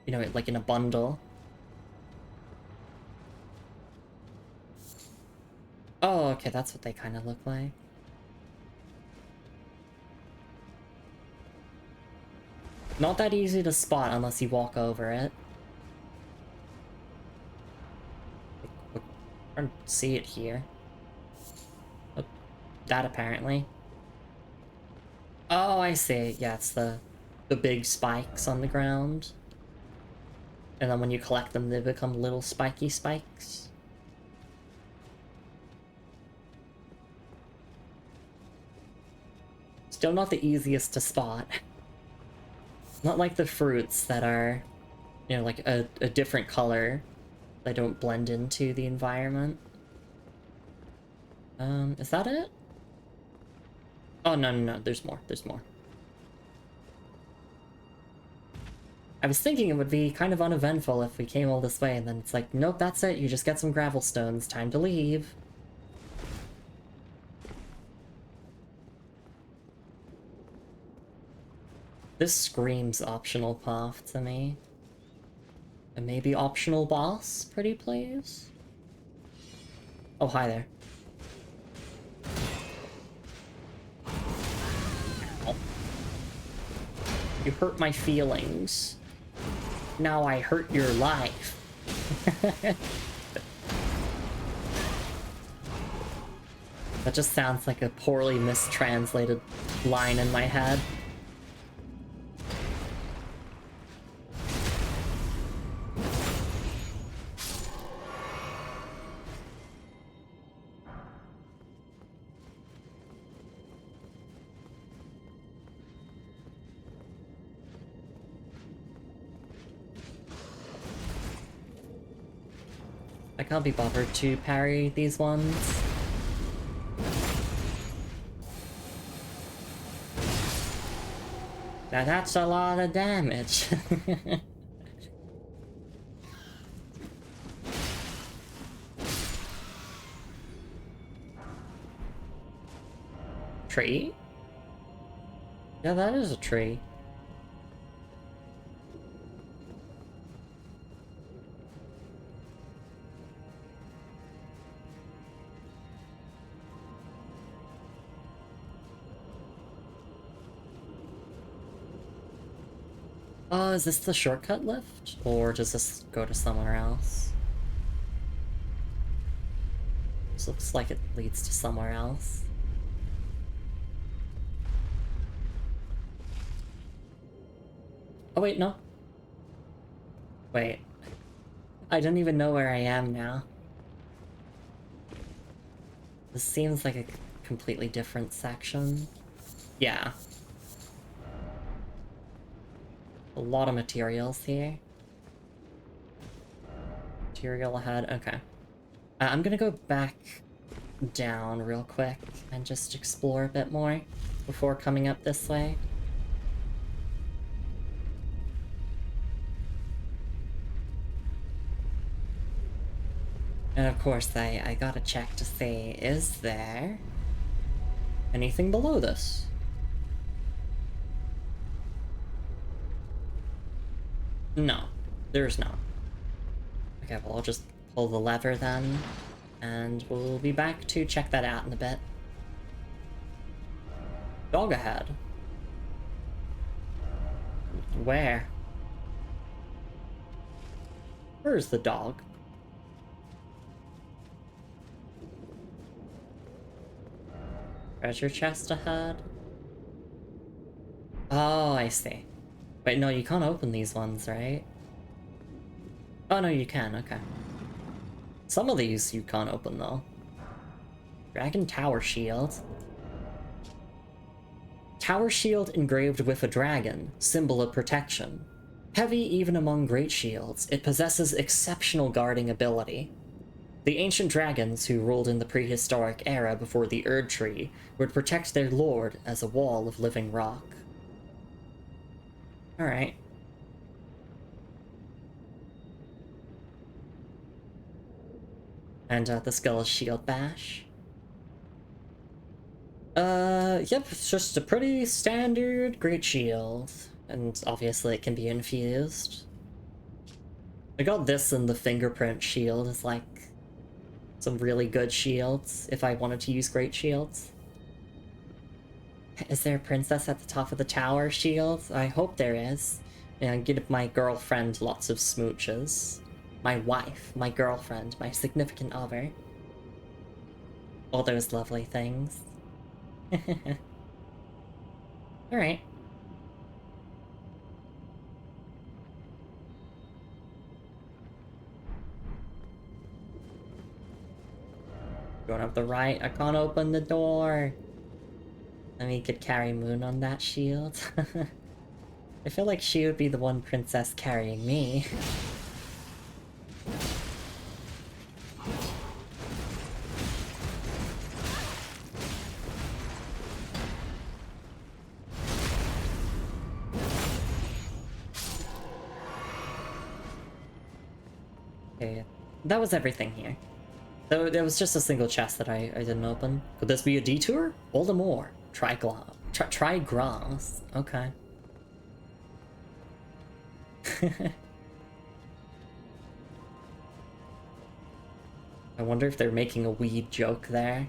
you know, like in a bundle. Oh, okay, that's what they kind of look like. Not that easy to spot unless you walk over it. I don't see it here. Oh, that apparently. Oh, I see. Yeah, it's the big spikes on the ground. And then when you collect them, they become little spiky spikes. Still not the easiest to spot. Not like the fruits that are, you know, like a different color. They don't blend into the environment. Is that it? Oh, no, there's more, there's more. I was thinking it would be kind of uneventful if we came all this way, and then it's like, nope, that's it, you just get some gravel stones, time to leave. This screams optional path to me. And maybe optional boss, pretty please? Oh, hi there. Ow. You hurt my feelings. Now I hurt your life. That just sounds like a poorly mistranslated line in my head. I can't be bothered to parry these ones. Now that's a lot of damage. Tree? Yeah, that is a tree. Is this the shortcut lift? Or does this go to somewhere else? This looks like it leads to somewhere else. Oh wait, no. Wait. I don't even know where I am now. This seems like a completely different section. Yeah. A lot of materials here. Material ahead, okay. I'm gonna go back down real quick and just explore a bit more before coming up this way. And of course, I gotta check to see, is there anything below this? No, there's not. Okay, well, I'll just pull the lever then, and we'll be back to check that out in a bit. Dog ahead. Where? Where's the dog? Treasure chest ahead? Oh, I see. Wait, no, you can't open these ones, right? Oh, no, you can, okay. Some of these you can't open, though. Dragon Tower Shield. Tower Shield engraved with a dragon, symbol of protection. Heavy even among great shields, it possesses exceptional guarding ability. The ancient dragons who ruled in the prehistoric era before the Erd Tree would protect their lord as a wall of living rock. Alright. And the skill is Shield Bash. Yep, it's just a pretty standard great shield. And obviously it can be infused. I got this and the fingerprint shield as like some really good shields if I wanted to use great shields. Is there a princess at the top of the tower shield? I hope there is. And give my girlfriend lots of smooches. My wife, my girlfriend, my significant other. All those lovely things. Alright. Going up the right, I can't open the door. I mean, you could carry Moon on that shield. I feel like she would be the one princess carrying me. Okay, that was everything here. So there was just a single chest that I didn't open. Could this be a detour? All the more. Try grass. Okay. I wonder if they're making a weed joke there.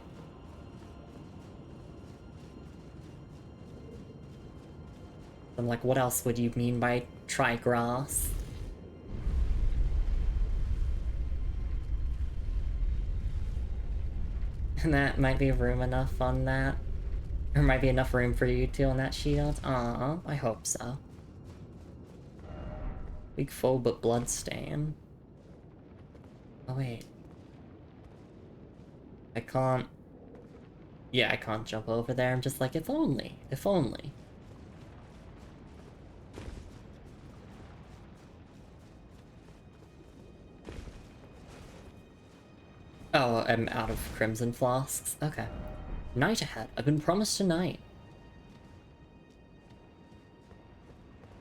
I'm like, what else would you mean by try grass? And that might be room enough on that. Or might be enough room for you two on that shield. Aw, I hope so. Weak foe but bloodstain. Oh wait. I can't... Yeah, I can't jump over there. I'm just like, if only. If only. Oh, I'm out of crimson flasks. Okay. Night ahead. I've been promised a night.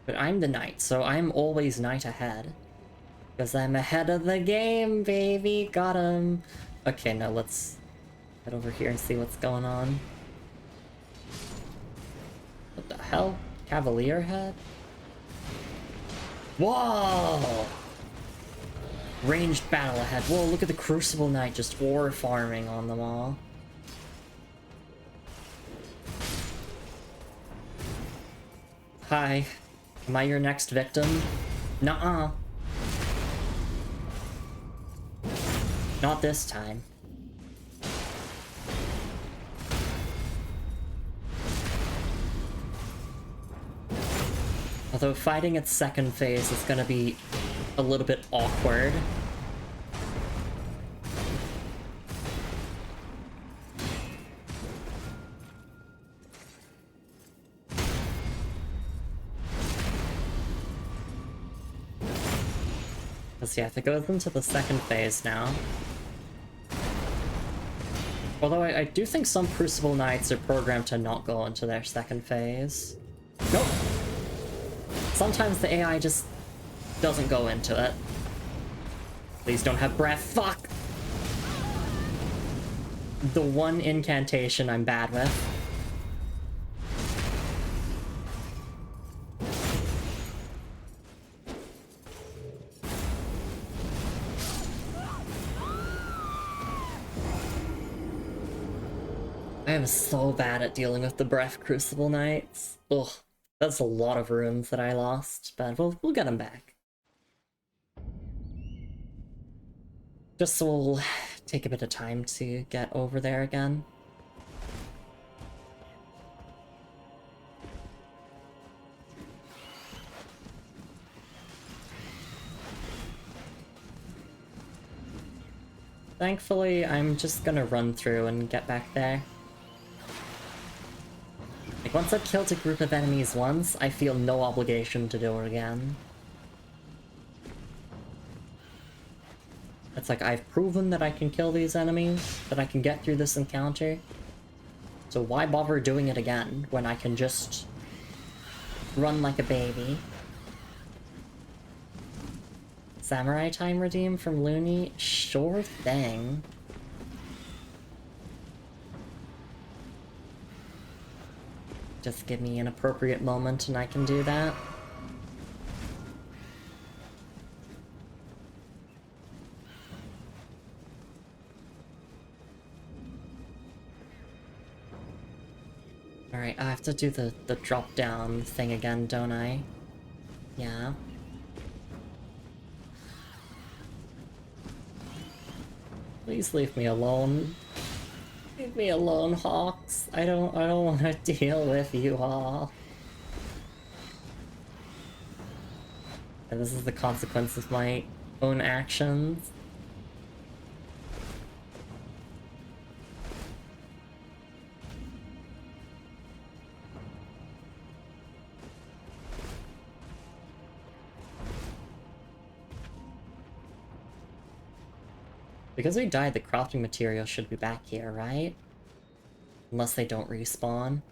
But I'm the knight, so I'm always night ahead. Because I'm ahead of the game, baby! Got him! Okay, now let's head over here and see what's going on. What the hell? Cavalier head? Whoa! Ranged battle ahead. Whoa, look at the Crucible Knight just ore farming on them all. Hi. Am I your next victim? Nuh-uh. Not this time. Although fighting its second phase is gonna be a little bit awkward. Let's see, if it goes into the second phase now. Although I do think some Crucible Knights are programmed to not go into their second phase. Nope. Sometimes the AI just doesn't go into it. Please don't have breath. Fuck! The one incantation I'm bad with. I am so bad at dealing with the Breath Crucible Knights. Ugh, that's a lot of runes that I lost, but we'll get them back. Just so we'll take a bit of time to get over there again. Thankfully, I'm just gonna run through and get back there. Like, once I've killed a group of enemies once, I feel no obligation to do it again. It's like, I've proven that I can kill these enemies, that I can get through this encounter. So why bother doing it again, when I can just run like a baby? Samurai time redeem from Lumi? Sure thing. Just give me an appropriate moment and I can do that. Alright, I have to do the drop down thing again, don't I? Yeah. Please leave me alone. Leave me alone, Hawks. I don't want to deal with you all. And this is the consequence of my own actions. Because we died, the crafting material should be back here, right? Unless they don't respawn.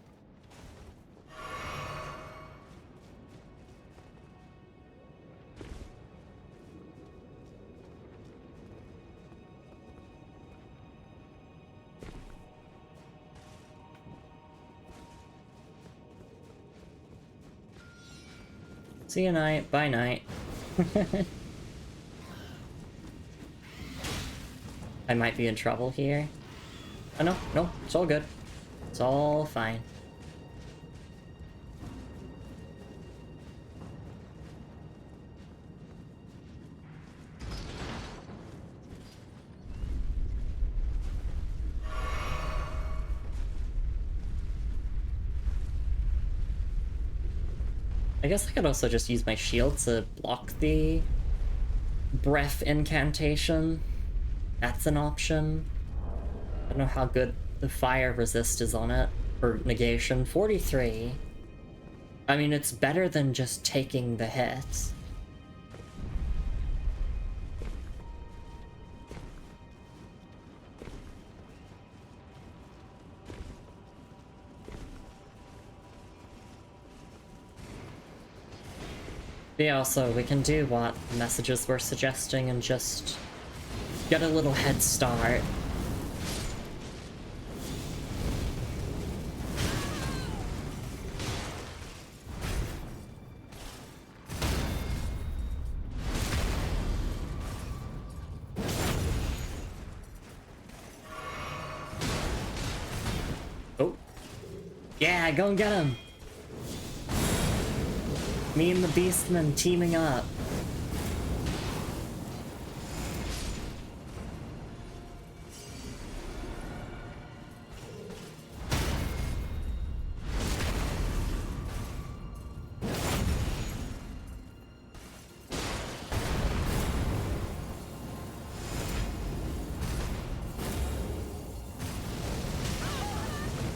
See you, night. Bye, night. I might be in trouble here. Oh, no, it's all good. It's all fine. I guess I could also just use my shield to block the breath incantation. That's an option. I don't know how good the fire resist is on it, or negation. 43. I mean, it's better than just taking the hit. Yeah, also, we can do what messages were suggesting and just get a little head start. Oh. Yeah, go and get him! Me and the Beastman teaming up.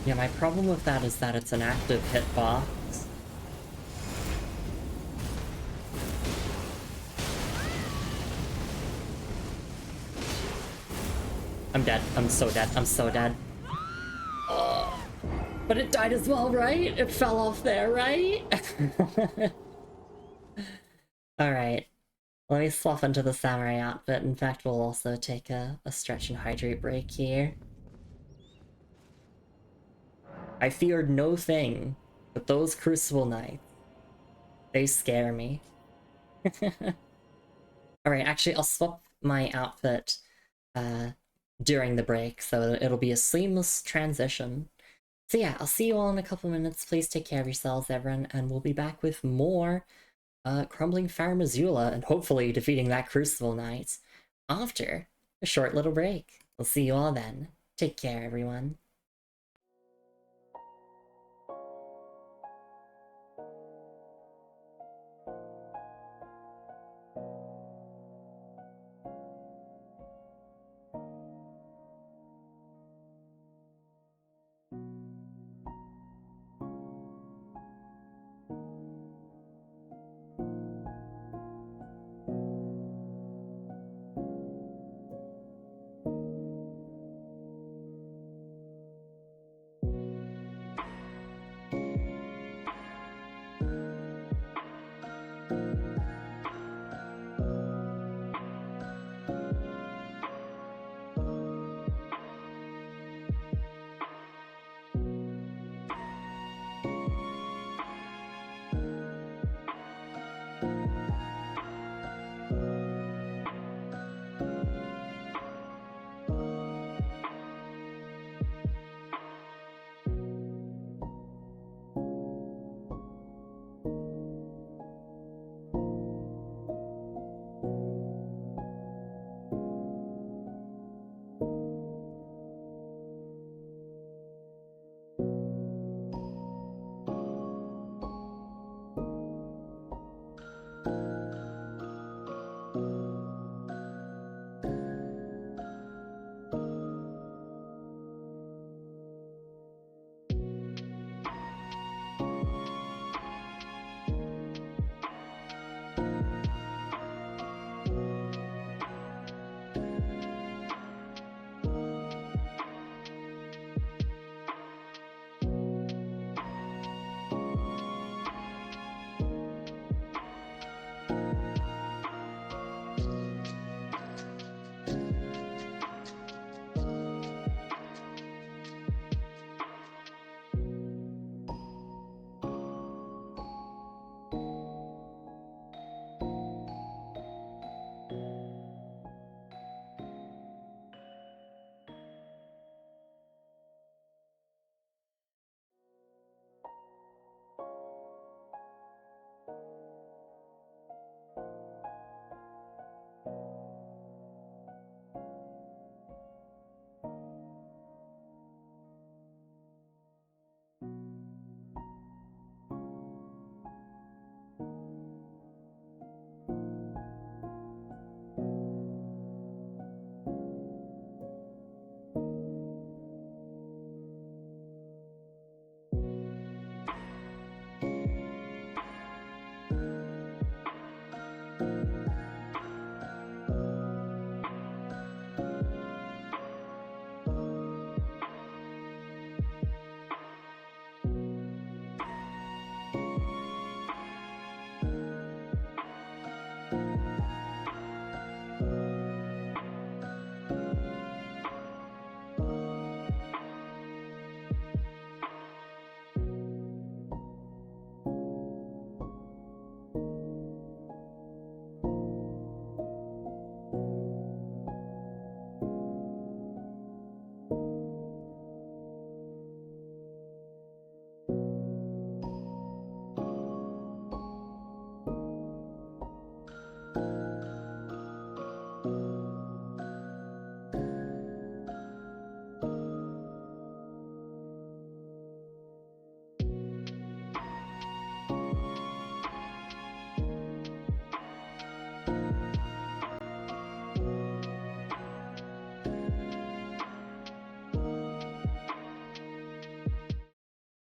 Yeah, my problem with that is that it's an active hitbox. I'm dead. I'm so dead. I'm so dead. But it died as well, right? It fell off there, right? Alright. Let me swap into the samurai outfit. In fact, we'll also take a stretch and hydrate break here. I feared no thing, but those Crucible Knights, they scare me. Alright, actually, I'll swap my outfit during the break, so it'll be a seamless transition. So yeah, I'll see you all in a couple minutes. Please take care of yourselves, everyone, and we'll be back with more Crumbling Farum Azula, and hopefully defeating that Crucible Knight after a short little break. We'll see you all then. Take care, everyone.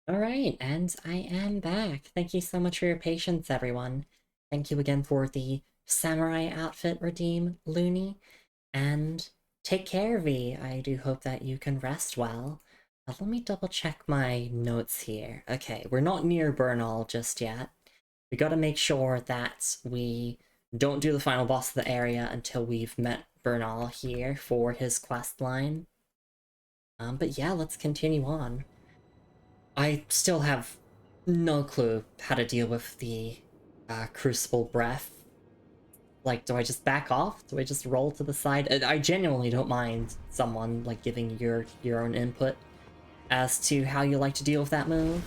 Alright, and I am back. Thank you so much for your patience, everyone. Thank you again for the samurai outfit redeem, Lumi. And Take care, V. I do hope that you can rest well. Let me double check my notes here. Okay, we're not near Bernal just yet. We gotta make sure that we don't do the final boss of the area until we've met Bernal here for his quest line. But yeah, let's continue on. I still have no clue how to deal with the Crucible Breath. Like, do I just back off? Do I just roll to the side? I genuinely don't mind someone, like, giving your own input as to how you like to deal with that move.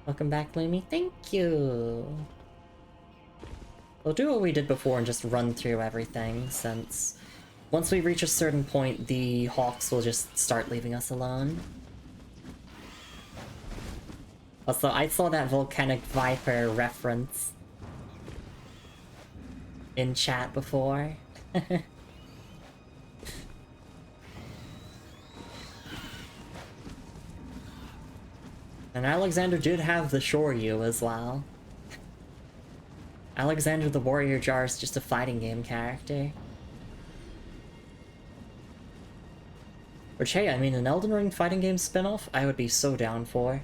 Welcome back, Lumi. Thank you! We'll do what we did before and just run through everything, since once we reach a certain point, the hawks will just start leaving us alone. Also, I saw that volcanic viper reference in chat before. And Alexander did have the Shoryu as well. Alexander the Warrior Jar is just a fighting game character. Which, hey, I mean, an Elden Ring fighting game spin-off, I would be so down for.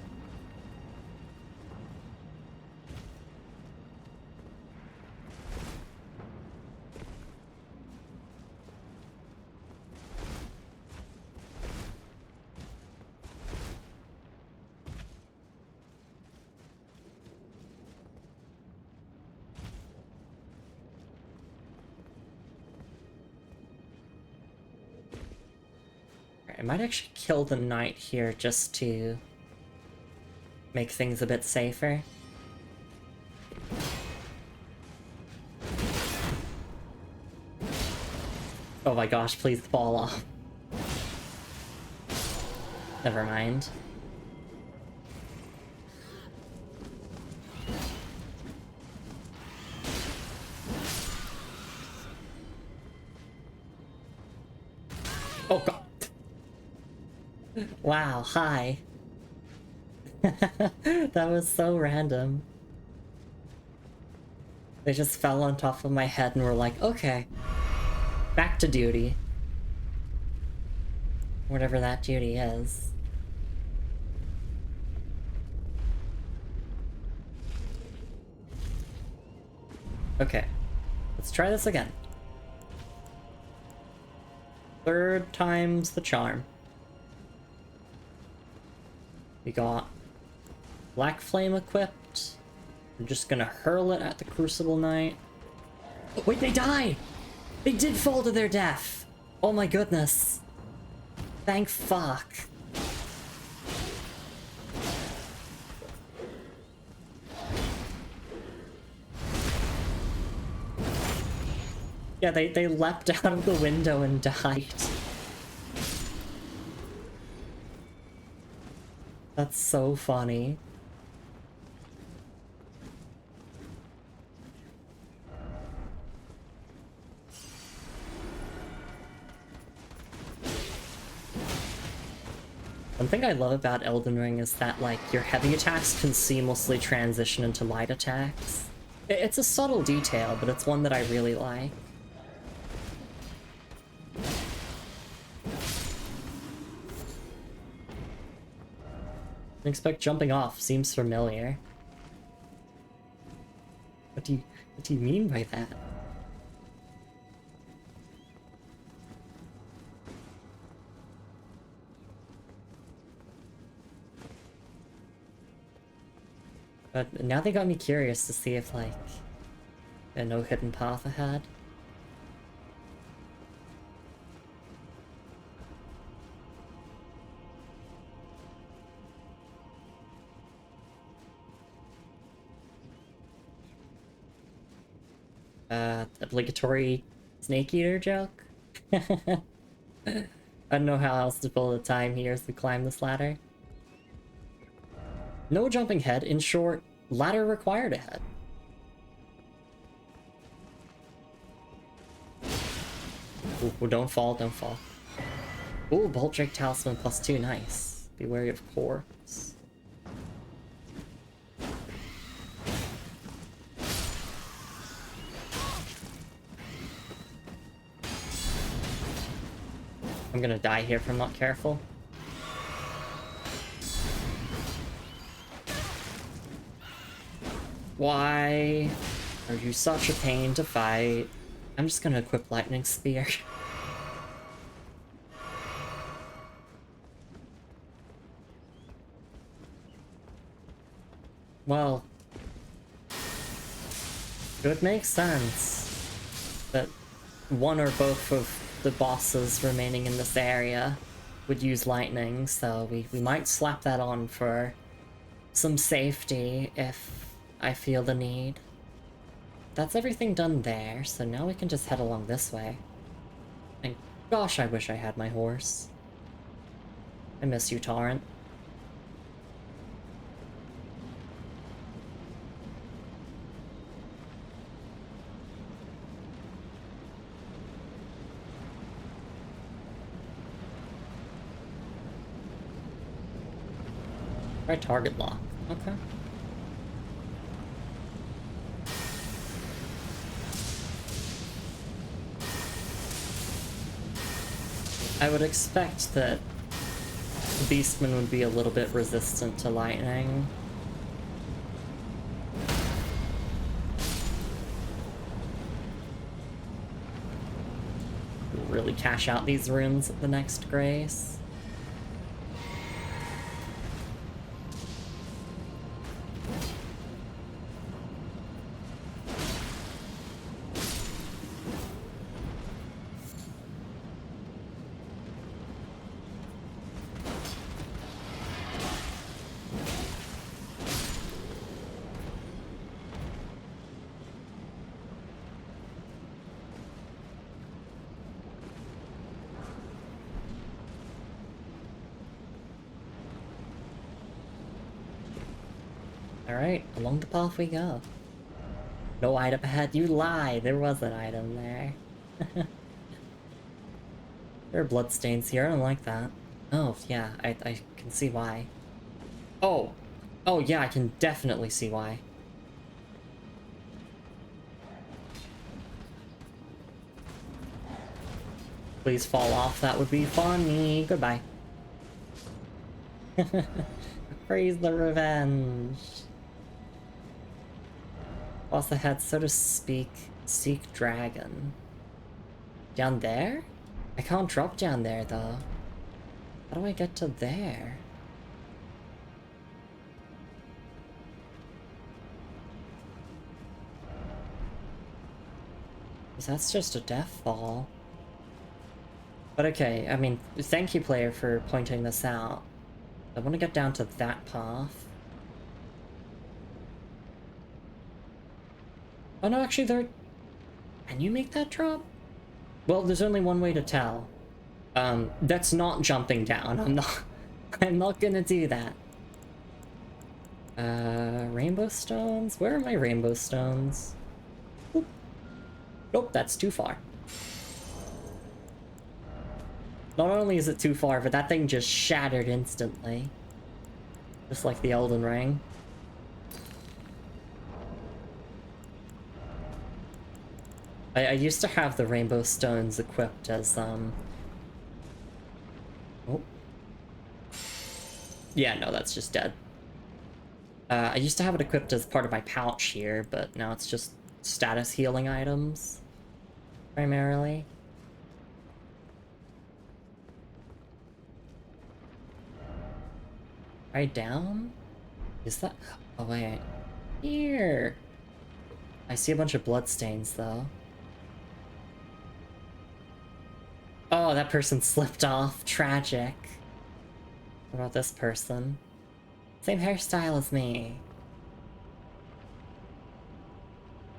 I might actually kill the knight here just to make things a bit safer. Oh my gosh, please fall off. Never mind. Oh god. Wow, hi. That was so random. They just fell on top of my head and were like, okay, back to duty. Whatever that duty is. Okay, let's try this again. Third time's the charm. We got Black Flame equipped. I'm just gonna hurl it at the Crucible Knight. Oh, wait, they die! They did fall to their death! Oh my goodness. Thank fuck. Yeah, they leapt out of the window and died. That's so funny. One thing I love about Elden Ring is that, like, your heavy attacks can seamlessly transition into light attacks. It's a subtle detail, but it's one that I really like. I expect jumping off seems familiar. What do you mean by that? But now they got me curious to see if, like, no hidden path ahead. Obligatory snake eater joke? I don't know how else to fill the time here as we climb this ladder. No jumping head, in short, ladder required ahead. Ooh, don't fall, don't fall. Ooh, Bolt Drake Talisman +2, nice. Be wary of corpse. I'm gonna die here if I'm not careful. Why are you such a pain to fight? I'm just gonna equip Lightning Spear. Well, it would make sense that one or both of the bosses remaining in this area would use lightning, so we might slap that on for some safety if I feel the need. That's everything done there, so now we can just head along this way. And gosh, I wish I had my horse. I miss you, Torrent. Try target lock. Okay. I would expect that Beastman would be a little bit resistant to lightning. Really cash out these runes at the next grace. Alright, along the path we go. No item ahead, you lie! There was an item there. There are bloodstains here, I don't like that. Oh, yeah, I can see why. Oh! Oh, yeah, I can definitely see why. Please fall off, that would be funny. Goodbye. Praise the revenge. Boss ahead, so to speak. Seek dragon. Down there? I can't drop down there, though. How do I get to there? Because that's just a death fall. But okay, I mean, thank you, player, for pointing this out. I want to get down to that path. Oh no, actually there... Can you make that drop? Well, there's only one way to tell. That's not jumping down. I'm not gonna do that. Rainbow stones? Where are my rainbow stones? Oop. Nope, that's too far. Not only is it too far, but that thing just shattered instantly. Just like the Elden Ring. I used to have the rainbow stones equipped as, Oh. Yeah, no, that's just dead. I used to have it equipped as part of my pouch here, but now it's just status healing items, primarily. Right down? Is that... Oh, wait. Here! I see a bunch of bloodstains, though. Oh, that person slipped off. Tragic. What about this person? Same hairstyle as me.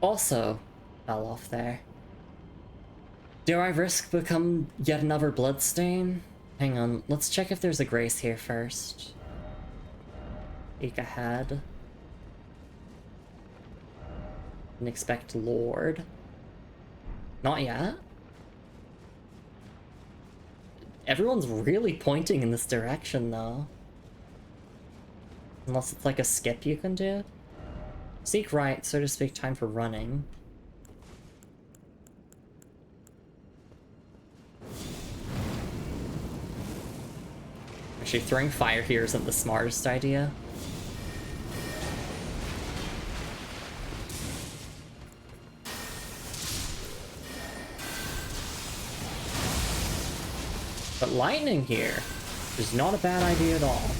Also fell off there. Do I risk become yet another bloodstain? Hang on, let's check if there's a grace here first. Peek ahead. And expect Lord. Not yet? Everyone's really pointing in this direction, though. Unless it's like a skip you can do. Seek right, so to speak, time for running. Actually, throwing fire here isn't the smartest idea. But lightning here is not a bad idea at all.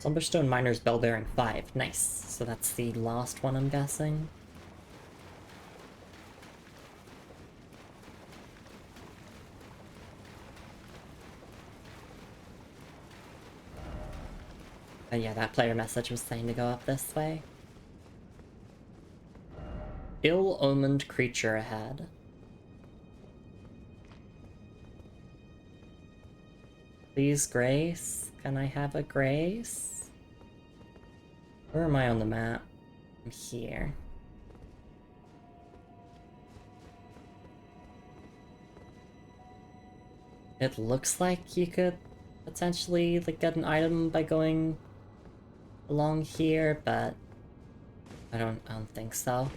Slumberstone Miner's Bell Bearing 5. Nice. So that's the last one, I'm guessing. Yeah, that player message was saying to go up this way. Ill-omened creature ahead. Please, Grace. Can I have a Grace? Where am I on the map? I'm here. It looks like you could potentially like get an item by going along here, but I don't think so.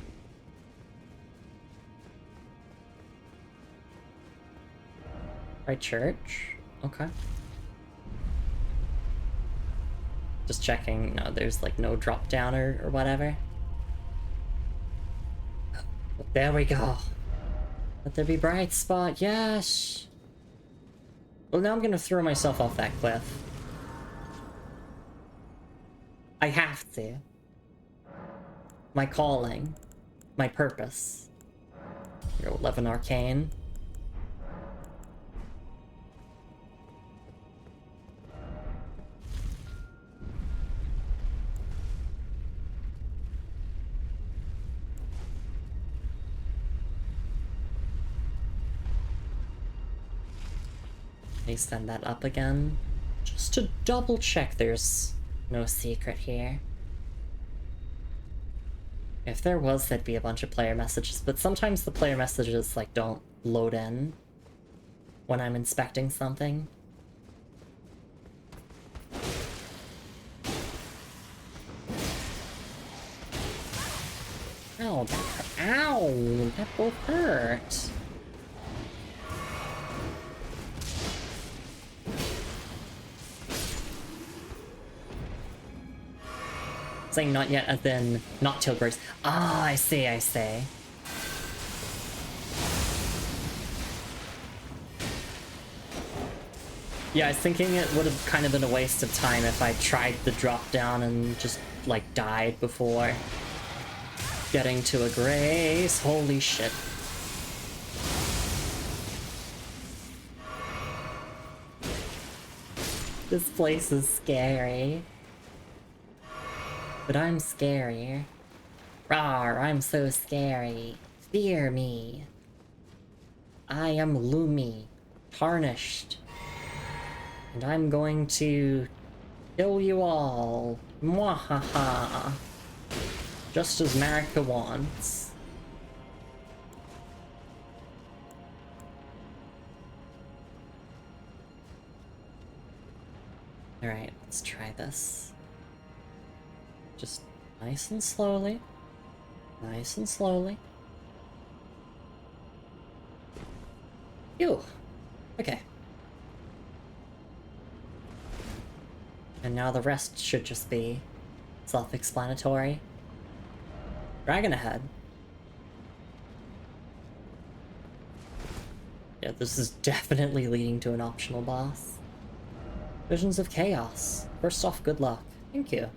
Right, church? Okay. Just checking. No, there's like no drop down or whatever. There we go. Let there be bright spot. Yes. Well, now I'm gonna throw myself off that cliff. I have to. My calling. My purpose. Your 11 arcane. Let me send that up again, just to double check there's no secret here. If there was, there'd be a bunch of player messages, but sometimes the player messages like don't load in when I'm inspecting something. Ow, ow, that both hurt. Saying not yet as in not till grace. Ah, I see, I see. Yeah, I was thinking it would have kind of been a waste of time if I tried the drop down and just like died before getting to a grace. Holy shit. This place is scary. But I'm scary. Rawr, I'm so scary. Fear me. I am Lumi, tarnished. And I'm going to kill you all. Mwahaha. Just as Marika wants. Alright, let's try this. Just nice and slowly. Nice and slowly. Ew. Okay. And now the rest should just be self-explanatory. Dragon ahead. Yeah, this is definitely leading to an optional boss. Visions of Chaos. First off, good luck. Thank you.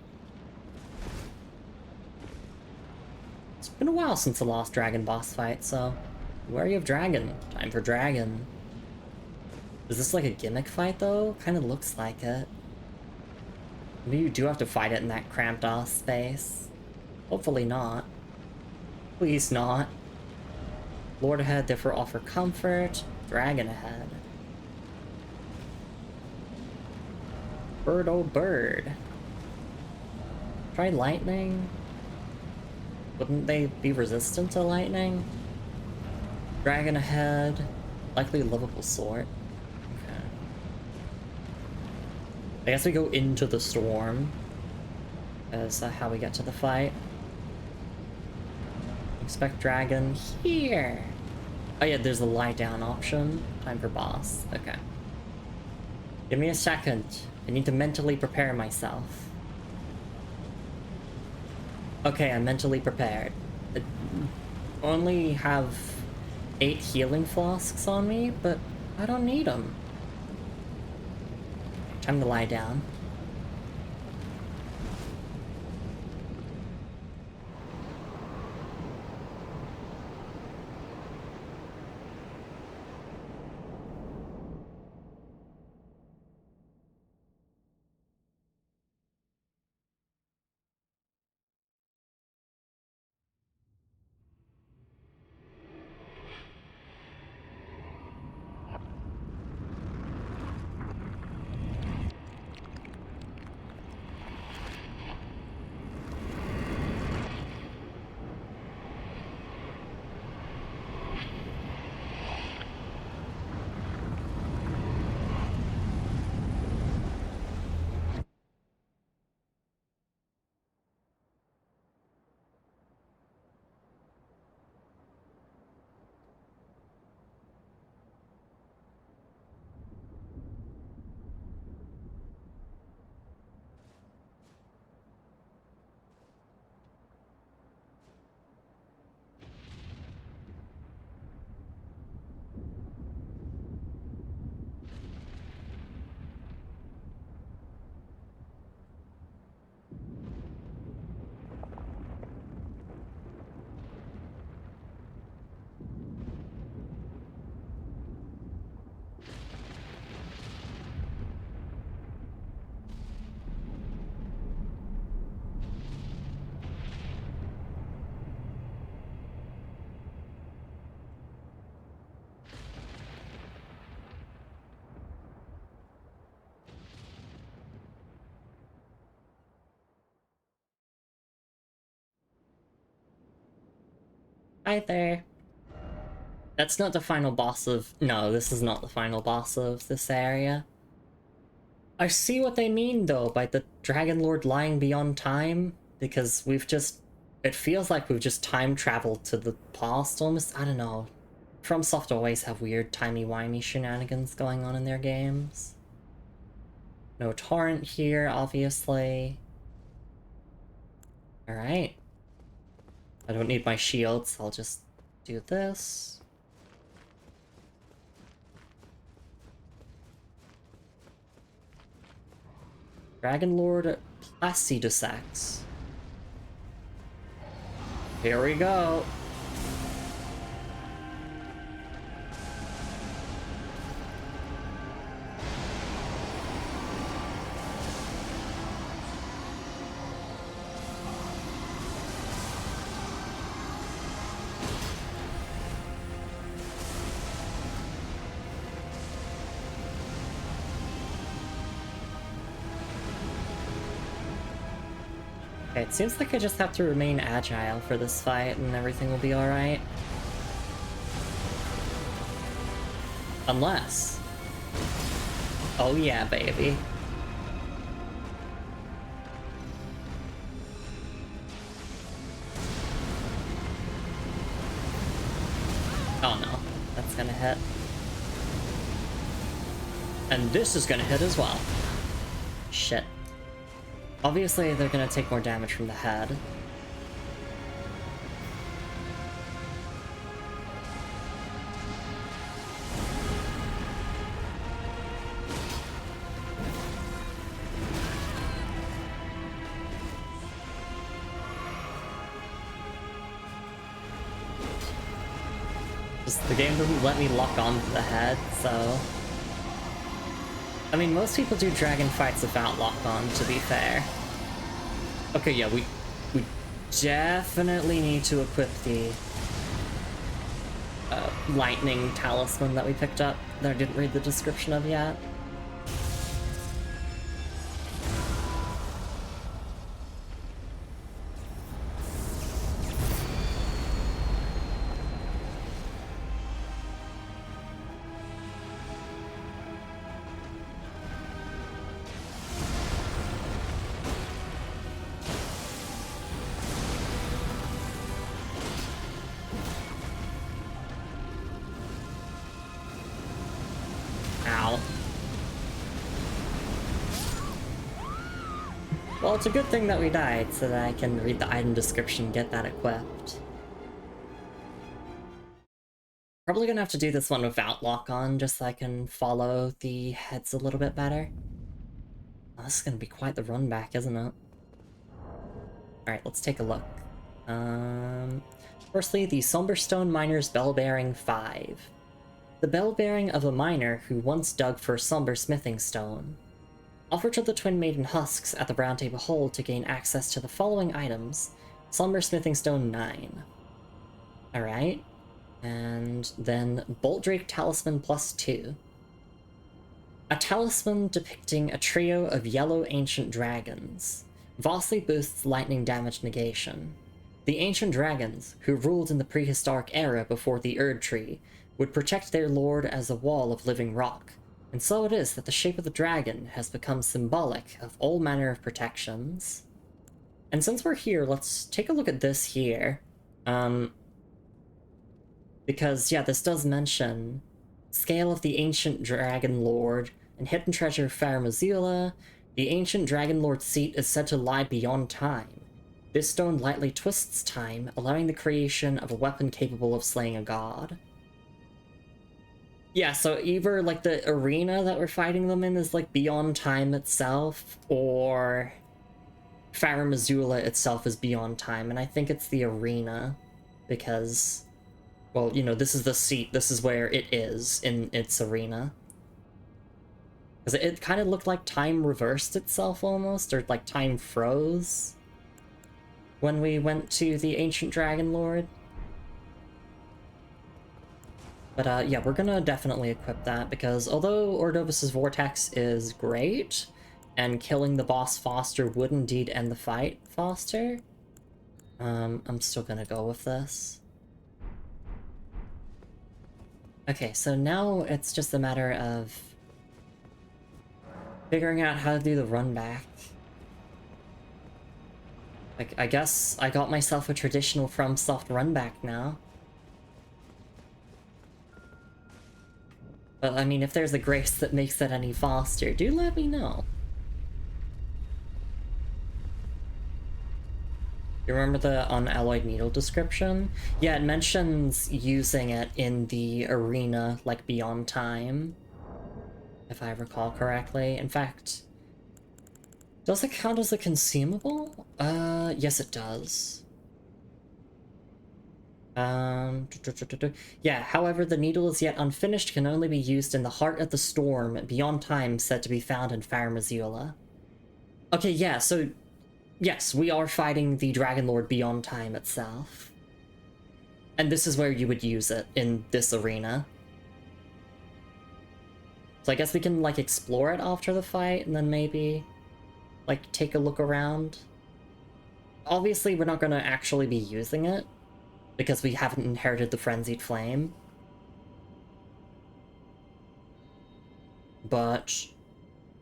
It's been a while since the last dragon boss fight, so wary of dragon. Time for dragon. Is this like a gimmick fight though? Kind of looks like it. Maybe you do have to fight it in that cramped ass space. Hopefully not. Please not. Lord ahead, therefore offer comfort. Dragon ahead. Bird oh bird. Try lightning. Wouldn't they be resistant to lightning? Dragon ahead. Likely livable sword. Okay. I guess we go into the storm as how we get to the fight. Expect dragon here. Oh yeah, there's a lie down option. Time for boss. Okay. Give me a second. I need to mentally prepare myself. Okay, I'm mentally prepared. I only have 8 healing flasks on me, but I don't need them. Time to lie down. Hi there. That's not the final boss of... No, this is not the final boss of this area. I see what they mean, though, by the Dragon Lord lying beyond time, because we've just... It feels like we've just time traveled to the past, almost. I don't know. FromSoft always have weird timey-wimey shenanigans going on in their games. No torrent here, obviously. Alright. I don't need my shields, I'll just do this. Dragon Lord Placidusax. Here we go. Okay, it seems like I just have to remain agile for this fight and everything will be alright. Unless... Oh yeah, baby. Oh no, that's gonna hit. And this is gonna hit as well. Shit. Obviously, they're gonna take more damage from the head. Just the game doesn't let me lock on to the head, so... I mean, most people do dragon fights without lock-on, to be fair. Okay, yeah, we definitely need to equip the lightning talisman that we picked up that I didn't read the description of yet. Well, it's a good thing that we died so that I can read the item description and get that equipped. Probably gonna have to do this one without lock on just so I can follow the heads a little bit better. Oh, this is gonna be quite the run back, isn't it? Alright, let's take a look. Firstly, the Somberstone Miner's Bell Bearing 5. The bell bearing of a miner who once dug for somber smithing stone. Offer to the Twin Maiden husks at the Brown Table Hold to gain access to the following items. Somber smithing stone 9. Alright. And then Bolt Drake Talisman +2. A talisman depicting a trio of yellow ancient dragons. Vastly boosts lightning damage negation. The ancient dragons, who ruled in the prehistoric era before the Erd Tree, would protect their lord as a wall of living rock, and so it is that the shape of the dragon has become symbolic of all manner of protections. And since we're here, let's take a look at this here. Because, yeah, this does mention Scale of the Ancient Dragon Lord and Hidden Treasure of Farum Azula. The Ancient Dragon Lord's seat is said to lie beyond time. This stone lightly twists time, allowing the creation of a weapon capable of slaying a god. Yeah, so either, like, the arena that we're fighting them in is, like, beyond time itself, or Farum Azula itself is beyond time, and I think it's the arena, because, well, you know, this is the seat, this is where it is in its arena. Because it kind of looked like time reversed itself, almost, or, like, time froze when we went to the Ancient Dragon Lord. But yeah, we're gonna definitely equip that, because although Ordovis's Vortex is great, and killing the boss faster would indeed end the fight faster, I'm still gonna go with this. Okay, so now it's just a matter of figuring out how to do the run back. Like, I guess I got myself a traditional FromSoft run back now. But, I mean, if there's a grace that makes it any faster, do let me know. You remember the unalloyed needle description? Yeah, it mentions using it in the arena, like, beyond time. If I recall correctly. In fact, does it count as a consumable? Yes it does. Yeah, however, the needle is yet unfinished, can only be used in the heart of the storm, beyond time, said to be found in Farum Azula. Okay, yeah, so, yes, we are fighting the Dragon Lord beyond time itself. And this is where you would use it, in this arena. So I guess we can, like, explore it after the fight, and then maybe, like, take a look around. Obviously, we're not gonna actually be using it, because we haven't inherited the Frenzied Flame. But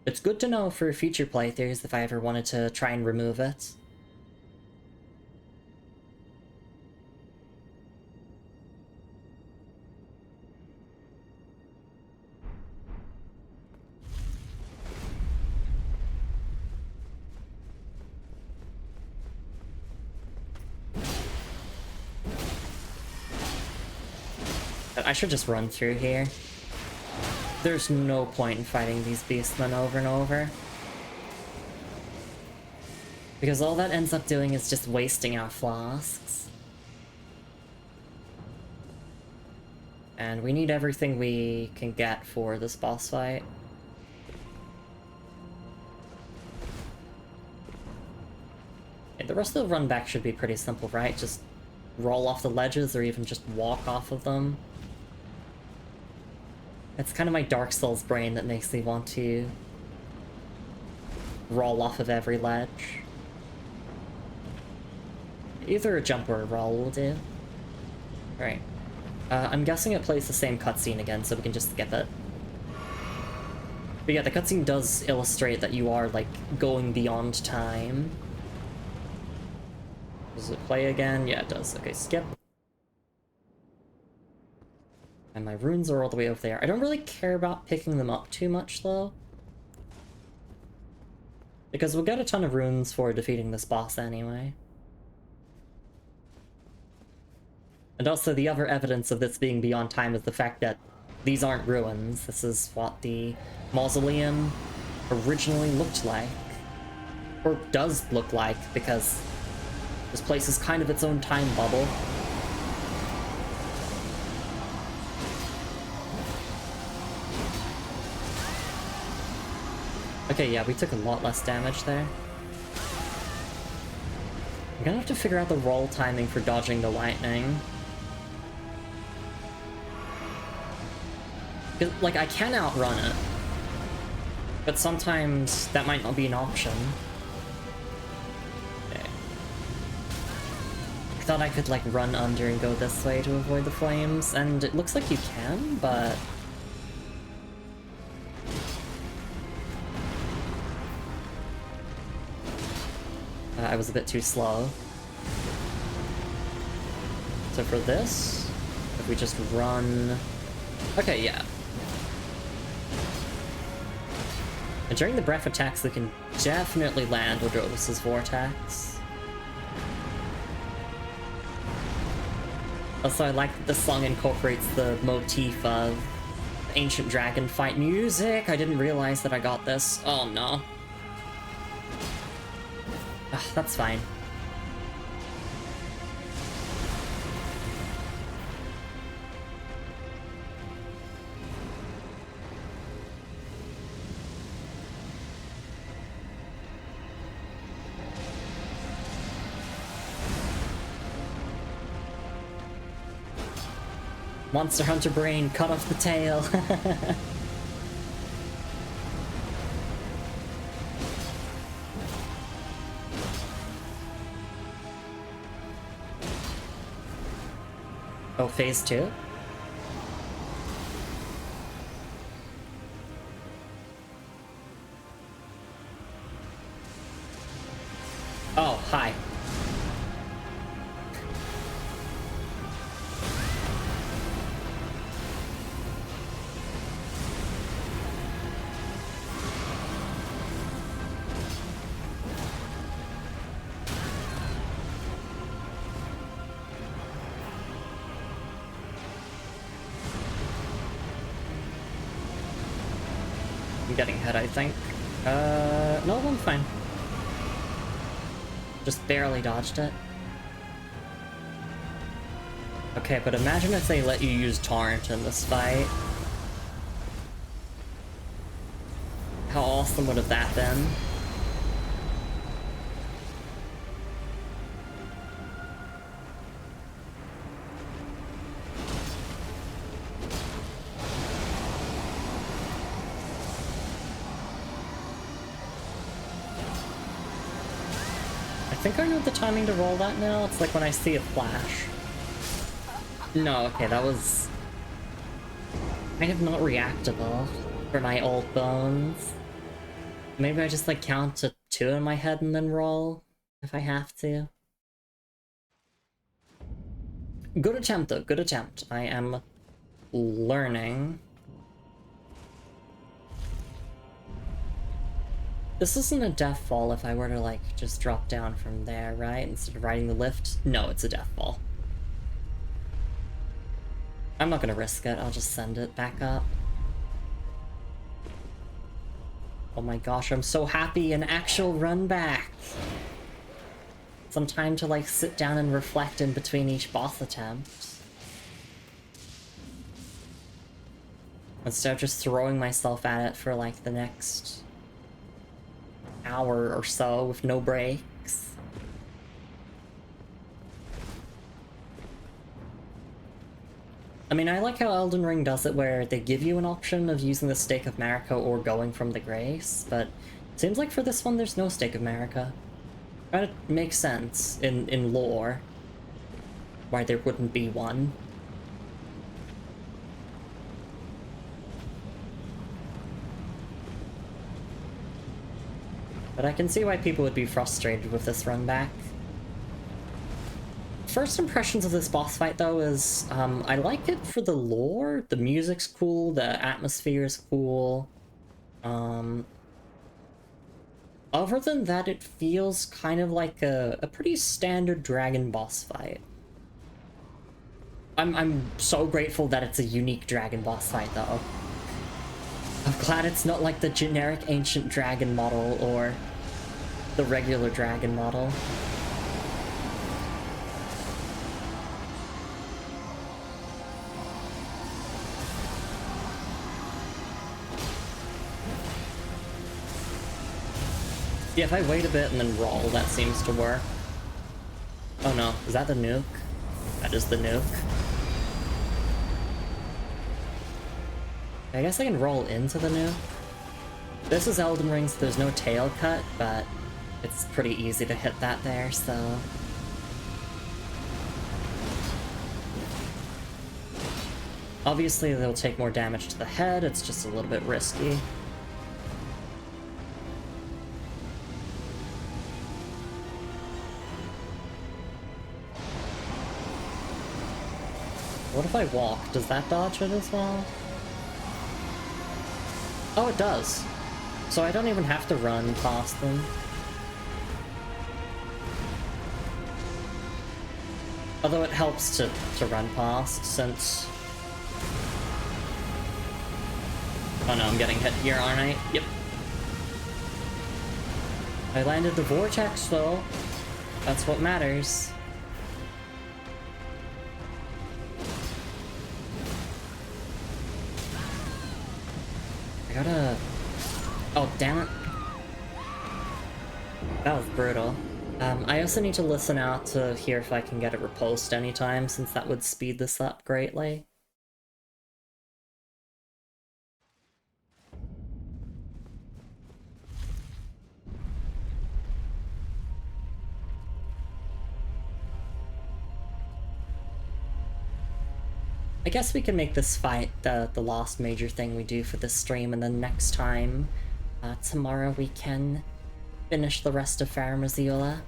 it's good to know for future playthroughs if I ever wanted to try and remove it. I should just run through here. There's no point in fighting these beastmen over and over. Because all that ends up doing is just wasting our flasks. And we need everything we can get for this boss fight. Okay, the rest of the run back should be pretty simple, right? Just roll off the ledges or even just walk off of them. It's kind of my Dark Souls brain that makes me want to roll off of every ledge. Either a jump or a roll will do. Alright. I'm guessing it plays the same cutscene again, so we can just skip it. But yeah, the cutscene does illustrate that you are, like, going beyond time. Does it play again? Yeah, it does. Okay, skip. And my runes are all the way over there. I don't really care about picking them up too much, though. Because we'll get a ton of runes for defeating this boss anyway. And also the other evidence of this being beyond time is the fact that these aren't ruins. This is what the mausoleum originally looked like. Or does look like, because this place is kind of its own time bubble. Okay, yeah, we took a lot less damage there. I'm gonna have to figure out the roll timing for dodging the lightning. Because, like, I can outrun it, but sometimes that might not be an option. Okay. I thought I could, like, run under and go this way to avoid the flames, and it looks like you can, but... I was a bit too slow. So for this, if we just run... Okay, yeah. And during the breath attacks, we can definitely land Odros's Vortex. Also, I like that this song incorporates the motif of ancient dragon fight music. I didn't realize that I got this. Oh no. Ugh, that's fine. Monster Hunter brain, cut off the tail. Oh, phase 2? Oh, hi. I'm getting hit, I think. No, I'm fine. Just barely dodged it. Okay, but imagine if they let you use Torrent in this fight. How awesome would have that been? I think I know the timing to roll that now. It's like when I see a flash. No, okay, that was kind of not reactable for my old bones. Maybe I just like count to 2 in my head and then roll if I have to. Good attempt though, good attempt. I am learning. This isn't a death fall if I were to, like, just drop down from there, right? Instead of riding the lift? No, it's a death fall. I'm not gonna risk it, I'll just send it back up. Oh my gosh, I'm so happy, an actual run back! Some time to, like, sit down and reflect in between each boss attempt. Instead of just throwing myself at it for, like, the next hour or so with no breaks. I mean, I like how Elden Ring does it where they give you an option of using the Stake of Marika or going from the Grace, but it seems like for this one there's no Stake of Marika. Kind of makes sense in lore why there wouldn't be one. But I can see why people would be frustrated with this run back. First impressions of this boss fight, though, is I like it for the lore. The music's cool, the atmosphere is cool. Other than that, it feels kind of like a pretty standard dragon boss fight. I'm so grateful that it's a unique dragon boss fight, though. I'm glad it's not like the generic ancient dragon model or the regular dragon model. Yeah, if I wait a bit and then roll, that seems to work. Oh no, is that the nuke? That is the nuke. I guess I can roll into the nuke. This is Elden Ring, so there's no tail cut, but it's pretty easy to hit that there, so... Obviously, they'll take more damage to the head, it's just a little bit risky. What if I walk? Does that dodge it as well? Oh, it does. So I don't even have to run past them. Although it helps to run past, since... Oh no, I'm getting hit here, aren't I? Yep. I landed the vortex, though. That's what matters. I gotta... Oh, damn it. That was brutal. I also need to listen out to hear if I can get a riposte anytime, since that would speed this up greatly. I guess we can make this fight the last major thing we do for this stream, and then next time, tomorrow we can finish the rest of Farum Azula.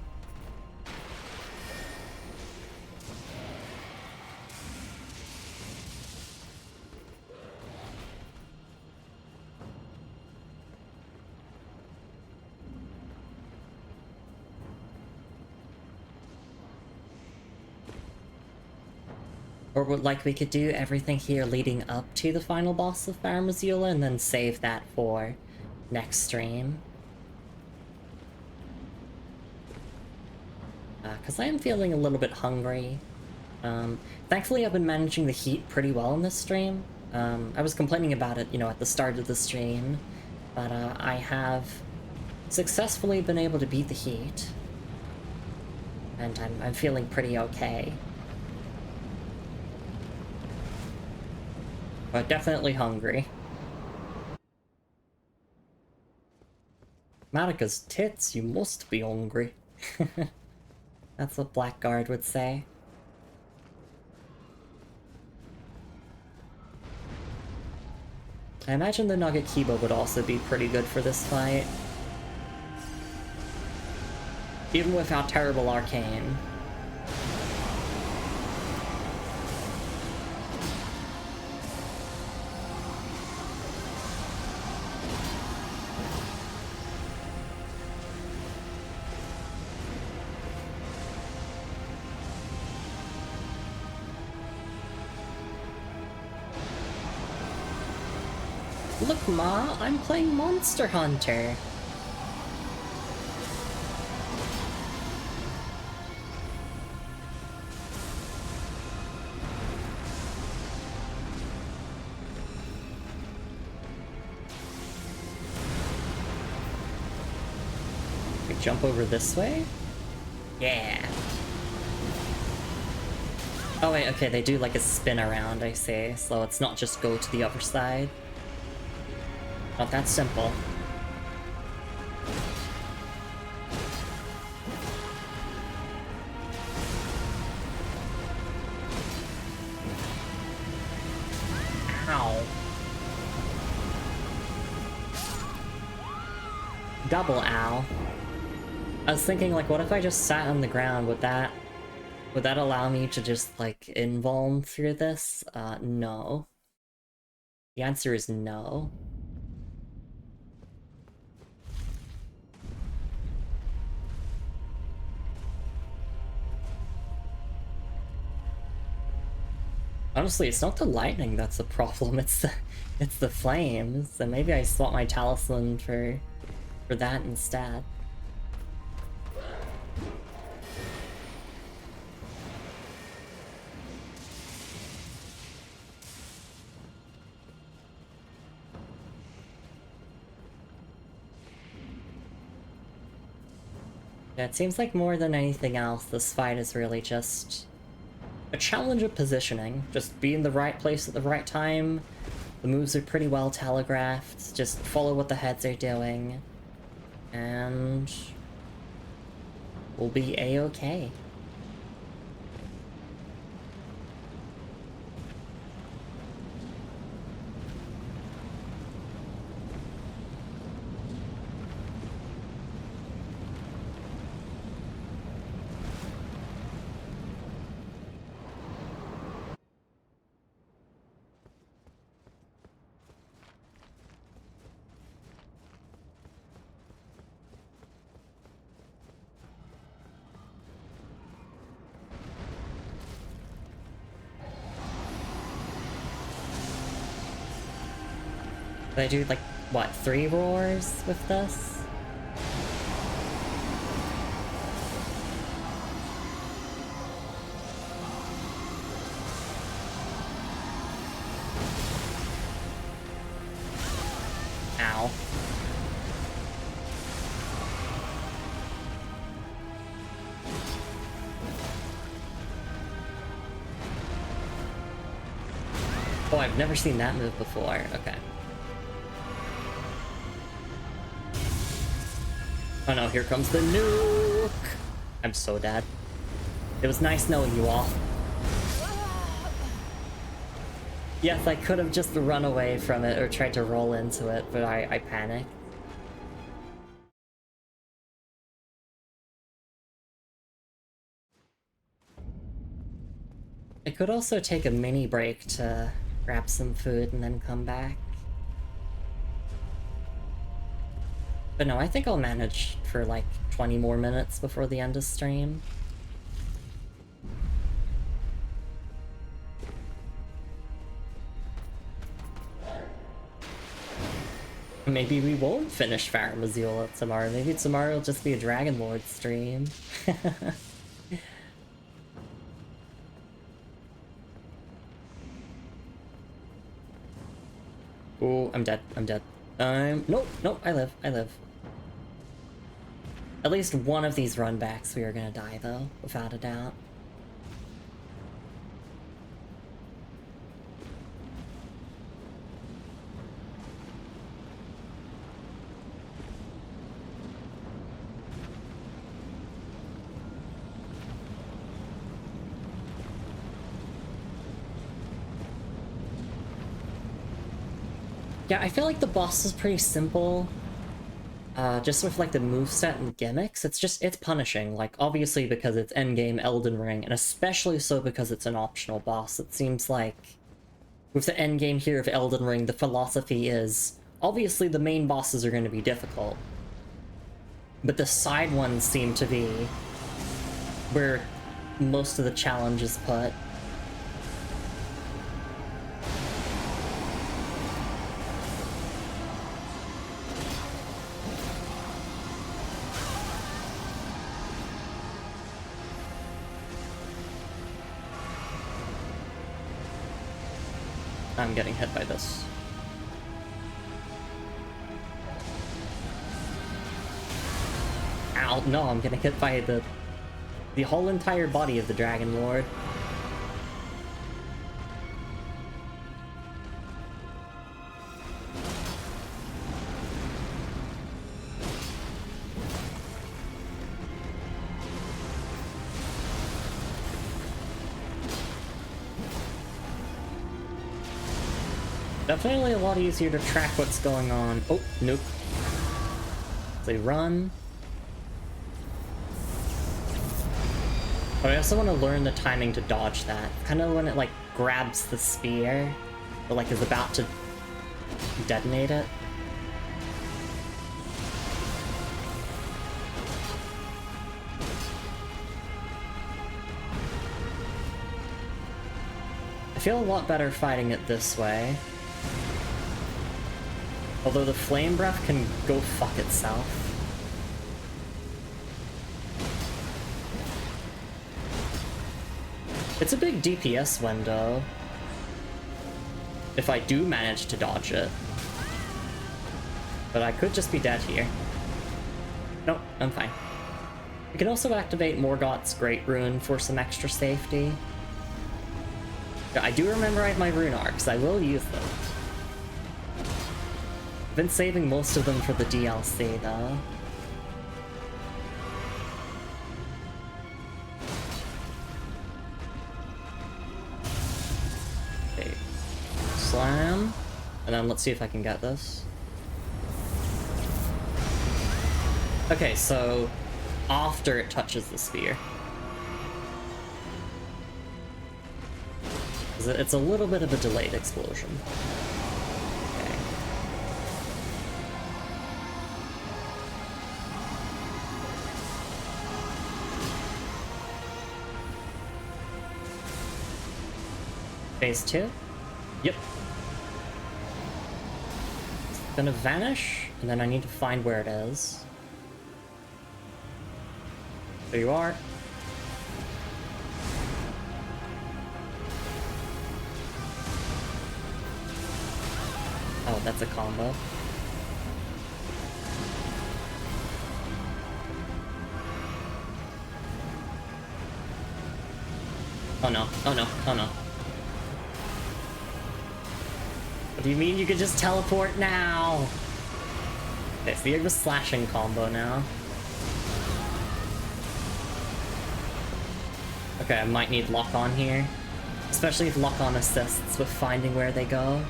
Or like we could do everything here leading up to the final boss of Farum Azula and then save that for next stream. Because I am feeling a little bit hungry. Thankfully I've been managing the heat pretty well in this stream. I was complaining about it, you know, at the start of the stream, but I have successfully been able to beat the heat. And I'm feeling pretty okay. But definitely hungry. Marika's tits, you must be hungry. That's what Blackguard would say. I imagine the Nugget Kiba would also be pretty good for this fight. Even without terrible arcane. Look, Ma, I'm playing Monster Hunter. We jump over this way? Yeah. Oh wait, okay, they do like a spin around, I see. So it's not just go to the other side. Not that simple. Ow. Double ow. I was thinking, like, what if I just sat on the ground? Would that allow me to just, like, invuln through this? No. The answer is no. Honestly, it's not the lightning that's the problem, it's the flames. And maybe I swap my talisman for that instead. Yeah, it seems like more than anything else, this fight is really just a challenge of positioning. Just be in the right place at the right time. The moves are pretty well telegraphed. Just follow what the heads are doing. And we'll be a-okay. Did I do, like, what, 3 roars with this? Ow. Oh, I've never seen that move before. Okay. Oh no, here comes the nuke! I'm so dead. It was nice knowing you all. Yes, I could have just run away from it or tried to roll into it, but I panicked. I could also take a mini break to grab some food and then come back. But no, I think I'll manage for like 20 more minutes before the end of stream. Maybe we won't finish Farum Azula tomorrow. Maybe tomorrow will just be a Dragon Lord stream. Oh, I'm dead. I'm dead. Nope, nope, I live. I live. At least one of these runbacks we are gonna die, though, without a doubt. Yeah, I feel like the boss is pretty simple. Just with like the moveset and gimmicks, it's punishing. Like, obviously because it's endgame Elden Ring, and especially so because it's an optional boss. It seems like with the endgame here of Elden Ring, the philosophy is obviously the main bosses are going to be difficult, but the side ones seem to be where most of the challenge is put. I'm getting hit by this. Ow, no, I'm getting hit by the whole entire body of the Dragon Lord. Definitely a lot easier to track what's going on. Oh, nope. They run. But I also want to learn the timing to dodge that. Kind of when it, like, grabs the spear, but, like, is about to detonate it. I feel a lot better fighting it this way. Although the flame breath can go fuck itself. It's a big DPS window. If I do manage to dodge it. But I could just be dead here. Nope, I'm fine. We can also activate Morgoth's Great Rune for some extra safety. I do remember I have my rune arcs, I will use them. I've been saving most of them for the DLC though. Okay. Slam. And then let's see if I can get this. Okay, so after it touches the spear. It's a little bit of a delayed explosion. Okay. Phase 2? Yep. It's gonna vanish, and then I need to find where it is. There you are. Oh, that's a combo. Oh no, oh no, oh no. What do you mean you could just teleport now? Okay, so you have a slashing combo now. Okay, I might need lock-on here. Especially if lock-on assists with finding where they go.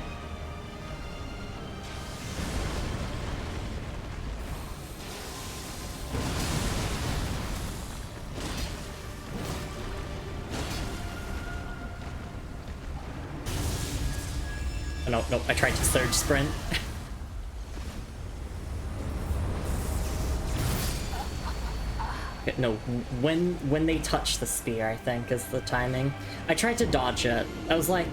Oh, no, no, I tried to surge sprint. No, when they touch the spear, I think, is the timing. I tried to dodge it. I was like...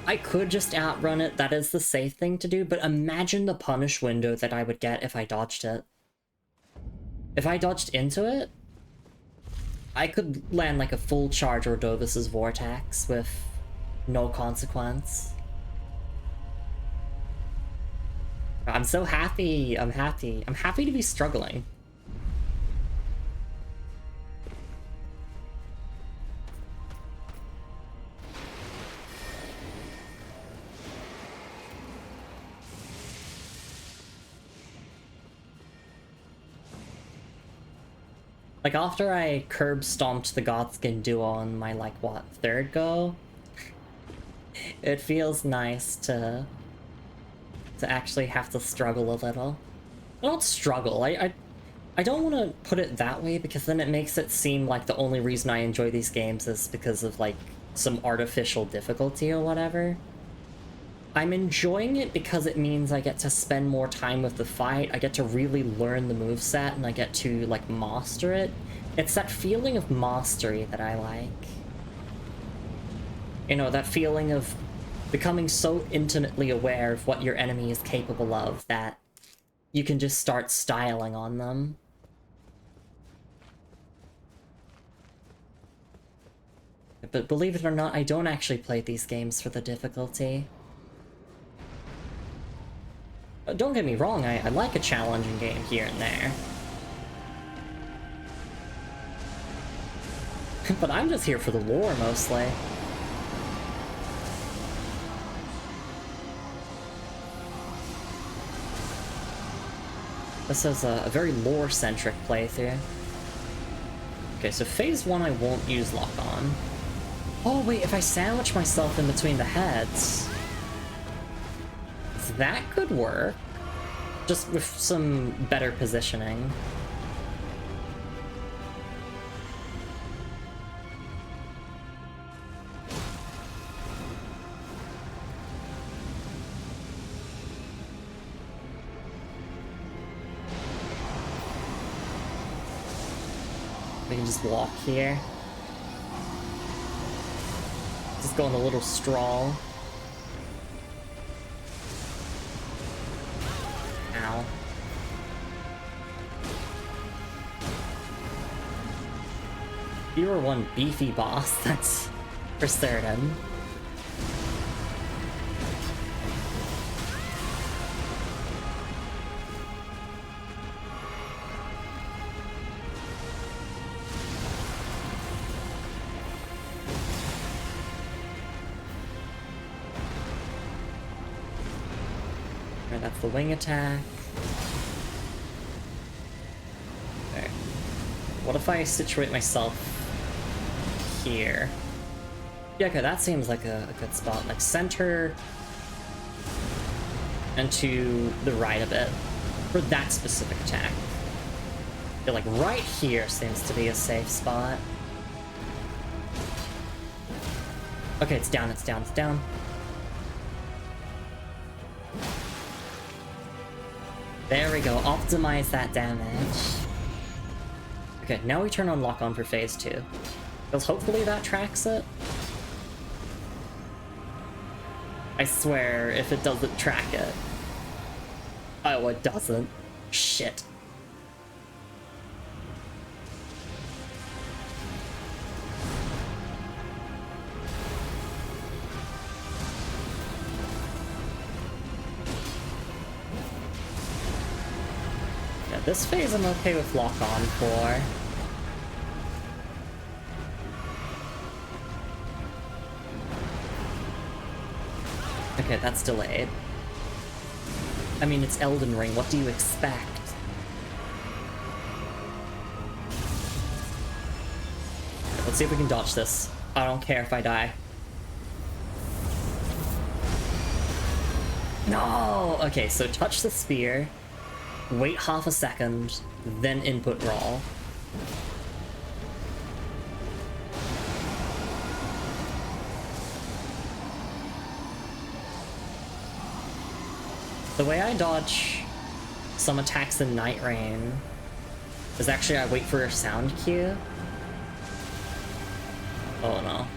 I could just outrun it, that is the safe thing to do, but imagine the punish window that I would get if I dodged it. If I dodged into it, I could land like a full charge Ordovis's Vortex with no consequence. I'm so happy. I'm happy. I'm happy to be struggling. Like, after I curb stomped the Godskin duo on my, like, what, third go? It feels nice to actually have to struggle a little. Not struggle, I don't want to put it that way, because then it makes it seem like the only reason I enjoy these games is because of, like, some artificial difficulty or whatever. I'm enjoying it because it means I get to spend more time with the fight, I get to really learn the moveset, and I get to, like, master it. It's that feeling of mastery that I like. You know, that feeling of becoming so intimately aware of what your enemy is capable of that you can just start styling on them. But believe it or not, I don't actually play these games for the difficulty. Don't get me wrong, I like a challenging game here and there. But I'm just here for the lore, mostly. This is a very lore-centric playthrough. Okay, so phase 1 I won't use lock-on. Oh wait, if I sandwich myself in between the heads... that could work. Just with some better positioning. We can just walk here. Just going a little strong. Ow. If you were one beefy boss, that's for certain. Alright, that's the wing attack. Okay. What if I situate myself here? Yeah, okay, that seems like a good spot. Like center and to the right a bit for that specific attack. I feel like right here seems to be a safe spot. Okay, it's down, it's down, it's down. There we go, optimize that damage. Okay, now we turn on lock-on for phase 2. Because hopefully that tracks it. I swear, if it doesn't track it... Oh, it doesn't. Shit. Yeah, this phase I'm okay with lock-on for. Okay, that's delayed. I mean, it's Elden Ring, what do you expect? Let's see if we can dodge this. I don't care if I die. No! Okay, so touch the spear, wait half a second, then input brawl. The way I dodge some attacks in Night Rain is actually I wait for a sound cue. Oh no.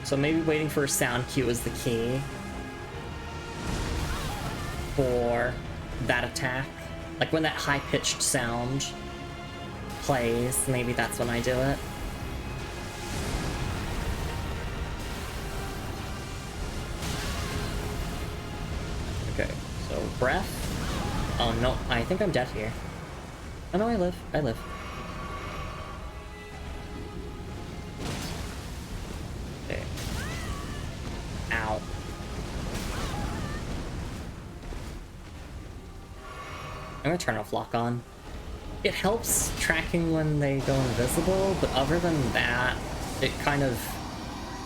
So maybe waiting for a sound cue is the key for that attack. Like when that high-pitched sound plays, maybe that's when I do it. Okay, so breath. Oh no, I think I'm dead here. Oh no, I live. I live. Okay. Ow. I'm gonna turn off lock-on. It helps tracking when they go invisible, but other than that, it kind of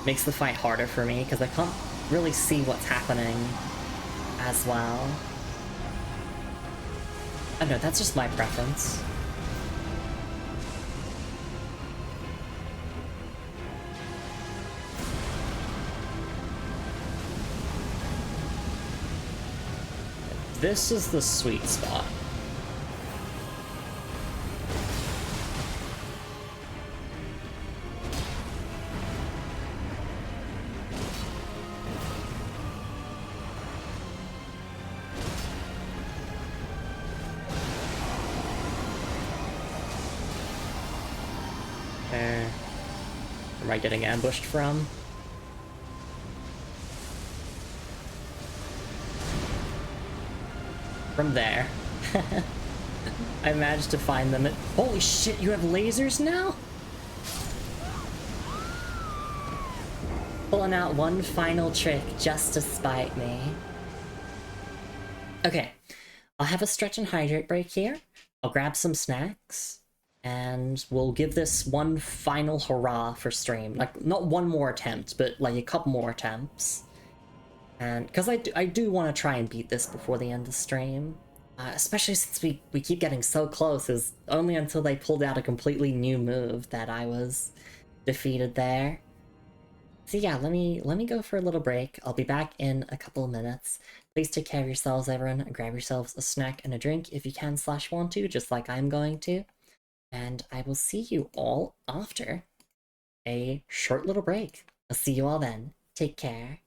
makes the fight harder for me because I can't really see what's happening as well. I don't know, that's just my preference. This is the sweet spot. Where am I getting ambushed from? From there. I managed to find them at— Holy shit, you have lasers now? Pulling out one final trick just to spite me. Okay, I'll have a stretch and hydrate break here. I'll grab some snacks, and we'll give this one final hurrah for stream. Like, not one more attempt, but like a couple more attempts. And because I do want to try and beat this before the end of stream. Especially since we keep getting so close, is only until they pulled out a completely new move that I was defeated there. So yeah, let me go for a little break. I'll be back in a couple of minutes. Please take care of yourselves, everyone, and grab yourselves a snack and a drink if you can / want to, just like I'm going to. And I will see you all after. a short little break. I'll see you all then. Take care.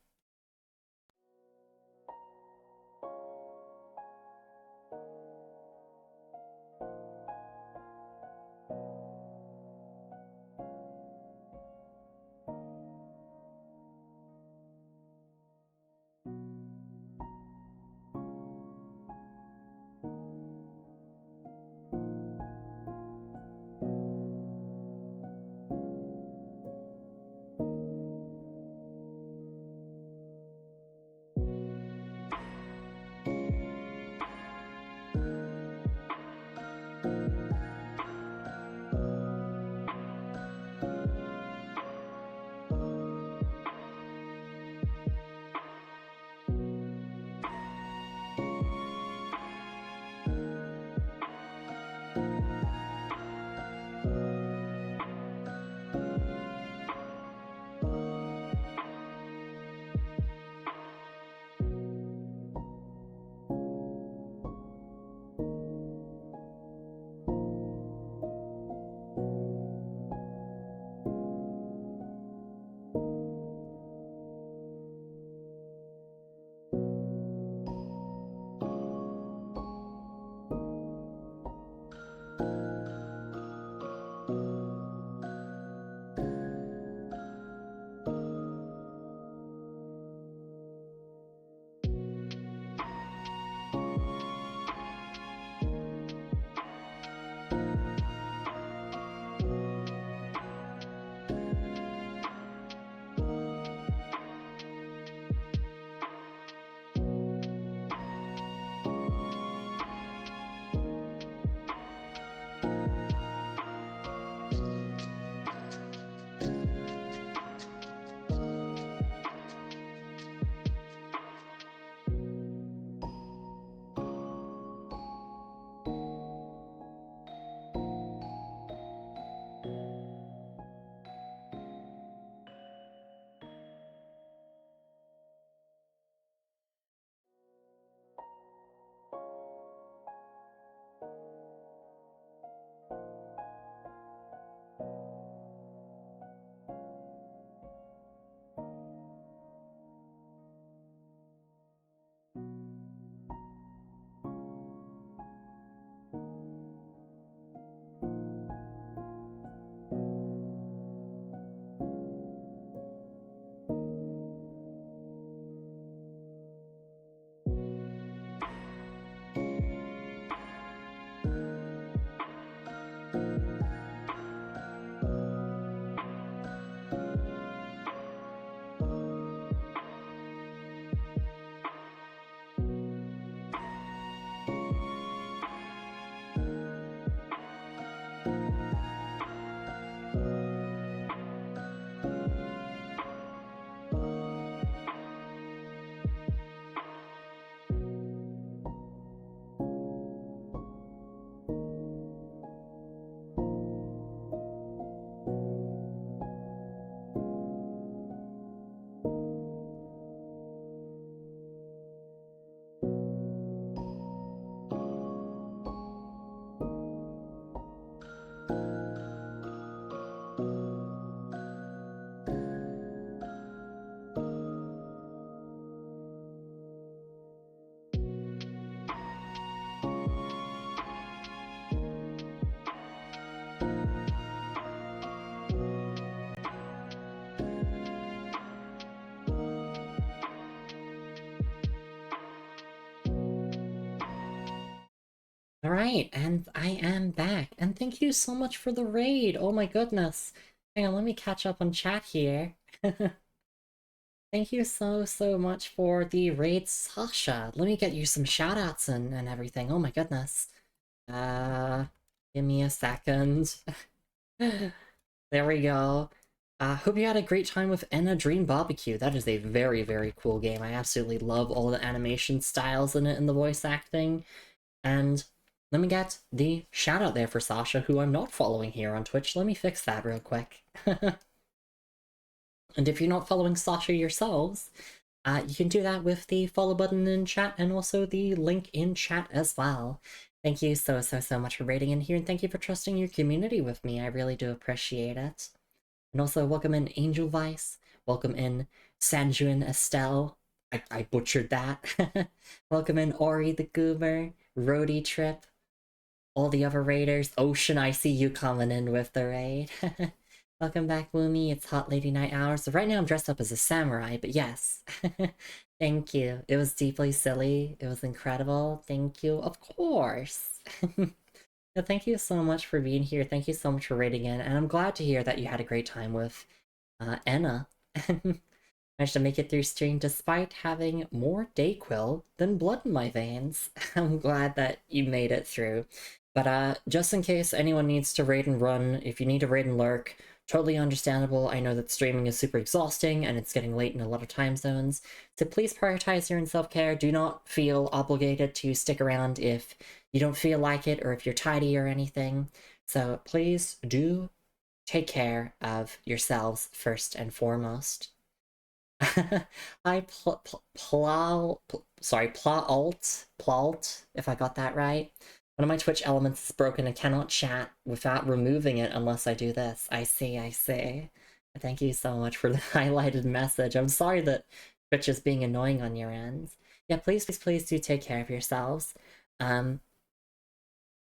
Alright, and I am back, and thank you so much for the raid! Oh my goodness! Hang on, let me catch up on chat here. Thank you so much for the raid, Sasha! Let me get you some shoutouts and everything, oh my goodness. Give me a second. There we go. Hope you had a great time with Enna Dream Barbecue. That is a very cool game. I absolutely love all the animation styles in it and the voice acting. And let me get the shout out there for Sasha, who I'm not following here on Twitch. Let me fix that real quick. And if you're not following Sasha yourselves, you can do that with the follow button in chat and also the link in chat as well. Thank you so much for raiding in here, and thank you for trusting your community with me. I really do appreciate it. And also welcome in Angel Vice, welcome in Sanjuan Estelle, I butchered that. Welcome in Ori the Goober, Roadie Trip, all the other raiders. Ocean, I see you coming in with the raid. Welcome back, Lumi. It's Hot Lady Night Hours. So right now I'm dressed up as a samurai, but yes. Thank you. It was deeply silly. It was incredible. Thank you. Of course. Yeah, thank you so much for being here. Thank you so much for raiding in. And I'm glad to hear that you had a great time with Enna. Managed to make it through stream despite having more Dayquil than blood in my veins. I'm glad that you made it through. But just in case anyone needs to raid and run, if you need to raid and lurk, totally understandable. I know that streaming is super exhausting and it's getting late in a lot of time zones. So please prioritize your own self-care. Do not feel obligated to stick around if you don't feel like it or if you're tidy or anything. So please do take care of yourselves first and foremost. Hi, Plault, if I got that right. One of my Twitch elements is broken and cannot chat without removing it unless I do this. I see, I see. Thank you so much for the highlighted message. I'm sorry that Twitch is being annoying on your end. Yeah, please do take care of yourselves.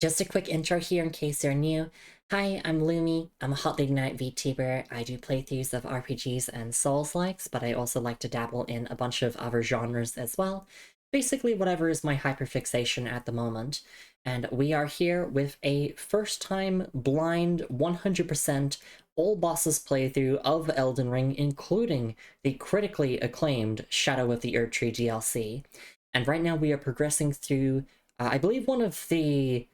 Just a quick intro here in case you're new. Hi, I'm Lumi. I'm a Hot Lady Night VTuber. I do playthroughs of RPGs and Souls-likes, but I also like to dabble in a bunch of other genres as well. Basically, whatever is my hyperfixation at the moment. And we are here with a first-time, blind, 100% all bosses playthrough of Elden Ring, including the critically acclaimed Shadow of the Erdtree DLC. And right now we are progressing through, I believe one of the...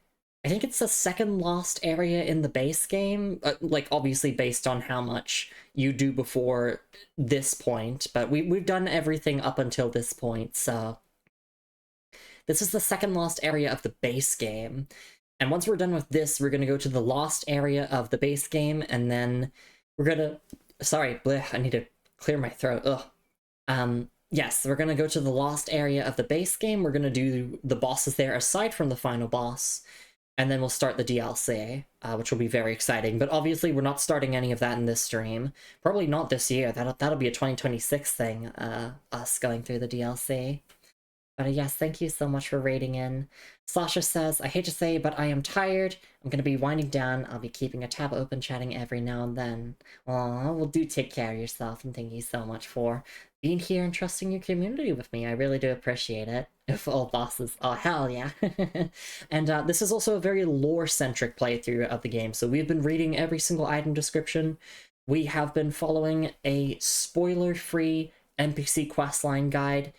I think it's the second lost area in the base game, like obviously based on how much you do before this point, but we've done everything up until this point, so... This is the second lost area of the base game, and once we're done with this, we're gonna go to the lost area of the base game, and then we're gonna... Sorry, bleh, I need to clear my throat, ugh. Yes, we're gonna go to the lost area of the base game, we're gonna do the bosses there aside from the final boss, and then we'll start the DLC, which will be very exciting. But obviously, we're not starting any of that in this stream. Probably not this year. That'll be a 2026 thing, us going through the DLC. But yes, thank you so much for raiding in. Sasha says, I hate to say, but I am tired. I'm going to be winding down. I'll be keeping a tab open, chatting every now and then. Aw, well, do take care of yourself, and thank you so much for being here and trusting your community with me. I really do appreciate it. If all bosses, oh hell yeah. And this is also a very lore-centric playthrough of the game, so we've been reading every single item description. We have been following a spoiler-free NPC questline guide,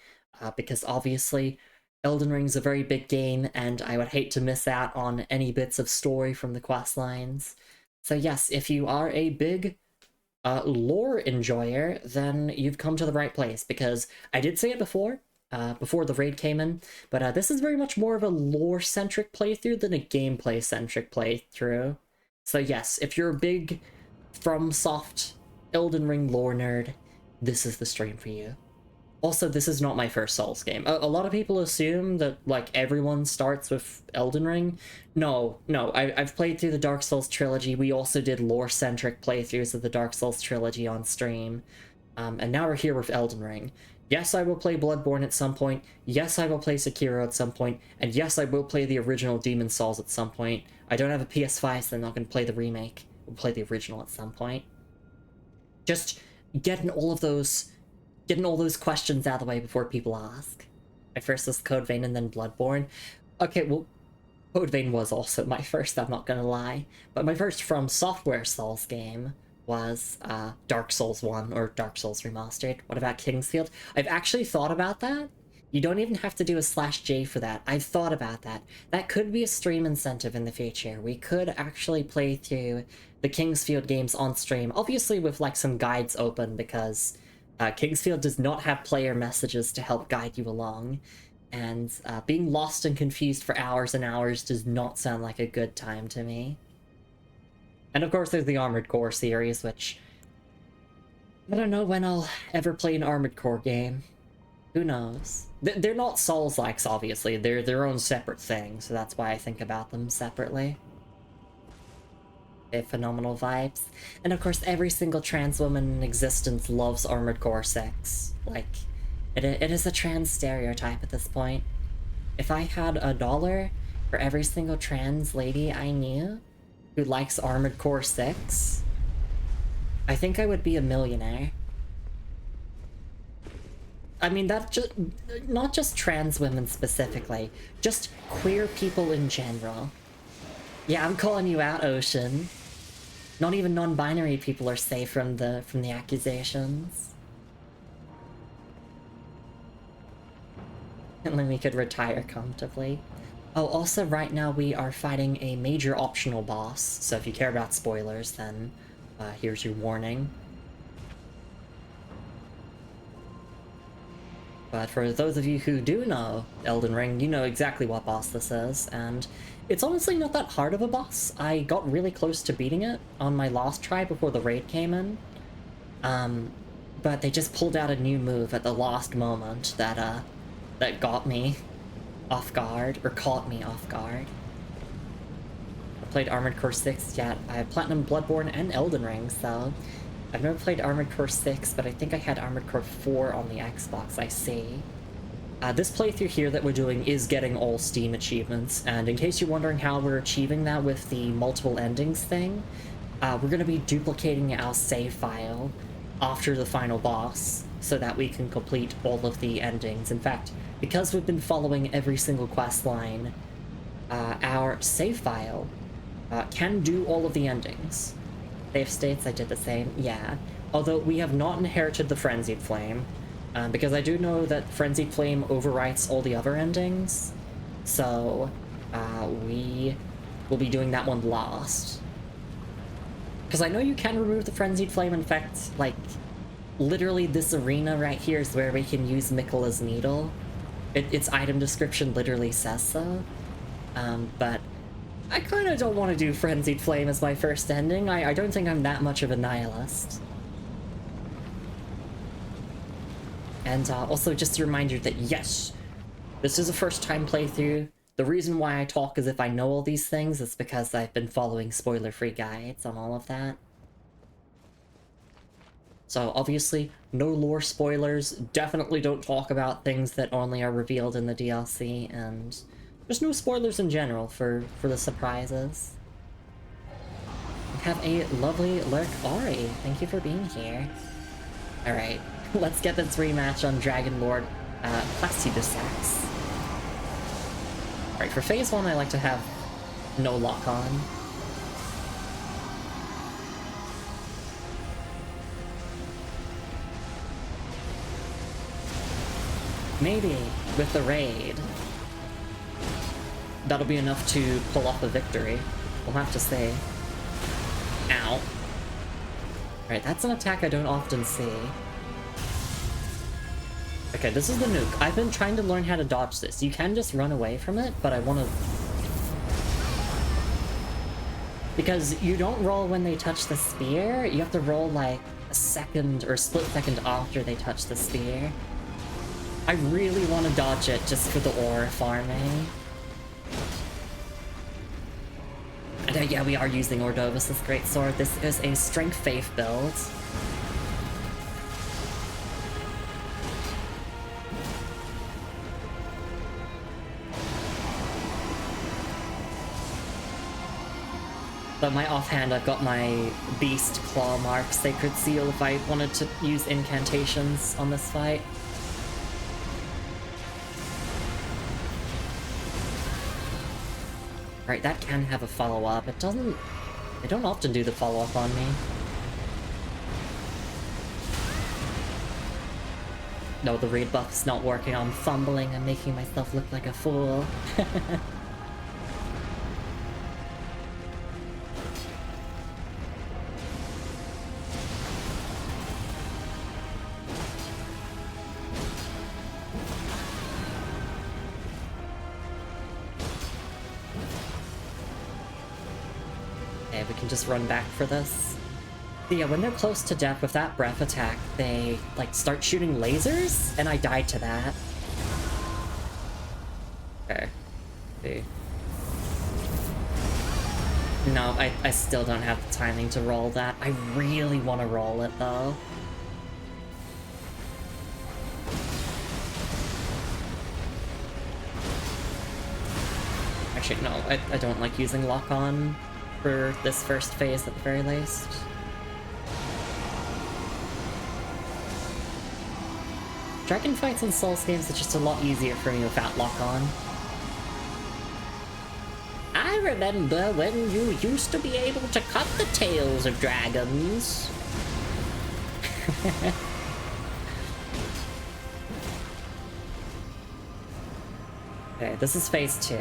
because obviously Elden Ring's a very big game, and I would hate to miss out on any bits of story from the questlines. So yes, if you are a big lore enjoyer, then you've come to the right place, because I did say it before the raid came in, but this is very much more of a lore-centric playthrough than a gameplay-centric playthrough. So yes, if you're a big FromSoft Elden Ring lore nerd, this is the stream for you. Also, this is not my first Souls game. A lot of people assume that, like, everyone starts with Elden Ring. No, I've played through the Dark Souls trilogy. We also did lore-centric playthroughs of the Dark Souls trilogy on stream. And now we're here with Elden Ring. Yes, I will play Bloodborne at some point. Yes, I will play Sekiro at some point. And yes, I will play the original Demon's Souls at some point. I don't have a PS5, so I'm not going to play the remake. We'll play the original at some point. Just getting all those questions out of the way before people ask. My first was Code Vein and then Bloodborne. Okay, well, Code Vein was also my first, I'm not gonna lie. But my first From Software Souls game was Dark Souls 1, or Dark Souls Remastered. What about Kingsfield? I've actually thought about that. You don't even have to do a /J for that. I've thought about that. That could be a stream incentive in the future. We could actually play through the Kingsfield games on stream, obviously with like some guides open, because Kingsfield does not have player messages to help guide you along, and being lost and confused for hours and hours does not sound like a good time to me. And of course there's the Armored Core series, which... I don't know when I'll ever play an Armored Core game. Who knows? They're not Souls-likes, obviously. They're their own separate thing, so that's why I think about them separately. Phenomenal vibes. And of course, every single trans woman in existence loves Armored Core 6. Like, it is a trans stereotype at this point. If I had $1 for every single trans lady I knew who likes Armored Core 6, I think I would be a millionaire. I mean, that just not just trans women specifically, just queer people in general. Yeah, I'm calling you out, Ocean. Not even non-binary people are safe from the accusations. And then we could retire comfortably. Oh, also right now we are fighting a major optional boss, so if you care about spoilers, then here's your warning. But for those of you who do know Elden Ring, you know exactly what boss this is, and it's honestly not that hard of a boss. I got really close to beating it on my last try before the raid came in. But they just pulled out a new move at the last moment that got me off guard, or caught me off guard. I played Armored Core 6 yet. I have Platinum, Bloodborne, and Elden Ring, so I've never played Armored Core 6, but I think I had Armored Core 4 on the Xbox, I see. This playthrough here that we're doing is getting all Steam achievements, and in case you're wondering how we're achieving that with the multiple endings thing, we're going to be duplicating our save file after the final boss, so that we can complete all of the endings. In fact, because we've been following every single quest line, our save file can do all of the endings. Save states, I did the same, yeah. Although we have not inherited the Frenzied Flame, because I do know that Frenzied Flame overwrites all the other endings, so we will be doing that one last. Because I know you can remove the Frenzied Flame. In fact, like, literally this arena right here is where we can use Miquella's Needle. Its item description literally says so. But I kind of don't want to do Frenzied Flame as my first ending. I don't think I'm that much of a nihilist. And also just a reminder that yes, this is a first time playthrough. The reason why I talk as if I know all these things is because I've been following spoiler-free guides on all of that. So obviously, no lore spoilers, definitely don't talk about things that only are revealed in the DLC, and just no spoilers in general for the surprises. We have a lovely lurk Ori, thank you for being here. Alright, let's get this rematch on Dragon Lord Placidusax. Alright, for phase 1 I like to have no lock on. Maybe, with the raid, that'll be enough to pull off a victory. We'll have to see. Ow. Alright, that's an attack I don't often see. Okay, this is the nuke. I've been trying to learn how to dodge this. You can just run away from it, but I want to... Because you don't roll when they touch the spear, you have to roll like a second or a split second after they touch the spear. I really want to dodge it just for the aura farming. And yeah, we are using Ordovus' greatsword. This is a Strength Faith build. But my offhand, I've got my Beast Claw Mark Sacred Seal if I wanted to use incantations on this fight. Right, that can have a follow-up. It doesn't... They don't often do the follow-up on me. No, the raid buff's not working. I'm fumbling. I'm making myself look like a fool. We can just run back for this. But yeah, when they're close to death with that breath attack, they, like, start shooting lasers, and I died to that. Okay. See. No, I still don't have the timing to roll that. I really want to roll it, though. Actually, no, I don't like using lock-on for this first phase at the very least. Dragon fights in Souls games are just a lot easier for me without lock-on. I remember when you used to be able to cut the tails of dragons. Okay, this is phase 2.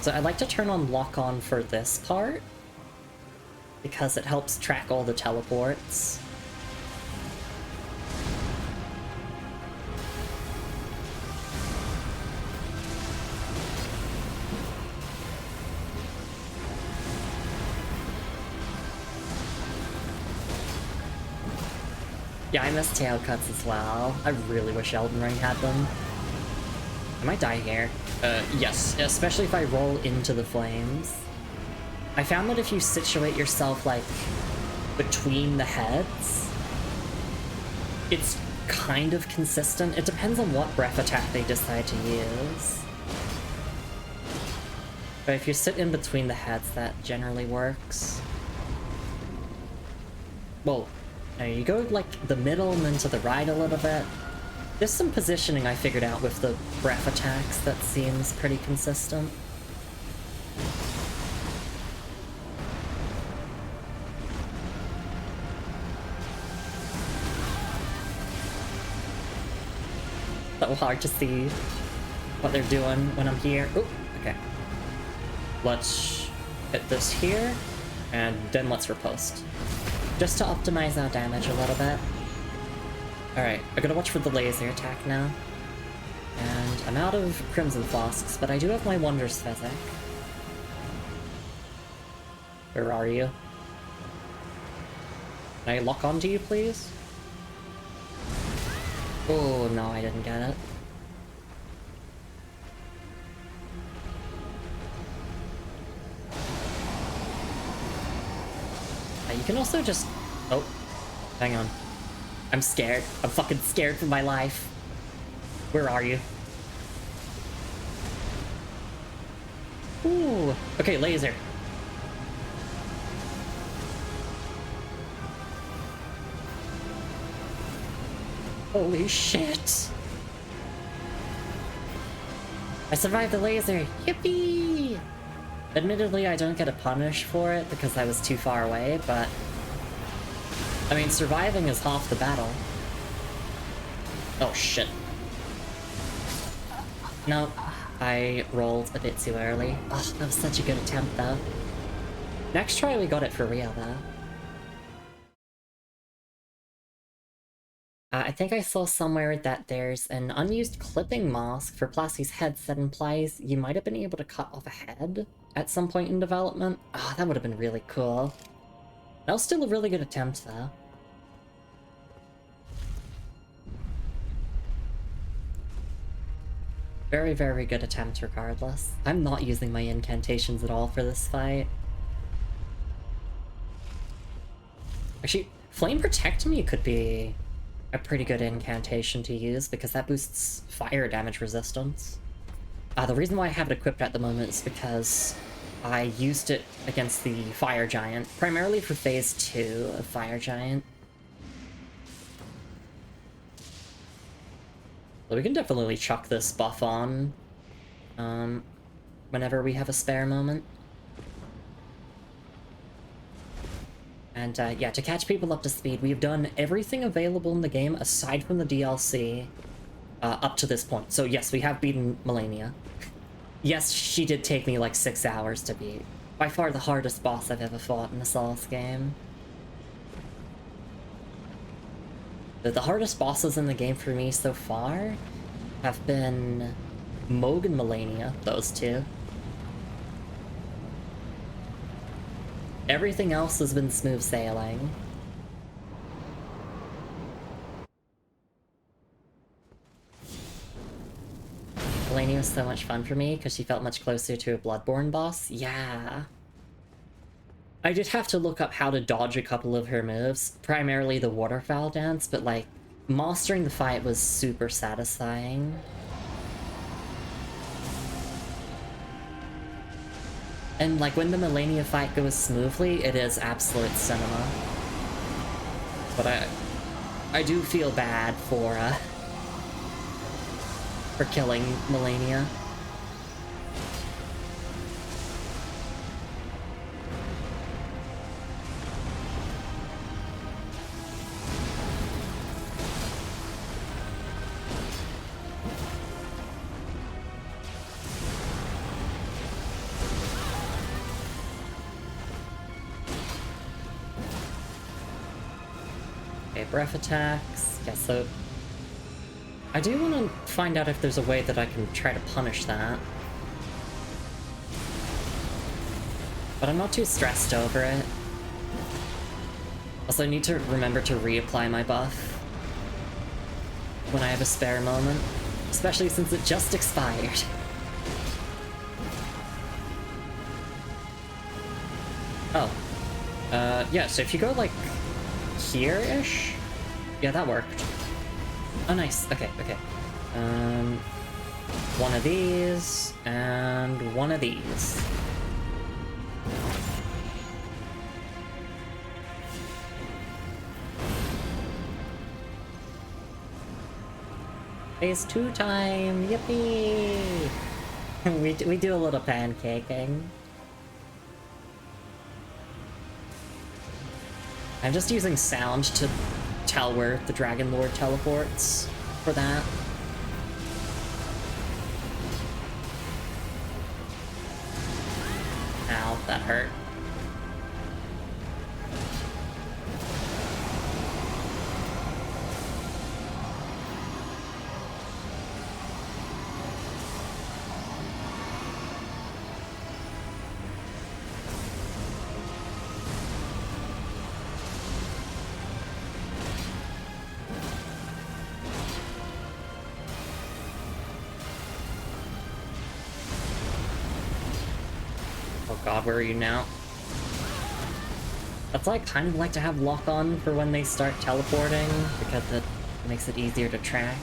So I'd like to turn on lock-on for this part, because it helps track all the teleports. Yeah, I miss tail cuts as well. I really wish Elden Ring had them. I might die here. Yes, especially if I roll into the flames. I found that if you situate yourself, like, between the heads, it's kind of consistent. It depends on what breath attack they decide to use. But if you sit in between the heads, that generally works. Well, you go, like, the middle and then to the right a little bit. There's some positioning I figured out with the breath attacks that seems pretty consistent. So hard to see what they're doing when I'm here. Oh, okay. Let's hit this here, and then let's riposte. Just to optimize our damage a little bit. Alright, I gotta watch for the laser attack now. And I'm out of Crimson Flasks, but I do have my Wondrous Physic. Where are you? Can I lock onto you, please? Oh, no, I didn't get it. You can also just... Oh, hang on. I'm scared. I'm fucking scared for my life. Where are you? Ooh. Okay, laser. Holy shit. I survived the laser. Yippee! Admittedly, I don't get a punish for it because I was too far away, but... I mean, surviving is half the battle. Oh, shit. No, I rolled a bit too early. Oh, that was such a good attempt, though. Next try, we got it for real, though. I think I saw somewhere that there's an unused clipping mask for Plassie's heads that implies you might have been able to cut off a head at some point in development. Oh, that would have been really cool. That was still a really good attempt, though. Very, very good attempt, regardless. I'm not using my incantations at all for this fight. Actually, Flame Protect Me could be a pretty good incantation to use, because that boosts fire damage resistance. The reason why I have it equipped at the moment is because I used it against the Fire Giant, primarily for Phase 2 of Fire Giant. So we can definitely chuck this buff on, whenever we have a spare moment. And yeah, to catch people up to speed, we've done everything available in the game aside from the DLC up to this point. So yes, we have beaten Melania. Yes, she did take me like 6 hours to beat. By far the hardest boss I've ever fought in a Souls game. The hardest bosses in the game for me so far have been Moog and Melania, those two. Everything else has been smooth sailing. Melania Melania was so much fun for me because she felt much closer to a Bloodborne boss. Yeah. I did have to look up how to dodge a couple of her moves, primarily the waterfowl dance, but like, mastering the fight was super satisfying. And like, when the Melania fight goes smoothly, it is absolute cinema. But I do feel bad for killing Melania. Okay, breath attacks. Yeah, so I do want to find out if there's a way that I can try to punish that. But I'm not too stressed over it. Also, I need to remember to reapply my buff when I have a spare moment, especially since it just expired. Oh. Yeah, so if you go, like, here-ish? Yeah, that worked. Oh, nice. Okay, okay. One of these, and one of these. Phase 2 time! Yippee! we do a little pancaking. I'm just using sound to tell where the Dragon Lord teleports for that. Ow, that hurt. God, where are you now? That's like kind of like to have lock on for when they start teleporting, because it makes it easier to track.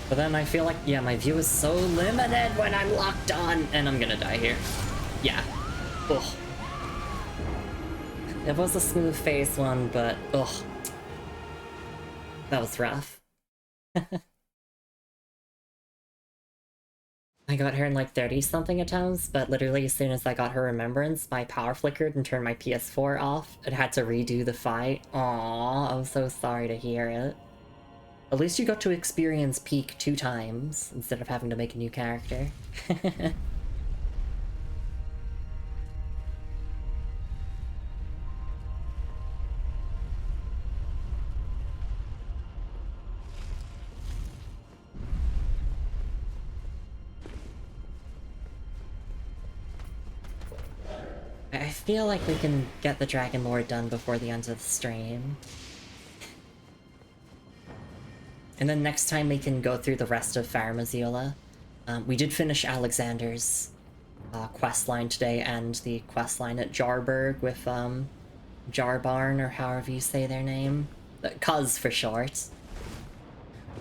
But then I feel like, yeah, my view is so limited when I'm locked on, and I'm gonna die here. Yeah. Ugh. It was a smooth phase one, but ugh. That was rough. I got her in like 30-something attempts, but literally as soon as I got her remembrance, my power flickered and turned my PS4 off. It had to redo the fight. Aww, I'm so sorry to hear it. At least you got to experience Peak 2 times, instead of having to make a new character. I feel like we can get the Dragon Lord done before the end of the stream. And then next time we can go through the rest of Farum Azula. We did finish Alexander's questline today, and the questline at Jarburg with Jarbarn, or however you say their name. Cuz for short.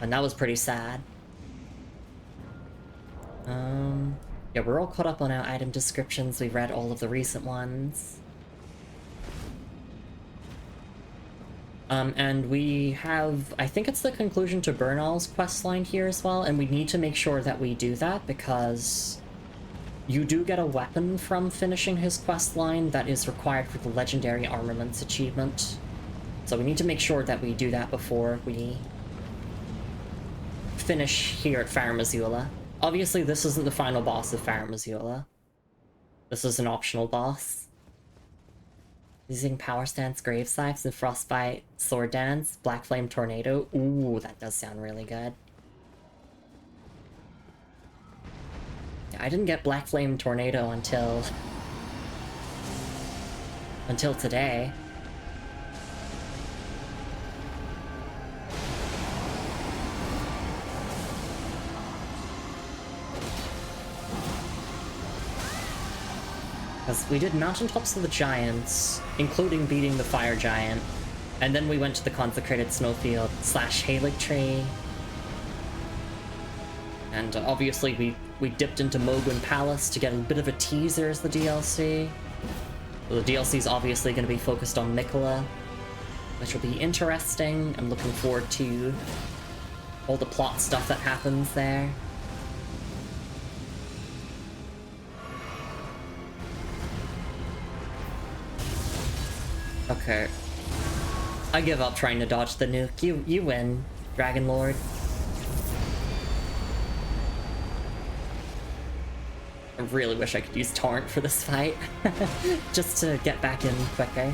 And that was pretty sad. Yeah, we're all caught up on our item descriptions. We've read all of the recent ones. And we have, I think it's the conclusion to Bernal's questline here as well, and we need to make sure that we do that because you do get a weapon from finishing his questline that is required for the Legendary Armaments achievement. So we need to make sure that we do that before we finish here at Farum Azula. Obviously, this isn't the final boss of Farum Azula. This is an optional boss. Using Power Stance, Grave Scythes, and Frostbite, Sword Dance, Black Flame Tornado. Ooh, that does sound really good. Yeah, I didn't get Black Flame Tornado until today. Because we did Mountaintops of the Giants, including beating the Fire Giant, and then we went to the Consecrated Snowfield / Halig Tree. And obviously we dipped into Mogwin Palace to get a bit of a teaser as the DLC. The DLC is obviously going to be focused on Mikola, which will be interesting. I'm looking forward to all the plot stuff that happens there. Okay. I give up trying to dodge the nuke. You win, Dragon Lord. I really wish I could use Torrent for this fight. Just to get back in quicker.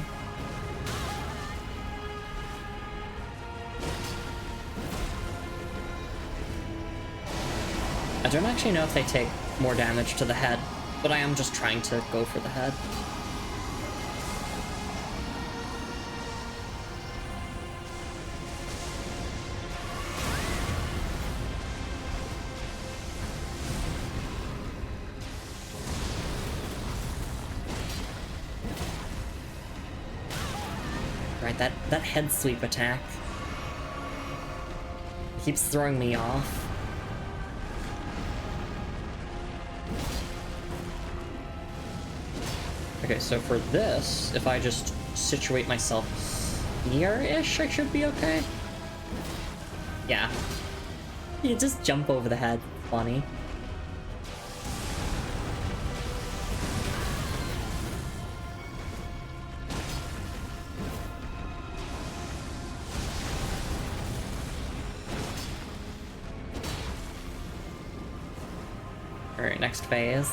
I don't actually know if they take more damage to the head, but I am just trying to go for the head. Right, that head sweep attack keeps throwing me off. Okay, so for this, if I just situate myself here-ish, I should be okay. Yeah. You just jump over the head. Funny. Alright, next phase.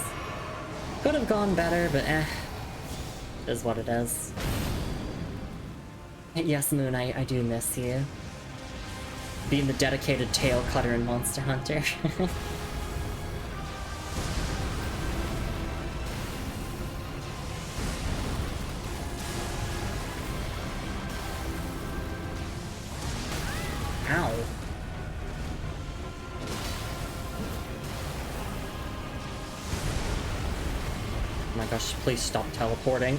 Could have gone better, but eh. It is what it is. Yes, Moon, I do miss you. Being the dedicated tail cutter in Monster Hunter. Ow. Oh my gosh, please stop teleporting.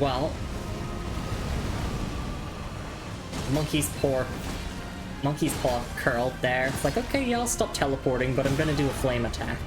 Well, Monkey's paw curled there. It's like, okay, yeah, I'll stop teleporting, but I'm gonna do a flame attack.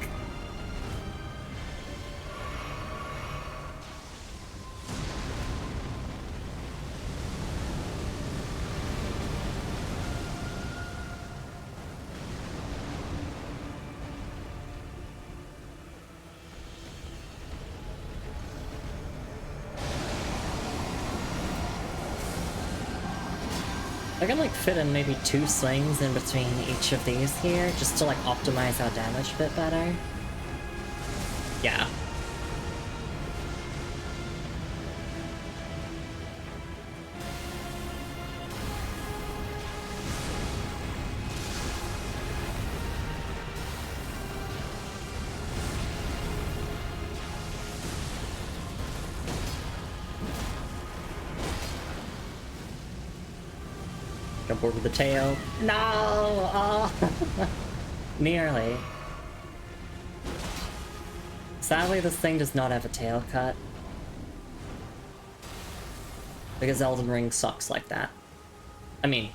I can like fit in maybe 2 slings in between each of these here, just to like optimize our damage a bit better. Yeah. Jump over the tail. No! Oh. Nearly. Sadly, this thing does not have a tail cut. Because Elden Ring sucks like that. I mean,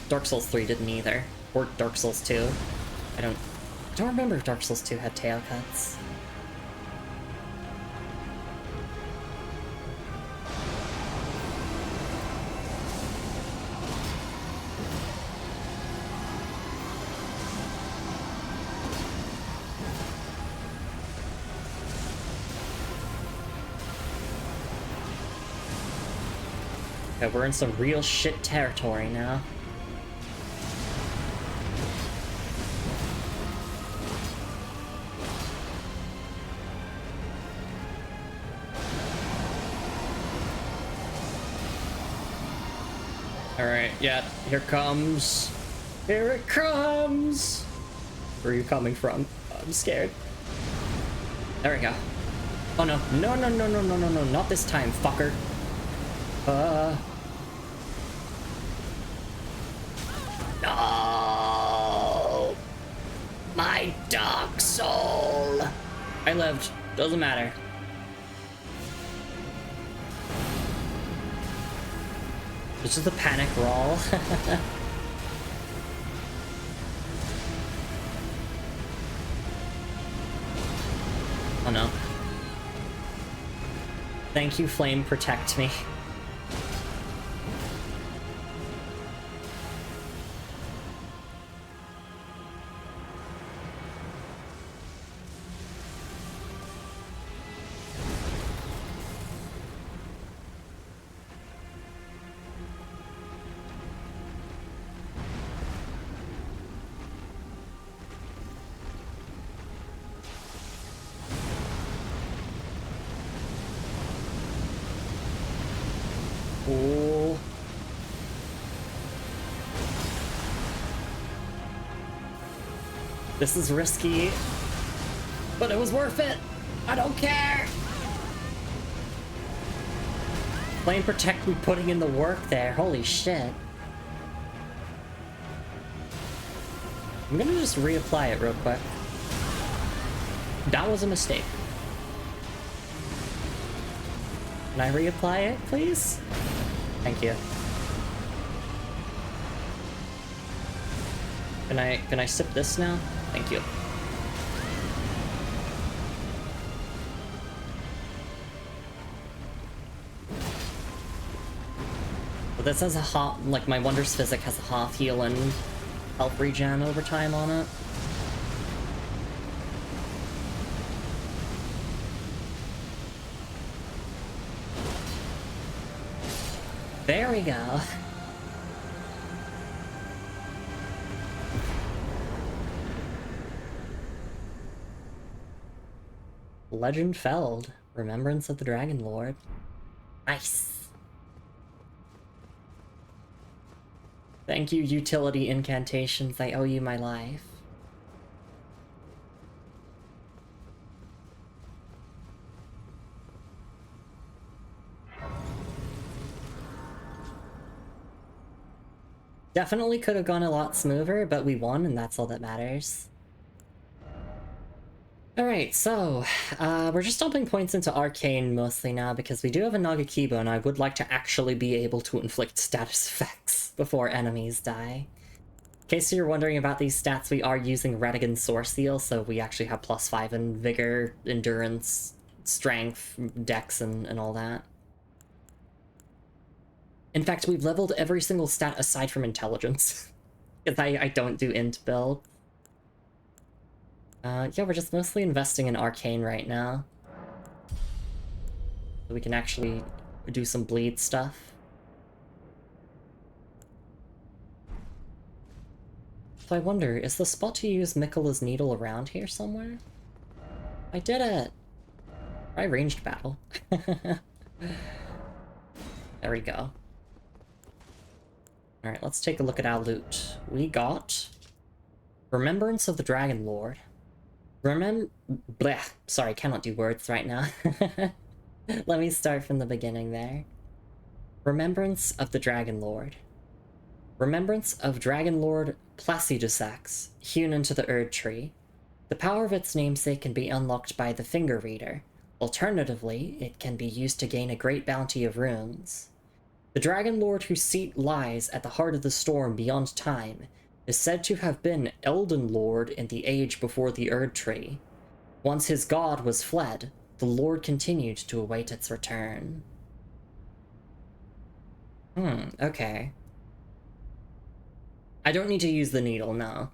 Dark Souls 3 didn't either. Or Dark Souls 2. I don't remember if Dark Souls 2 had tail cuts. Okay, we're in some real shit territory now. Alright, yeah, here comes. Here it comes! Where are you coming from? I'm scared. There we go. Oh no. No, no, no, no, no, no, no, not this time, fucker. No! My ducks! I lived. Doesn't matter. It's just a panic roll. Oh no. Thank you, Flame, protect me. Ooh. This is risky, but it was worth it. I don't care. Flame protect me putting in the work there. Holy shit. I'm gonna just reapply it real quick. That was a mistake. Can I reapply it, please? Thank you. Can I sip this now? Thank you. But this has a half, like my Wonders Physic has a half heal and health regen over time on it. There we go. Legend Felled. Remembrance of the Dragon Lord. Nice. Thank you, utility incantations. I owe you my life. Definitely could have gone a lot smoother, but we won, and that's all that matters. Alright, so, we're just dumping points into Arcane mostly now, because we do have a Nagakiba, and I would like to actually be able to inflict status effects before enemies die. In case you're wondering about these stats, we are using Redigan Source Seal, so we actually have +5 in Vigor, Endurance, Strength, Dex, and all that. In fact, we've leveled every single stat aside from Intelligence, because I don't do int build. Yeah, we're just mostly investing in Arcane right now. So we can actually do some bleed stuff. So I wonder, is the spot to use Miquella's Needle around here somewhere? I did it! Try ranged battle. There we go. Alright, let's take a look at our loot. We got Remembrance of the Dragon Lord. Blech. Sorry, cannot do words right now. Let me start from the beginning there. Remembrance of the Dragon Lord. Remembrance of Dragon Lord Placidusax, hewn into the Erd Tree. The power of its namesake can be unlocked by the Finger Reader. Alternatively, it can be used to gain a great bounty of runes. The Dragon Lord whose seat lies at the heart of the storm beyond time is said to have been Elden Lord in the age before the Erd Tree. Once his god was fled, the Lord continued to await its return. Okay. I don't need to use the needle, no.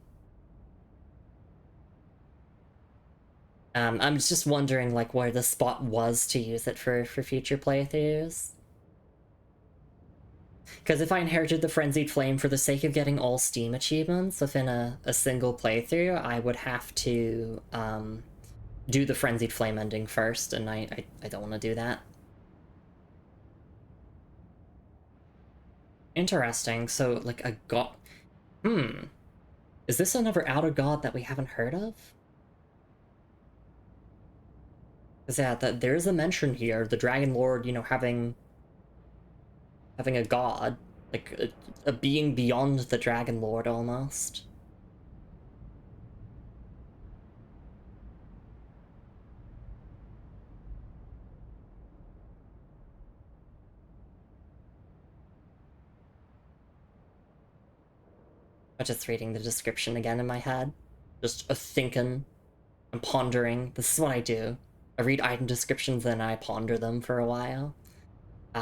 I'm just wondering, like, where the spot was to use it for future playthroughs. Because if I inherited the Frenzied Flame for the sake of getting all Steam achievements within a single playthrough, I would have to do the Frenzied Flame ending first, and I don't want to do that. Interesting, so, like, a god... Is this another outer god that we haven't heard of? Because, yeah, there's a mention here, the Dragon Lord, you know, having a god, like a being beyond the Dragon Lord almost. I'm just reading the description again in my head. Just a thinking and pondering. This is what I do. I read item descriptions and I ponder them for a while.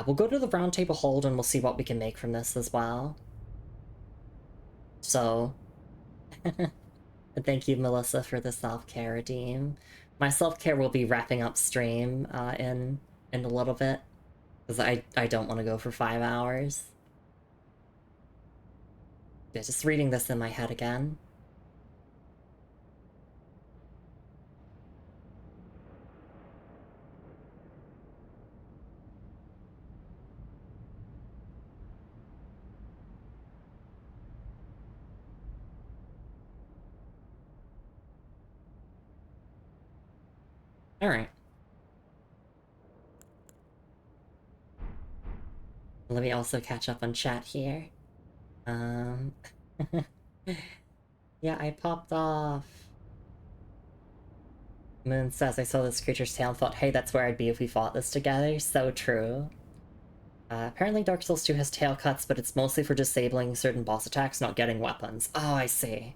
We'll go to the round table hold and we'll see what we can make from this as well. So, thank you, Melissa, for the self-care redeem. My self-care will be wrapping up stream in a little bit, because I don't want to go for 5 hours. Yeah, just reading this in my head again. Alright. Let me also catch up on chat here. Yeah, I popped off. Moon says, I saw this creature's tail and thought, hey, that's where I'd be if we fought this together. So true. Apparently Dark Souls 2 has tail cuts, but it's mostly for disabling certain boss attacks, not getting weapons. Oh, I see.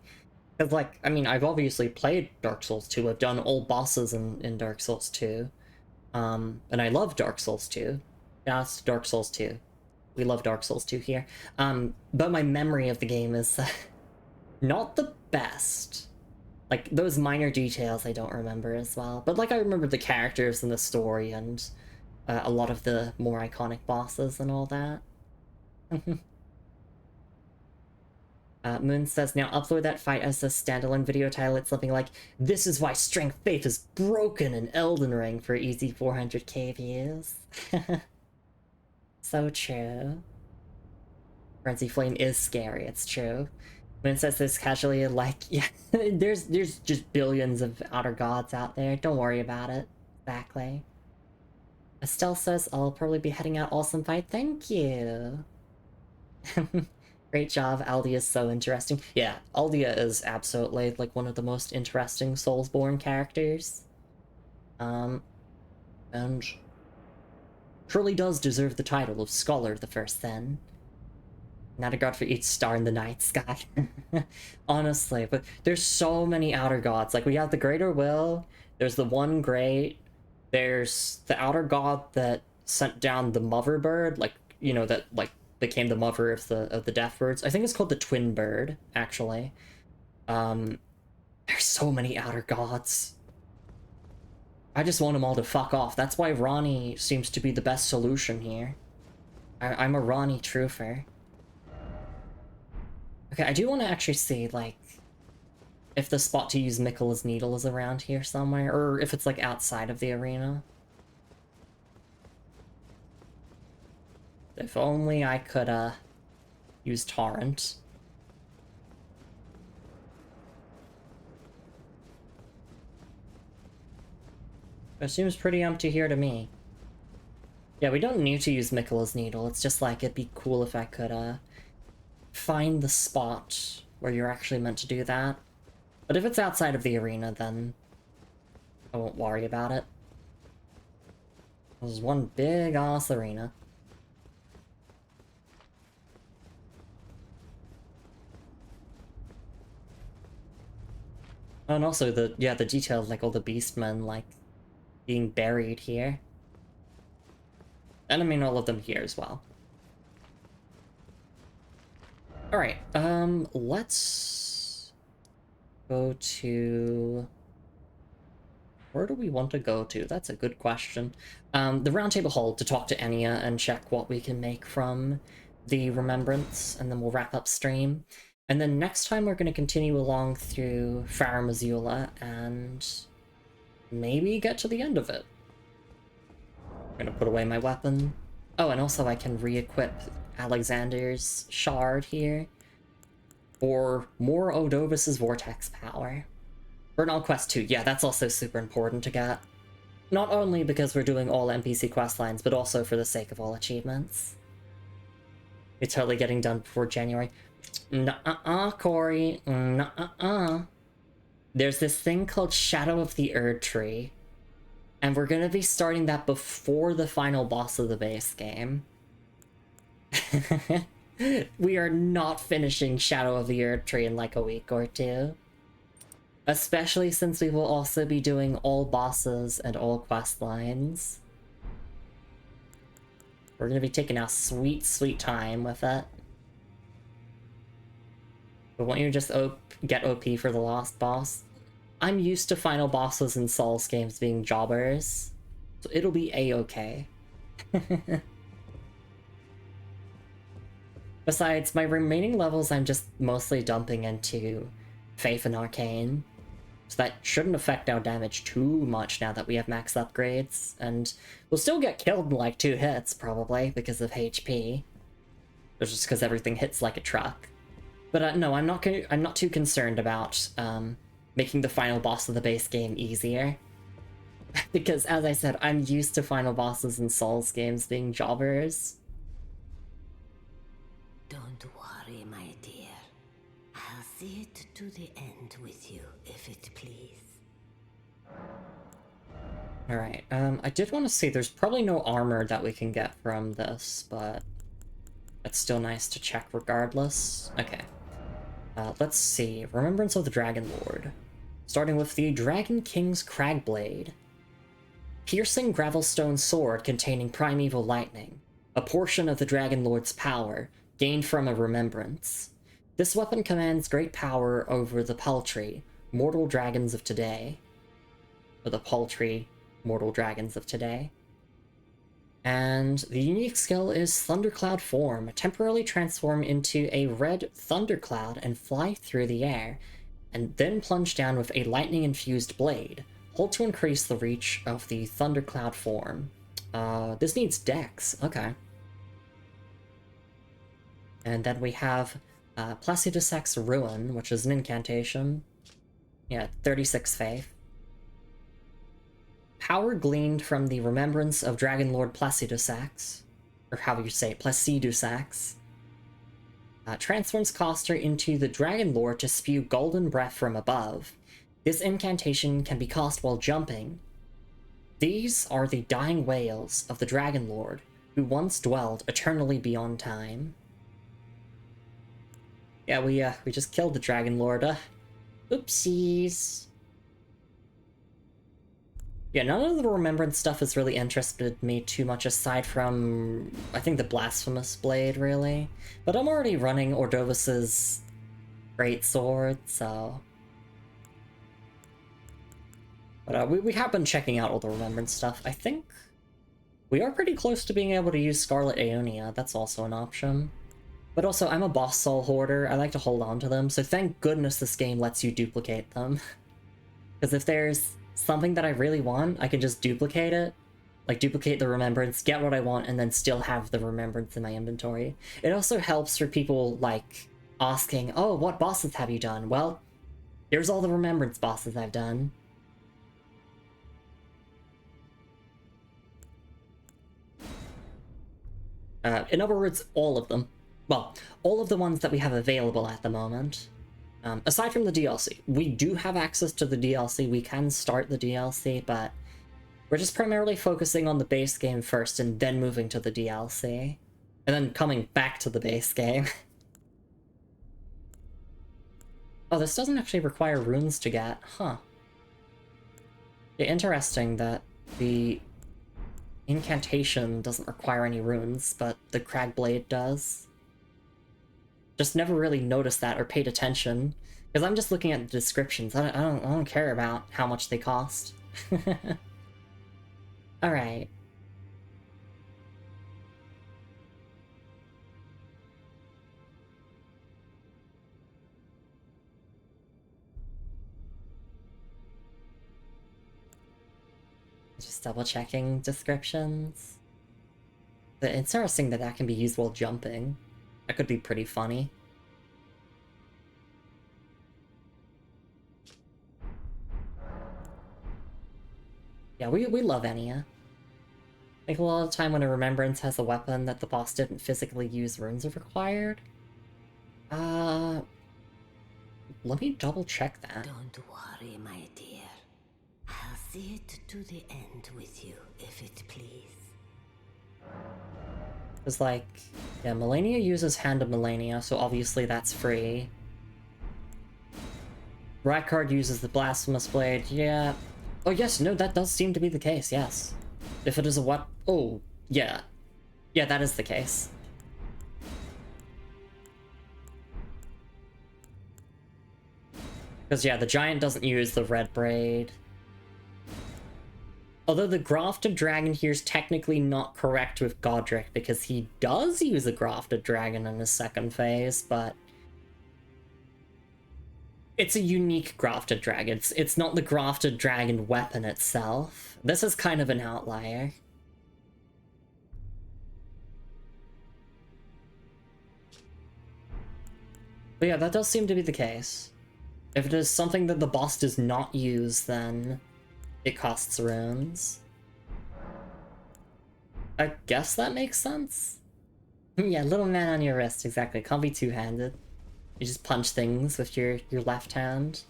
Because, like, I mean, I've obviously played Dark Souls 2. I've done all bosses in Dark Souls 2. And I love Dark Souls 2. Yeah, it's Dark Souls 2. We love Dark Souls 2 here. But my memory of the game is not the best. Like, those minor details I don't remember as well. But, like, I remember the characters and the story and a lot of the more iconic bosses and all that. Moon says, now upload that fight as a standalone video title. It's something like, this is why Strength Faith is broken in Elden Ring for easy 400k views. So true. Frenzy Flame is scary, it's true. Moon says this casually, like, yeah, there's just billions of outer gods out there. Don't worry about it. Exactly. Estelle says, I'll probably be heading out. Awesome fight. Thank you. Great job. Aldia is so interesting. Yeah, Aldia is absolutely, like, one of the most interesting Soulsborne characters. And truly does deserve the title of Scholar the First Sin. Not a god for each star in the night sky. Honestly, but there's so many outer gods. Like, we have the Greater Will, there's the One Great, there's the outer god that sent down the mother bird, like, you know, that, like, became the mother of the death birds. I think it's called the Twin Bird, actually. There's so many outer gods. I just want them all to fuck off. That's why Ronnie seems to be the best solution here. I'm a Ronnie truther. Okay, I do want to actually see, like, if the spot to use Miquella's Needle is around here somewhere, or if it's, like, outside of the arena. If only I could, use Torrent. It seems pretty empty here to me. Yeah, we don't need to use Miquella's Needle, it's just like, it'd be cool if I could, find the spot where you're actually meant to do that. But if it's outside of the arena, then I won't worry about it. This is one big-ass arena. Oh, and also the details, like all the beastmen, like, being buried here. And I mean all of them here as well. Alright, let's go to... Where do we want to go to? That's a good question. The Round Table Hall to talk to Enya and check what we can make from the Remembrance, and then we'll wrap up stream. And then next time we're going to continue along through Farum Azula and maybe get to the end of it. I'm going to put away my weapon. Oh, and also I can re-equip Alexander's shard here for more Odovis's Vortex power. Bernal Quest 2, yeah, that's also super important to get. Not only because we're doing all NPC questlines, but also for the sake of all achievements. It's totally getting done before January. Nuh-uh, Corey. Nuh-uh. There's this thing called Shadow of the Erd Tree, and we're gonna be starting that before the final boss of the base game. We are not finishing Shadow of the Erdtree in like a week or two. Especially since we will also be doing all bosses and all quest lines. We're gonna be taking our sweet, sweet time with it. But won't you just get OP for the last boss? I'm used to final bosses in Souls games being jobbers, so it'll be a-okay. Besides, my remaining levels I'm just mostly dumping into Faith and Arcane, so that shouldn't affect our damage too much now that we have max upgrades, and we'll still get killed in like 2 hits, probably, because of HP. It's just because everything hits like a truck. But no, I'm not too concerned about making the final boss of the base game easier. Because, as I said, I'm used to final bosses in Souls games being jobbers. Don't worry, my dear. I'll see it to the end with you, if it please. Alright, I did want to say there's probably no armor that we can get from this, but it's still nice to check regardless. Okay. Let's see. Remembrance of the Dragon Lord. Starting with the Dragon King's Cragblade. Piercing gravelstone sword containing primeval lightning. A portion of the Dragon Lord's power, gained from a remembrance. This weapon commands great power over the paltry, mortal dragons of today. Or the paltry, mortal dragons of today. And the unique skill is Thundercloud Form. Temporarily transform into a red thundercloud and fly through the air, and then plunge down with a lightning-infused blade. Hold to increase the reach of the Thundercloud Form. This needs Dex. Okay. And then we have Placidusac's Ruin, which is an incantation. Yeah, 36 faith. Power gleaned from the remembrance of Dragon Lord Placidusax, or how you say it, Placidusax, transforms caster into the Dragon Lord to spew golden breath from above. This incantation can be cast while jumping. These are the dying wails of the Dragon Lord, who once dwelled eternally beyond time. Yeah, we just killed the Dragon Lord. Oopsies. Yeah, none of the Remembrance stuff has really interested me too much aside from, I think, the Blasphemous Blade, really. But I'm already running Ordovis's Greatsword, so... But we have been checking out all the Remembrance stuff. I think we are pretty close to being able to use Scarlet Aeonia. That's also an option. But also, I'm a boss soul hoarder. I like to hold on to them, so thank goodness this game lets you duplicate them. Because if there's something that I really want, I can just duplicate it. Like, duplicate the Remembrance, get what I want, and then still have the Remembrance in my inventory. It also helps for people, like, asking, oh, what bosses have you done? Well, here's all the Remembrance bosses I've done. In other words, all of them. Well, all of the ones that we have available at the moment. Aside from the DLC. We do have access to the DLC, we can start the DLC, but we're just primarily focusing on the base game first and then moving to the DLC. And then coming back to the base game. Oh, this doesn't actually require runes to get, huh. Yeah, interesting that the incantation doesn't require any runes, but the Cragblade does. Just never really noticed that or paid attention, because I'm just looking at the descriptions. I don't care about how much they cost. Alright. Just double checking descriptions. But it's interesting that that can be used while jumping. That could be pretty funny. Yeah, we love Enya. I think a lot of the time when a Remembrance has a weapon that the boss didn't physically use, runes are required. Let me double check that. Don't worry, my dear. I'll see it to the end with you, if it please. Because, like, yeah, Melania uses Hand of Melania, so obviously that's free. Rackard uses the Blasphemous Blade, yeah. Oh yes, no, that does seem to be the case, yes. If it is a weapon... Oh, yeah. Yeah, that is the case. Because, yeah, the Giant doesn't use the Red Braid. Although the Grafted Dragon here is technically not correct with Godric, because he does use a Grafted Dragon in his second phase, but... It's a unique Grafted Dragon. It's not the Grafted Dragon weapon itself. This is kind of an outlier. But yeah, that does seem to be the case. If it is something that the boss does not use, then it costs runes. I guess that makes sense? Yeah, little man on your wrist, exactly. Can't be two-handed. You just punch things with your left hand.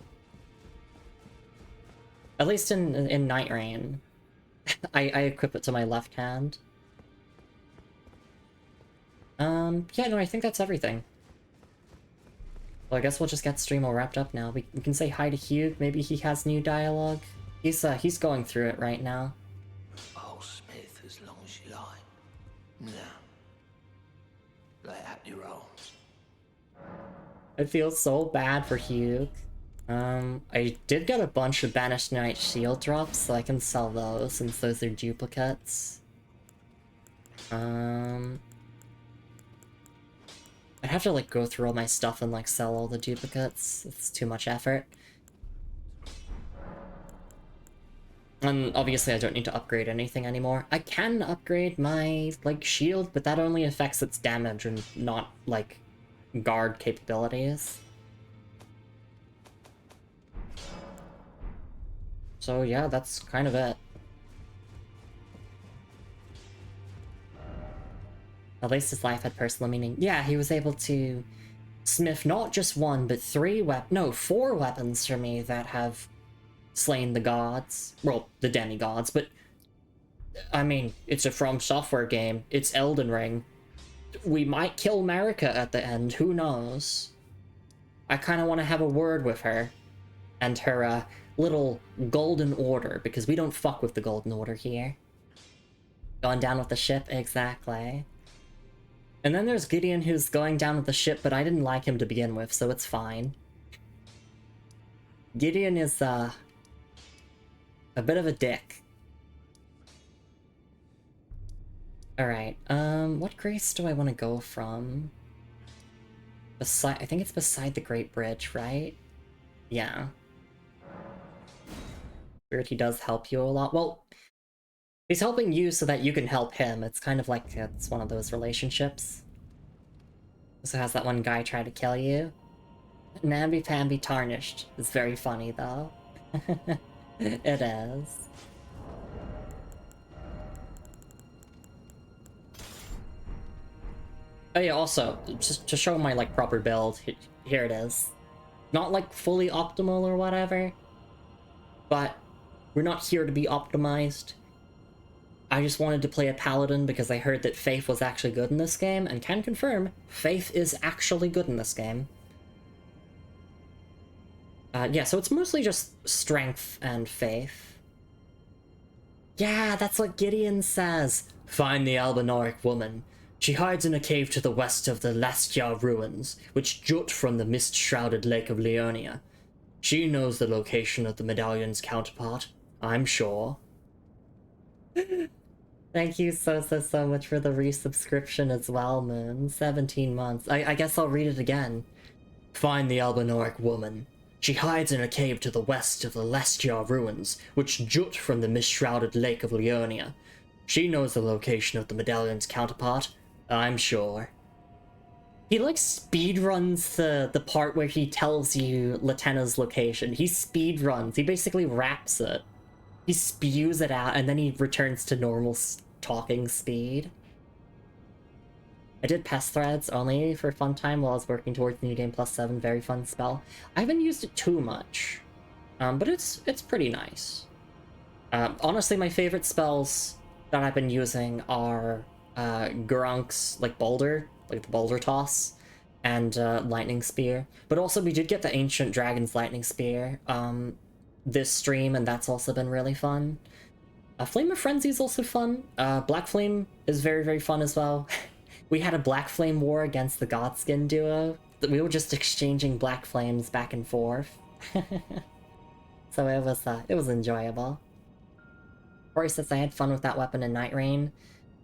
At least in Night Rain. I equip it to my left hand. Yeah, no, I think that's everything. Well, I guess we'll just get stream all wrapped up now. We can say hi to Hugh. Maybe he has new dialogue. He's going through it right now. Oh, Smith, as long as you like. Now, lay out your arms. I feel so bad for Hugh. I did get a bunch of Banished Knight shield drops, so I can sell those since those are duplicates. I'd have to, like, go through all my stuff and, like, sell all the duplicates. It's too much effort. And obviously I don't need to upgrade anything anymore. I can upgrade my, like, shield, but that only affects its damage and not, like, guard capabilities. So yeah, that's kind of it. At least his life had personal meaning. Yeah, he was able to smith not just one, but four weapons for me that have slain the gods. Well, the demigods, but... I mean, it's a From Software game. It's Elden Ring. We might kill Marika at the end, who knows? I kind of want to have a word with her. And her, little Golden Order, because we don't fuck with the Golden Order here. Going down with the ship, exactly. And then there's Gideon, who's going down with the ship, but I didn't like him to begin with, so it's fine. Gideon is, a bit of a dick. Alright, what grace do I want to go from? I think it's beside the Great Bridge, right? Yeah. Weird, he does help you a lot. Well, he's helping you so that you can help him. It's kind of like, it's one of those relationships. Also has that one guy try to kill you. Namby-pamby tarnished. It's very funny, though. It is. Oh yeah, also, just to show my, like, proper build, here it is. Not, like, fully optimal or whatever, but we're not here to be optimized. I just wanted to play a paladin because I heard that Faith was actually good in this game, and can confirm, Faith is actually good in this game. Yeah, so it's mostly just strength and faith. Yeah, that's what Gideon says. Find the Albinoric woman. She hides in a cave to the west of the Lastia ruins, which jut from the mist-shrouded Lake of Leonia. She knows the location of the medallion's counterpart, I'm sure. Thank you so much for the resubscription as well, Moon. 17 months. I guess I'll read it again. Find the Albinoric woman. She hides in a cave to the west of the Lastia ruins, which jut from the mist-shrouded Lake of Leonia. She knows the location of the medallion's counterpart, I'm sure. He, like, speedruns the part where he tells you Latenna's location. He speedruns. He basically raps it. He spews it out, and then he returns to normal talking speed. I did pest threads only for fun time while I was working towards New Game Plus 7. Very fun spell. I haven't used it too much, but it's pretty nice. Honestly, my favorite spells that I've been using are Gurunk's like boulder, like the boulder toss, and lightning spear. But also we did get the ancient dragon's lightning spear this stream, and that's also been really fun. Flame of Frenzy is also fun. Black Flame is very, very fun as well. We had a Black Flame war against the Godskin duo. We were just exchanging Black Flames back and forth. So it was enjoyable. Rory says I had fun with that weapon in Night Rain,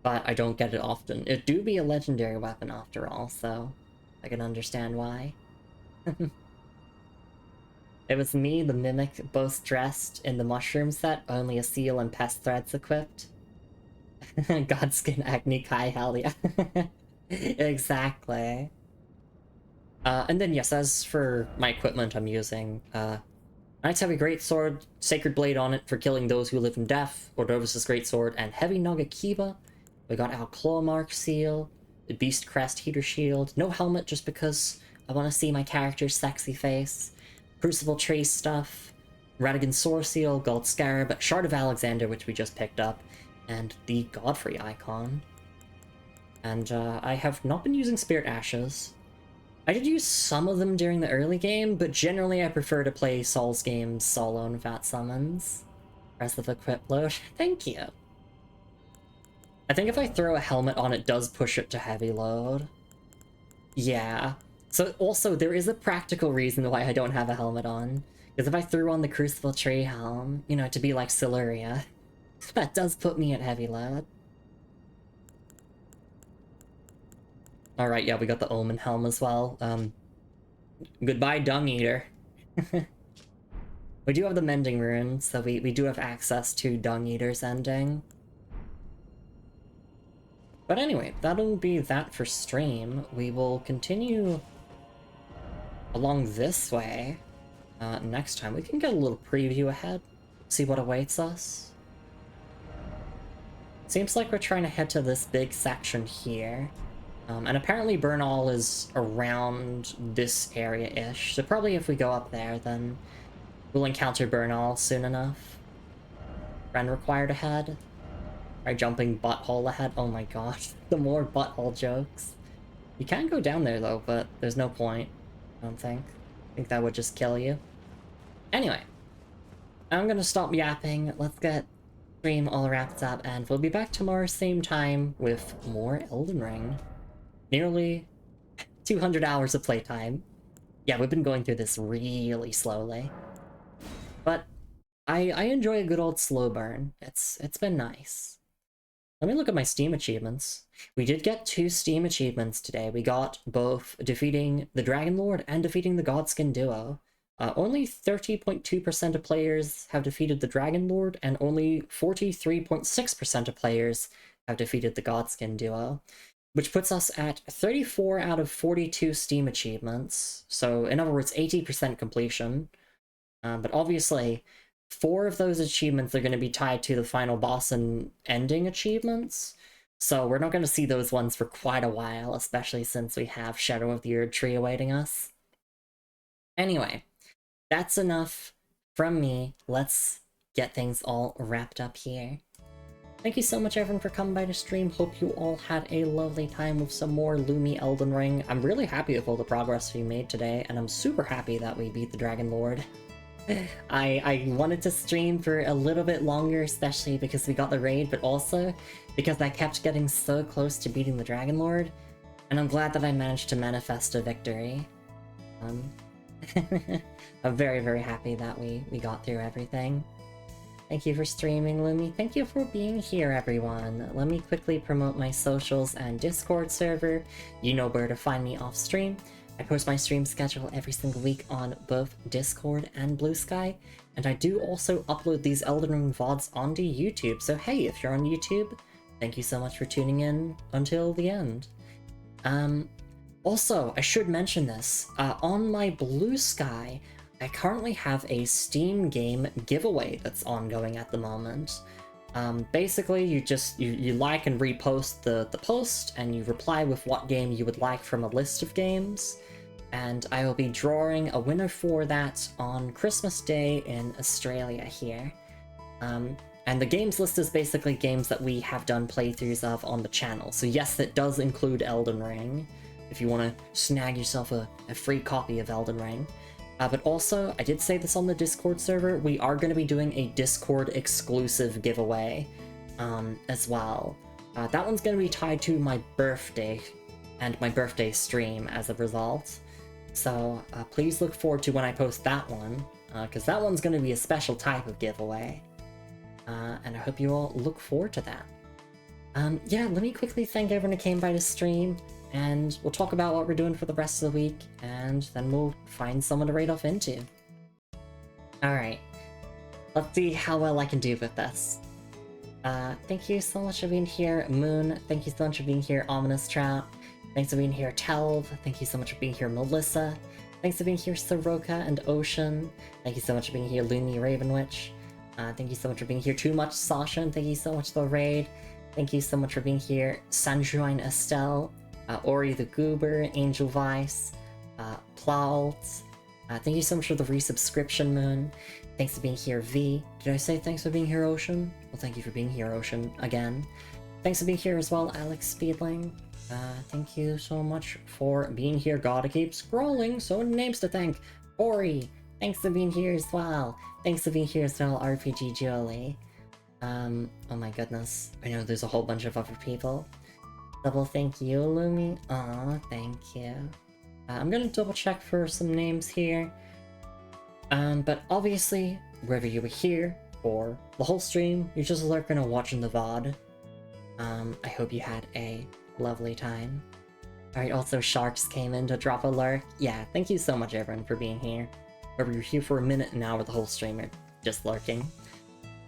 but I don't get it often. It do be a legendary weapon after all, so I can understand why. It was me, the Mimic, both dressed in the mushroom set, only a seal and pest threads equipped. Godskin Agni Kai, hell yeah. Exactly. And then yes, as for my equipment I'm using, Knight's Heavy Greatsword, Sacred Blade on it for killing those who live in death, Ordovis' Greatsword, and Heavy Naga Kiba. We got our Claw Mark Seal, the Beast Crest Heater Shield, no helmet just because I want to see my character's sexy face, Crucible Trace stuff, Radigan Sword Seal, Gold Scarab, Shard of Alexander, which we just picked up, and the Godfrey icon. And I have not been using Spirit Ashes. I did use some of them during the early game, but generally I prefer to play Souls games solo and without summons. Rest of equip load. Thank you. I think if I throw a helmet on, it does push it to heavy load. Yeah. So also, there is a practical reason why I don't have a helmet on. Because if I threw on the Crucible Tree Helm, you know, to be like Siluria, that does put me at heavy load. Alright, yeah, we got the Omen Helm as well. Goodbye, Dung Eater. We do have the Mending Rune, so we do have access to Dung Eater's ending. But anyway, that'll be that for stream. We will continue along this way next time. We can get a little preview ahead, see what awaits us. Seems like we're trying to head to this big section here. And apparently Bernal is around this area-ish, so probably if we go up there, then we'll encounter Bernal soon enough. Friend required ahead. Try jumping butthole ahead. Oh my gosh, the more butthole jokes. You can go down there though, but there's no point, I don't think. I think that would just kill you. Anyway, I'm gonna stop yapping. Let's get stream all wrapped up, and we'll be back tomorrow same time with more Elden Ring. Nearly 200 hours of playtime. Yeah, we've been going through this really slowly. But I enjoy a good old slow burn. It's been nice. Let me look at my Steam achievements. We did get 2 Steam achievements today. We got both defeating the Dragon Lord and defeating the Godskin duo. Only 30.2% of players have defeated the Dragon Lord, and only 43.6% of players have defeated the Godskin duo, which puts us at 34 out of 42 Steam achievements. So, in other words, 80% completion. But obviously, 4 of those achievements are going to be tied to the final boss and ending achievements. So we're not going to see those ones for quite a while, especially since we have Shadow of the Erd Tree awaiting us. Anyway, that's enough from me. Let's get things all wrapped up here. Thank you so much everyone for coming by the stream. Hope you all had a lovely time with some more Lumi Elden Ring. I'm really happy with all the progress we made today, and I'm super happy that we beat the Dragon Lord. I wanted to stream for a little bit longer, especially because we got the raid, but also because I kept getting so close to beating the Dragon Lord, and I'm glad that I managed to manifest a victory. I'm very, very happy that we got through everything. Thank you for streaming, Lumi. Thank you for being here, everyone. Let me quickly promote my socials and Discord server. You know where to find me off stream. I post my stream schedule every single week on both Discord and Blue Sky, and I do also upload these Elden Ring VODs onto YouTube, so hey, if you're on YouTube, thank you so much for tuning in until the end. Also, I should mention this, on my Blue Sky, I currently have a Steam game giveaway that's ongoing at the moment. Basically, you like and repost the post, and you reply with what game you would like from a list of games, and I will be drawing a winner for that on Christmas Day in Australia here. And the games list is basically games that we have done playthroughs of on the channel. So yes, it does include Elden Ring, if you want to snag yourself a free copy of Elden Ring. But also, I did say this on the Discord server, we are going to be doing a Discord exclusive giveaway as well. That one's going to be tied to my birthday and my birthday stream as a result. So please look forward to when I post that one, because that one's going to be a special type of giveaway. And I hope you all look forward to that. Yeah, let me quickly thank everyone who came by to stream, and we'll talk about what we're doing for the rest of the week, and then we'll find someone to raid off into. Alright, let's see how well I can do with this. Thank you so much for being here, Moon. Thank you so much for being here, Ominous Trout. Thanks for being here, Telv. Thank you so much for being here, Melissa. Thanks for being here, Soroka and Ocean. Thank you so much for being here, Lumi Ravenwitch. Thank you so much for being here, Too Much Sasha, and thank you so much for the raid. Thank you so much for being here, Sunshine Estelle, Ori the Goober, Angel Vice, Plault. Thank you so much for the resubscription, Moon. Thanks for being here, V. Did I say thanks for being here, Ocean? Well, thank you for being here, Ocean, again. Thanks for being here as well, Alex Speedling. Thank you so much for being here. Gotta keep scrolling, so many names to thank. Ori, thanks for being here as well. Thanks for being here as well, RPG Jolie. Oh my goodness. I know there's a whole bunch of other people. Double thank you, Lumi. Aw, thank you. I'm gonna double check for some names here. But obviously, whether you were here or the whole stream, you're just lurking or watching the VOD. I hope you had a lovely time. Alright, also Sharks came in to drop a lurk. Yeah, thank you so much everyone for being here. Whether you're here for a minute, an hour, the whole stream, or just lurking.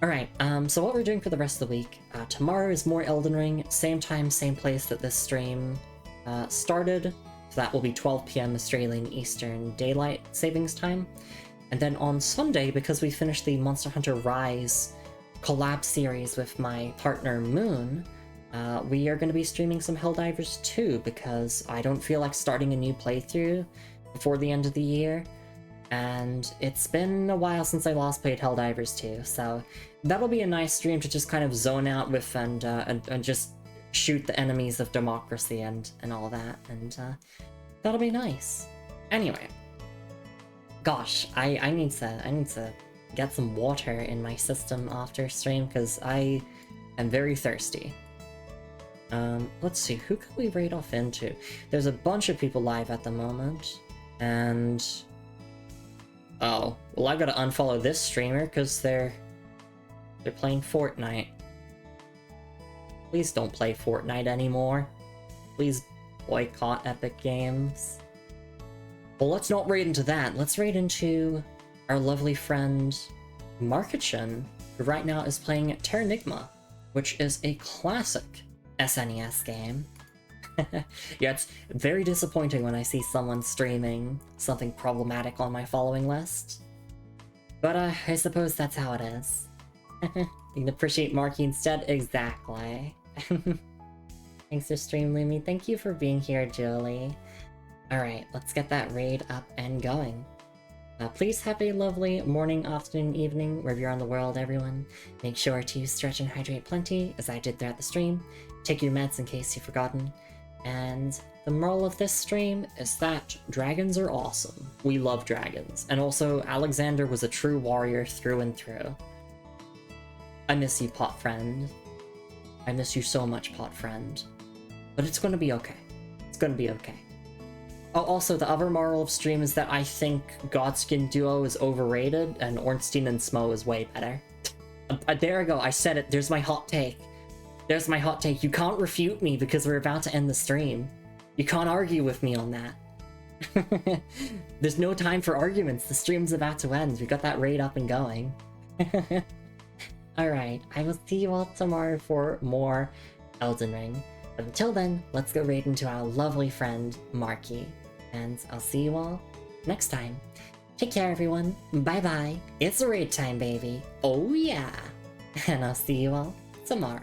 Alright, so what we're doing for the rest of the week. Tomorrow is more Elden Ring, same time, same place that this stream started. So that will be 12 PM Australian Eastern Daylight Savings Time. And then on Sunday, because we finished the Monster Hunter Rise collab series with my partner Moon, we are going to be streaming some Helldivers 2, because I don't feel like starting a new playthrough before the end of the year. And it's been a while since I last played Helldivers 2, so that'll be a nice stream to just kind of zone out with and just shoot the enemies of democracy and all that, and that'll be nice. Anyway, gosh, I need to get some water in my system after stream, because I am very thirsty. Let's see, who could we raid off into? There's a bunch of people live at the moment, and oh, well, I gotta unfollow this streamer because they're playing Fortnite. Please don't play Fortnite anymore. Please boycott Epic Games. Well, let's not raid into that. Let's raid into our lovely friend Markichin, who right now is playing Terranigma, which is a classic SNES game. Yeah, it's very disappointing when I see someone streaming something problematic on my following list. But I suppose that's how it is. You can appreciate Marky instead? Exactly. Thanks for stream, Lumi. Thank you for being here, Jolie. Alright, let's get that raid up and going. Please have a lovely morning, afternoon, evening, wherever you're on the world, everyone. Make sure to stretch and hydrate plenty, as I did throughout the stream. Take your meds in case you've forgotten. And the moral of this stream is that dragons are awesome. We love dragons. And also, Alexander was a true warrior through and through. I miss you, pot friend. I miss you so much, pot friend. But it's gonna be okay. It's gonna be okay. Oh, also, the other moral of stream is that I think Godskin Duo is overrated, and Ornstein and Smo is way better. There I go, I said it, there's my hot take. There's my hot take. You can't refute me because we're about to end the stream. You can't argue with me on that. There's no time for arguments. The stream's about to end. We got that raid up and going. Alright, I will see you all tomorrow for more Elden Ring. But until then, let's go raid into our lovely friend, Marky. And I'll see you all next time. Take care, everyone. Bye-bye. It's raid time, baby. Oh, yeah. And I'll see you all tomorrow.